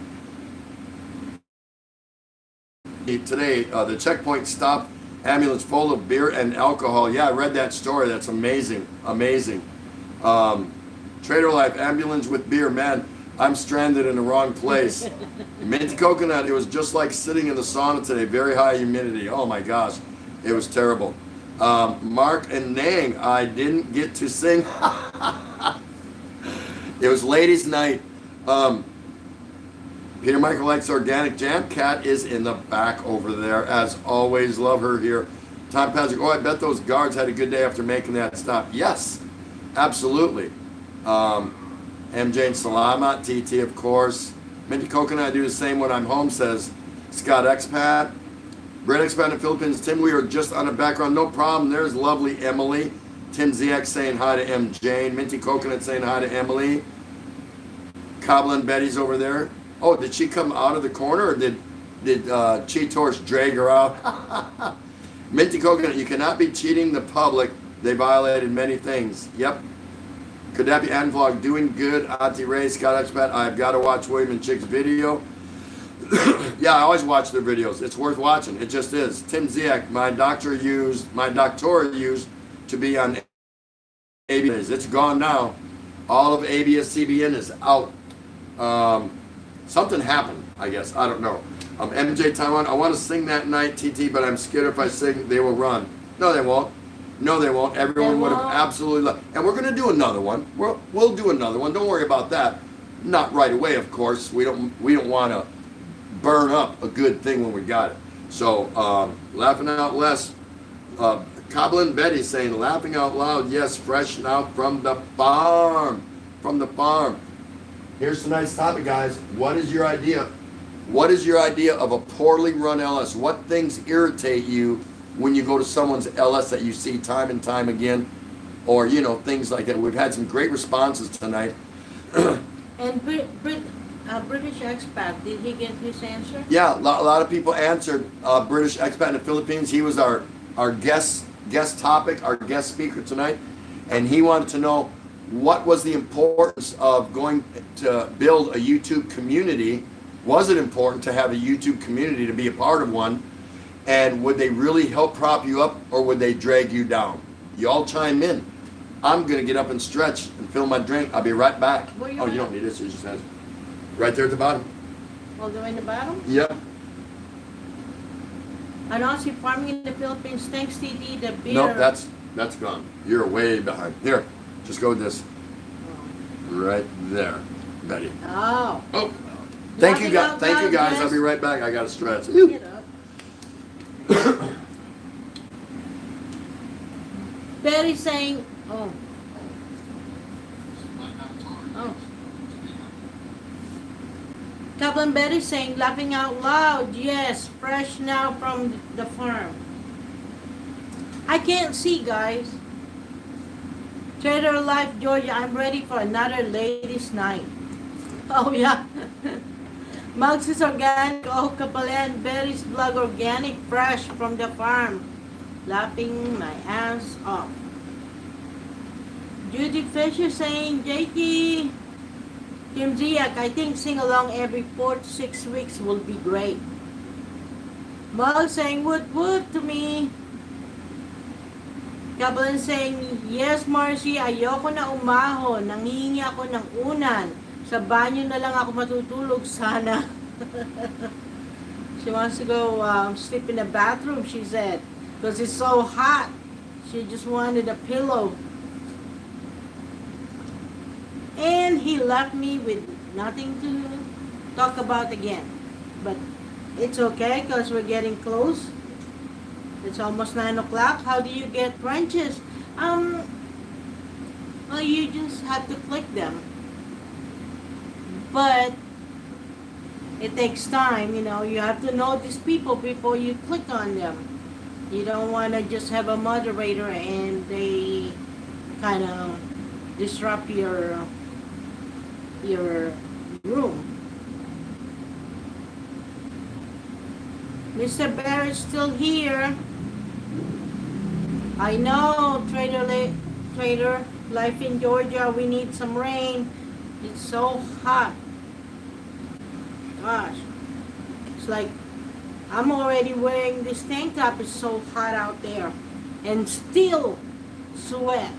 Today, the checkpoint stopped ambulance full of beer and alcohol. Yeah, I read that story. That's amazing. Amazing. Trader Life, ambulance with beer. Man, I'm stranded in the wrong place. Minty Coconut, it was just like sitting in the sauna today. Very high humidity. Oh my gosh, it was terrible. Mark and Nang, I didn't get to sing. It was ladies' night. Peter Michael likes organic jam. Cat is in the back over there. As always, love her here. Tom Patrick, I bet those guards had a good day after making that stop. Yes, absolutely. MJ and Salamat, TT, of course. Minty Coconut, I do the same when I'm home, says Scott Expat. Brit Expat in Philippines. Tim, we are just on the background. No problem. There's lovely Emily. Tim ZX saying hi to M. Jane. Minty Coconut saying hi to Emily. Cobbler Betty's over there. Oh, did she come out of the corner, or did Cheat Horse drag her out? Minty Coconut, you cannot be cheating the public. They violated many things. Yep. Could that be Vlog doing good? Auntie Ray, Scott Expat, I've got to watch William and Chick's video. Yeah, I always watch their videos. It's worth watching. It just is. Tim Ziak, my doctor used to be on ABS. It's gone now. All of ABS-CBN is out. Something happened, I guess. I don't know. MJ Taiwan, I want to sing that night, TT, but I'm scared if I sing, they will run. No, they won't. No, they won't. Everyone would have absolutely loved. And we're going to do another one. We'll do another one. Don't worry about that. Not right away, of course. We don't want to burn up a good thing when we got it. So, laughing out less. Coblin Betty saying, laughing out loud, yes, fresh now from the farm. From the farm. Here's tonight's topic, guys. What is your idea? What is your idea of a poorly run LS? What things irritate you when you go to someone's LS that you see time and time again? Or, you know, things like that. We've had some great responses tonight. And British expat, did he get his answer? Yeah, a lot of people answered. British expat in the Philippines. He was our guest topic, our guest speaker tonight, and he wanted to know what was the importance of going to build a YouTube community. Was it important to have a YouTube community, to be a part of one, and would they really help prop you up, or would they drag you down? You all chime in. I'm gonna get up and stretch and fill my drink. I'll be right back. Where you Oh, you at? don't need it. So it just has right there at the bottom. All the way in the bottom? Yep. And also farming in the Philippines, thanks TD, the beer. Nope, that's gone. You're way behind. Here, just go with this. Right there, Betty. Oh. Oh, thank you, Laughing guys. out Thank you, loud, guys. yes. I'll be right back. I gotta stretch. Get up. Betty saying, oh. Oh. Kaplan Betty saying, laughing out loud, yes, fresh now from the farm. I can't see, guys. Trader Life Georgia, I'm ready for another ladies' night. Oh, yeah. Mugs is organic, oh, Kapalan, Betty's vlog organic, fresh from the farm. Laughing my ass off. Judy Fisher saying, JT, Kim Ziak, I think sing along every 4 to 6 weeks will be great. Mug saying, wood to me. Kabalan saying, yes Marcy, ayoko na umahon, nangihingi ako ng unan. Sa banyo na lang ako matutulog sana. She wants to go sleep in the bathroom, she said. Because it's so hot. She just wanted a pillow. And he left me with nothing to talk about again. But it's okay because we're getting close. It's almost 9 o'clock. How do you get wrenches? Well, you just have to click them. But it takes time, you know. You have to know these people before you click on them. You don't want to just have a moderator and they kind of disrupt your room. Mr. Barrett's still here. I know, Trader Life in Georgia, we need some rain. It's so hot. Gosh. It's like I'm already wearing this tank top. It's so hot out there. And still sweat.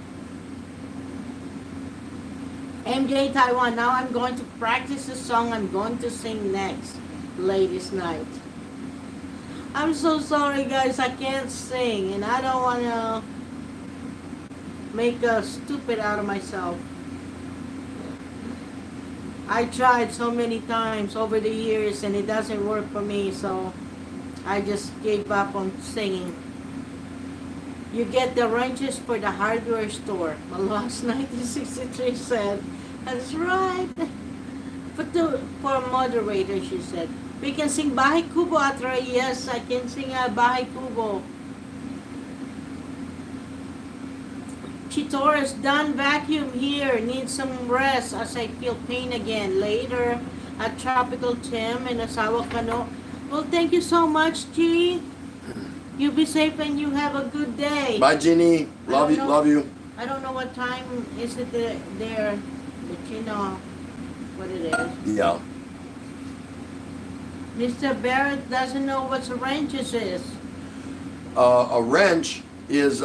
MJ Taiwan, now I'm going to practice the song I'm going to sing next, ladies' night. I'm so sorry, guys, I can't sing, and I don't want to make a stupid out of myself. I tried so many times over the years, and it doesn't work for me, so I just gave up on singing. You get the wrenches for the hardware store. Malos 1963 said, that's right. For a moderator, she said. We can sing Bahay Kubo, Atra. Yes, I can sing Bahay Kubo. Chitoris, done vacuum here. Need some rest as I feel pain again. Later at Tropical Tim and Asawa Kano. Well, thank you so much, G. You be safe and you have a good day. Bye, Jeannie. Love you. Love you. I don't know what time is it there, but you know what it is. Yeah. Mr. Barrett doesn't know what a wrenches is. A wrench is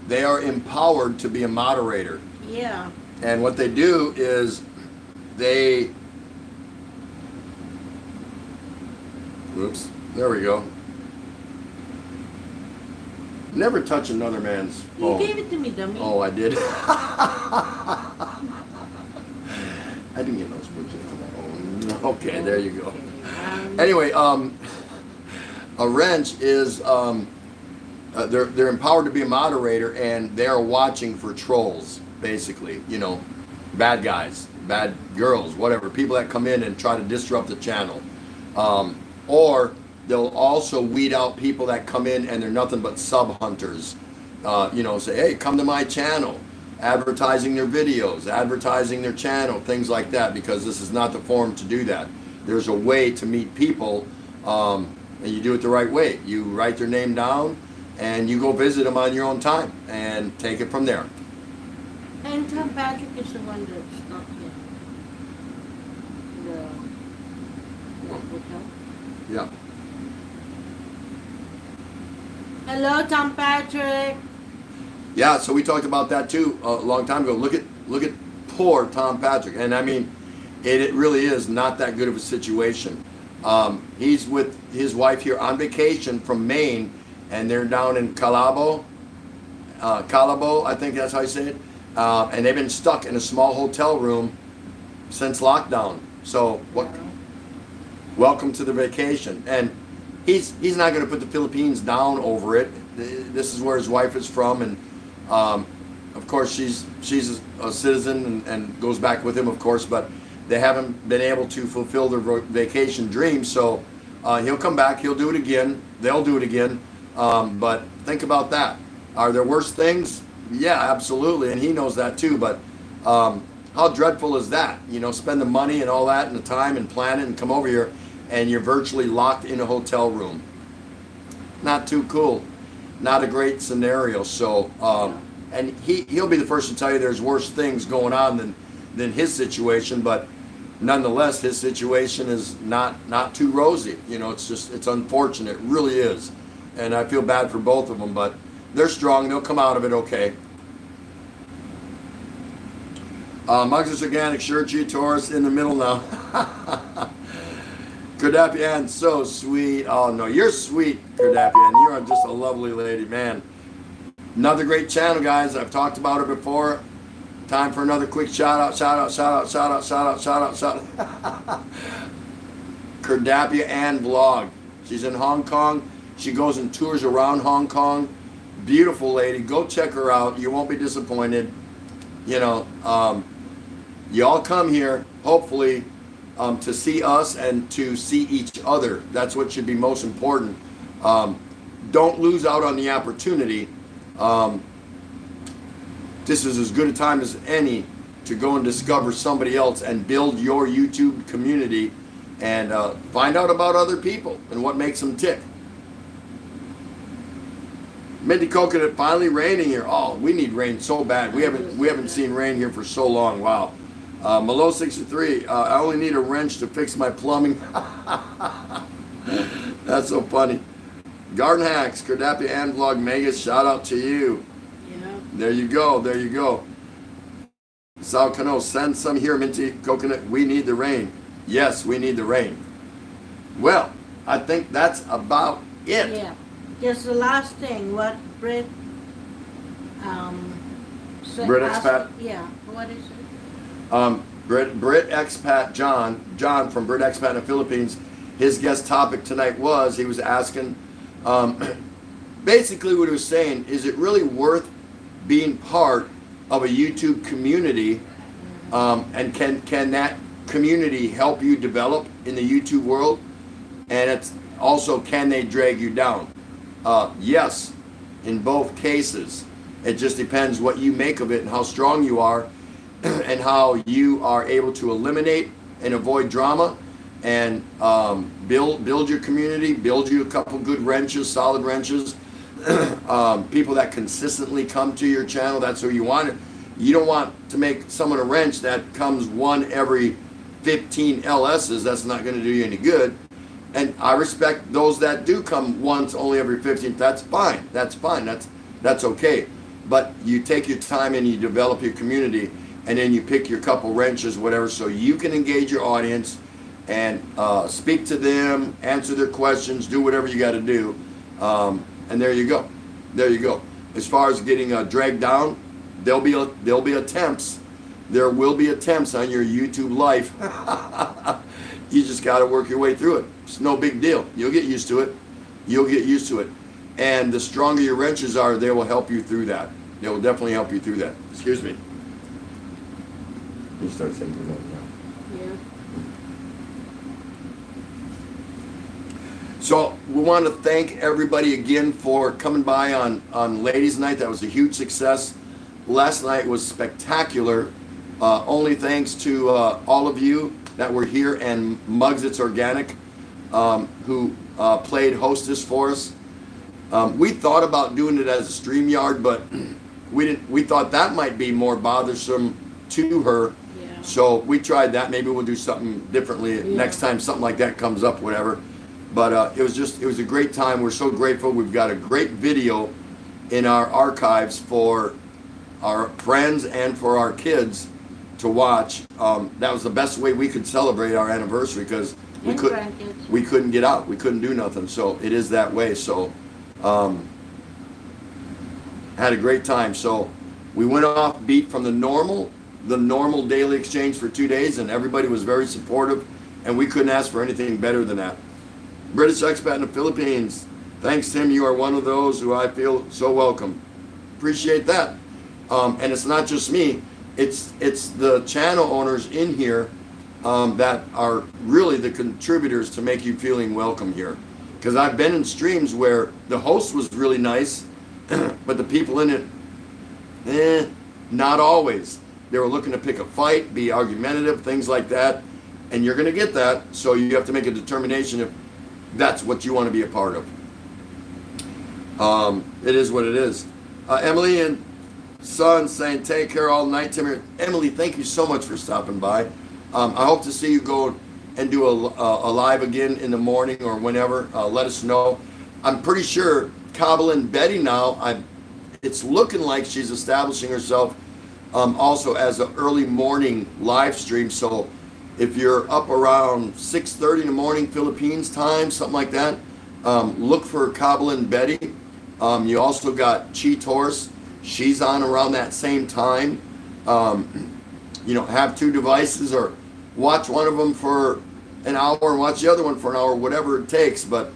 they are empowered to be a moderator. Yeah. And what they do is they. Oops. There we go. Never touch another man's phone. You gave it to me, dummy. Oh, I did. I didn't get those books on my own. Okay, there you go. Anyway, a wrench is they're empowered to be a moderator, and they are watching for trolls, basically. You know, bad guys, bad girls, whatever, people that come in and try to disrupt the channel. Or they'll also weed out people that come in and they're nothing but sub hunters. You know, say, hey, come to my channel, advertising their videos, advertising their channel, things like that, because this is not the forum to do that. There's a way to meet people, and you do it the right way. You write their name down, and you go visit them on your own time, and take it from there. And Tom Patrick is the one that's not yet. The hotel. Yeah. Hello, Tom Patrick. Yeah, so we talked about that too a long time ago. Look at poor Tom Patrick, and I mean, it really is not that good of a situation. He's with his wife here on vacation from Maine, and they're down in Calabo, I think that's how you say it. And they've been stuck in a small hotel room since lockdown. So welcome to the vacation. And he's not going to put the Philippines down over it. This is where his wife is from, and of course she's a citizen and goes back with him, of course. But they haven't been able to fulfill their vacation dream. So he'll come back. He'll do it again. They'll do it again. But think about that. Are there worse things? Yeah, absolutely, and he knows that too. But how dreadful is that? You know, spend the money and all that and the time and plan it and come over here, and you're virtually locked in a hotel room. Not too cool. Not a great scenario. So, and he'll be the first to tell you there's worse things going on than his situation. But nonetheless, his situation is not too rosy. You know, it's unfortunate. It really is. And I feel bad for both of them, but they're strong. They'll come out of it okay. Mugs Organic, Shirchi, Taurus in the middle now. Kardapian, so sweet. Oh no, you're sweet, Kardapian. You are just a lovely lady, man. Another great channel, guys. I've talked about it before. Time for another quick shout out. Kardapia Ann vlog. She's in Hong Kong. She goes and tours around Hong Kong. Beautiful lady. Go check her out. You won't be disappointed. You know, you all come here, hopefully, to see us and to see each other. That's what should be most important. Don't lose out on the opportunity. This is as good a time as any to go and discover somebody else and build your YouTube community and find out about other people and what makes them tick. Minty Coconut, finally raining here. Oh, we need rain so bad. We haven't seen rain here for so long. Wow. Malo 63. I only need a wrench to fix my plumbing. That's so funny. Garden Hacks, Kardapia and Vlog Megas. Shout out to you. Yeah. There you go. There you go. Sal Cano, send some here, Minty Coconut. We need the rain. Yes, we need the rain. Well, I think that's about it. Yeah. Just the last thing, what Brit Brit Expat? Yeah, what is it? Brit Expat John from Brit Expat in the Philippines, his guest topic tonight was, he was asking, basically what he was saying, is it really worth being part of a YouTube community, and can that community help you develop in the YouTube world? And it's also, can they drag you down? Yes, in both cases. It just depends what you make of it and how strong you are and how you are able to eliminate and avoid drama and build your community, build you a couple good wrenches, solid wrenches, people that consistently come to your channel. That's who you want. You don't want to make someone a wrench that comes one every 15 LSs. That's not going to do you any good. And I respect those that do come once only every 15. That's fine. That's fine. That's okay. But you take your time and you develop your community, and then you pick your couple wrenches, whatever, so you can engage your audience and speak to them, answer their questions, do whatever you got to do. And there you go. There you go. As far as getting dragged down, there'll be attempts. There will be attempts on your YouTube life. You just got to work your way through it. It's no big deal. You'll get used to it. You'll get used to it. And the stronger your wrenches are, they will help you through that. They will definitely help you through that. Excuse me. You start thinking about that. Yeah. So we want to thank everybody again for coming by on Ladies Night. That was a huge success. Last night was spectacular. Only thanks to all of you that were here, and Muggs It's Organic, who played hostess for us. We thought about doing it as a StreamYard, but we thought that might be more bothersome to her. Yeah. So we tried that. Maybe we'll do something differently next time something like that comes up, whatever. But it was a great time. We're so grateful. We've got a great video in our archives for our friends and for our kids to watch. That was the best way we could celebrate our anniversary, because we couldn't get out. We couldn't do nothing. So it is that way. So had a great time. So we went off beat from the normal daily exchange for 2 days, and everybody was very supportive, and we couldn't ask for anything better than that. British expat in the Philippines. Thanks, Tim. You are one of those who I feel so welcome. Appreciate that. And it's not just me. It's the channel owners in here that are really the contributors to make you feeling welcome here. Because I've been in streams where the host was really nice, but the people in it, not always. They were looking to pick a fight, be argumentative, things like that. And you're going to get that. So you have to make a determination if that's what you want to be a part of. It is what it is. Emily and son saying, take care all night, Tim. Emily, thank you so much for stopping by. I hope to see you go and do a live again in the morning or whenever. Let us know. I'm pretty sure Kabbalah Betty now, it's looking like she's establishing herself also as an early morning live stream. So if you're up around 6:30 in the morning Philippines time, something like that, look for Kabbalah Betty. You also got Cheat Horse. She's on around that same time. Have two devices, or watch one of them for an hour and watch the other one for an hour, whatever it takes. But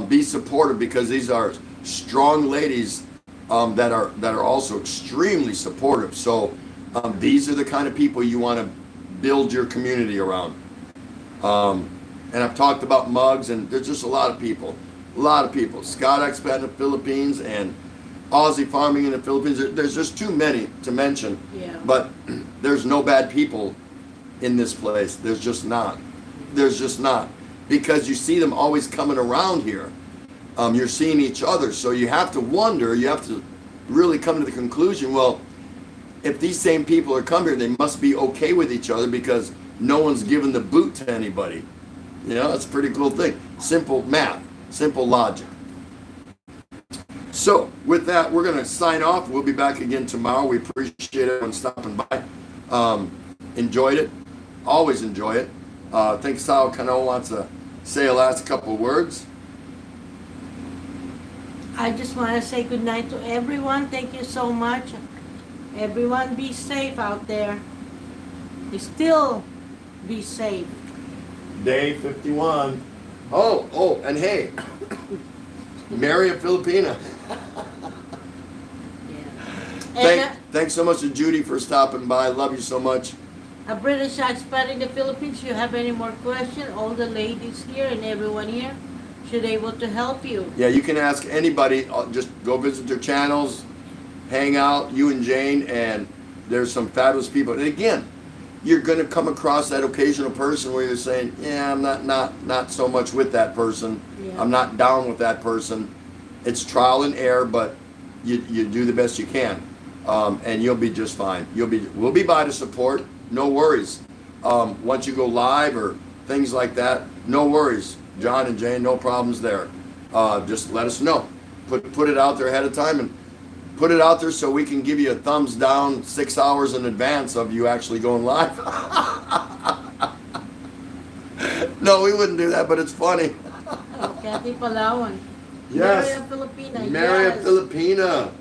be supportive, because these are strong ladies that are also extremely supportive. So these are the kind of people you want to build your community around. And I've talked about Muggs, and there's just a lot of people. Scott expat in the Philippines and Aussie farming in the Philippines. There's just too many to mention. Yeah. But there's no bad people in this place. There's just not. Because you see them always coming around here. You're seeing each other. So you have to wonder, you have to really come to the conclusion, well, if these same people are coming here, they must be okay with each other, because no one's given the boot to anybody. That's a pretty cool thing. Simple math, simple logic. So with that, we're going to sign off. We'll be back again tomorrow. We appreciate everyone stopping by. Enjoyed it. Always enjoy it. I think Sal Cano wants to say a last couple of words. I just want to say good night to everyone. Thank you so much. Everyone be safe out there. Still be safe. Day 51. Oh, and hey, marry a Filipina. Yeah. Thanks so much to Judy for stopping by. Love you so much. A British expat in the Philippines. You have any more questions? All the ladies here and everyone here should be able to help you. Yeah, you can ask anybody. Just go visit their channels, hang out, you and Jane, and there's some fabulous people. And again, you're going to come across that occasional person where you're saying, yeah, I'm not so much with that person. Yeah. I'm not down with that person. It's trial and error, but you do the best you can, and you'll be just fine. We'll be by to support. No worries. Once you go live or things like that, no worries. John and Jane, no problems there. Just let us know. Put it out there ahead of time, and put it out there so we can give you a thumbs down 6 hours in advance of you actually going live. No, we wouldn't do that, but it's funny. Kathy Palawan. Yes. Marry a Filipina. Marry yes. a Filipina.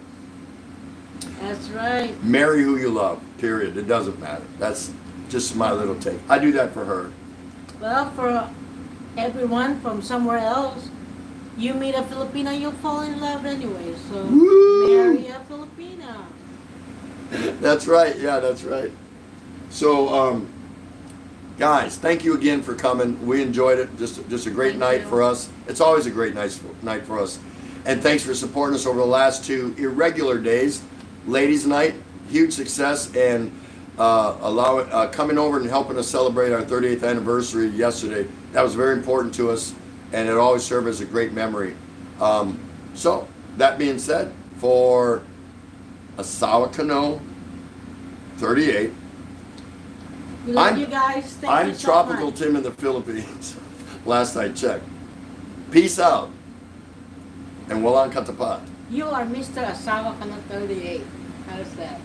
That's right. Marry who you love, period. It doesn't matter. That's just my little take. I do that for her. Well, for everyone from somewhere else, You meet a Filipina, you'll fall in love anyway. So Woo! marry a Filipina. That's right. Yeah, that's right. So, guys, thank you again for coming. We enjoyed it. Just a great Thank night you. for us. It's always a great night for us. And thanks for supporting us over the last 2 irregular days. Ladies' Night, huge success, and coming over and helping us celebrate our 38th anniversary yesterday. That was very important to us, and it always served as a great memory. So, that being said, for Asawa Kano 38, We love I'm- you guys. Thank I'm you so Tropical much. Tim in the Philippines. Last I checked. Peace out. And walang katapat. You are Mr. Asawa Kano 38. How's that?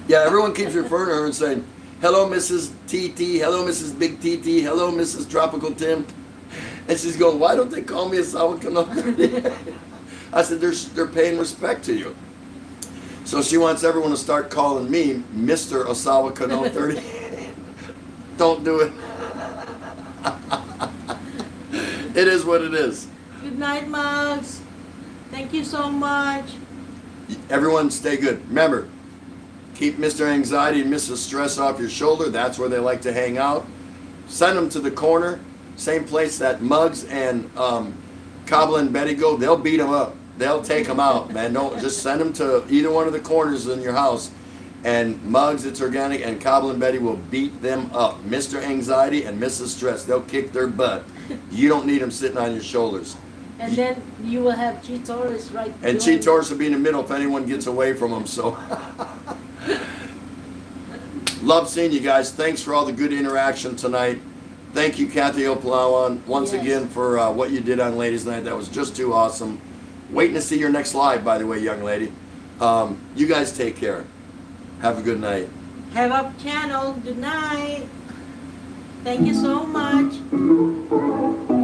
Yeah, everyone keeps referring to her and saying, hello, Mrs. TT. Hello, Mrs. Big TT. Hello, Mrs. Tropical Tim. And she's going, why don't they call me Asawa Kano 38? I said, they're paying respect to you. So she wants everyone to start calling me Mr. Asawa Kano 38. Don't do it. It is what it is. Good night, Mugs. Thank you so much. Everyone stay good. Remember, keep Mr. Anxiety and Mrs. Stress off your shoulder. That's where they like to hang out. Send them to the corner. Same place that Muggs and Cobbler and Betty go. They'll beat them up. They'll take them out, man. Don't just send them to either one of the corners in your house. And Muggs, It's Organic, and Cobbler and Betty will beat them up. Mr. Anxiety and Mrs. Stress. They'll kick their butt. You don't need them sitting on your shoulders. And then you will have Chitores right And below. Cheetos will be in the middle if anyone gets away from them. So, love seeing you guys. Thanks for all the good interaction tonight. Thank you, Kathy Opalawan, once Yes. again for what you did on Ladies' Night. That was just too awesome. Waiting to see your next live, by the way, young lady. You guys take care. Have a good night. Have up channel. Good night. Thank you so much.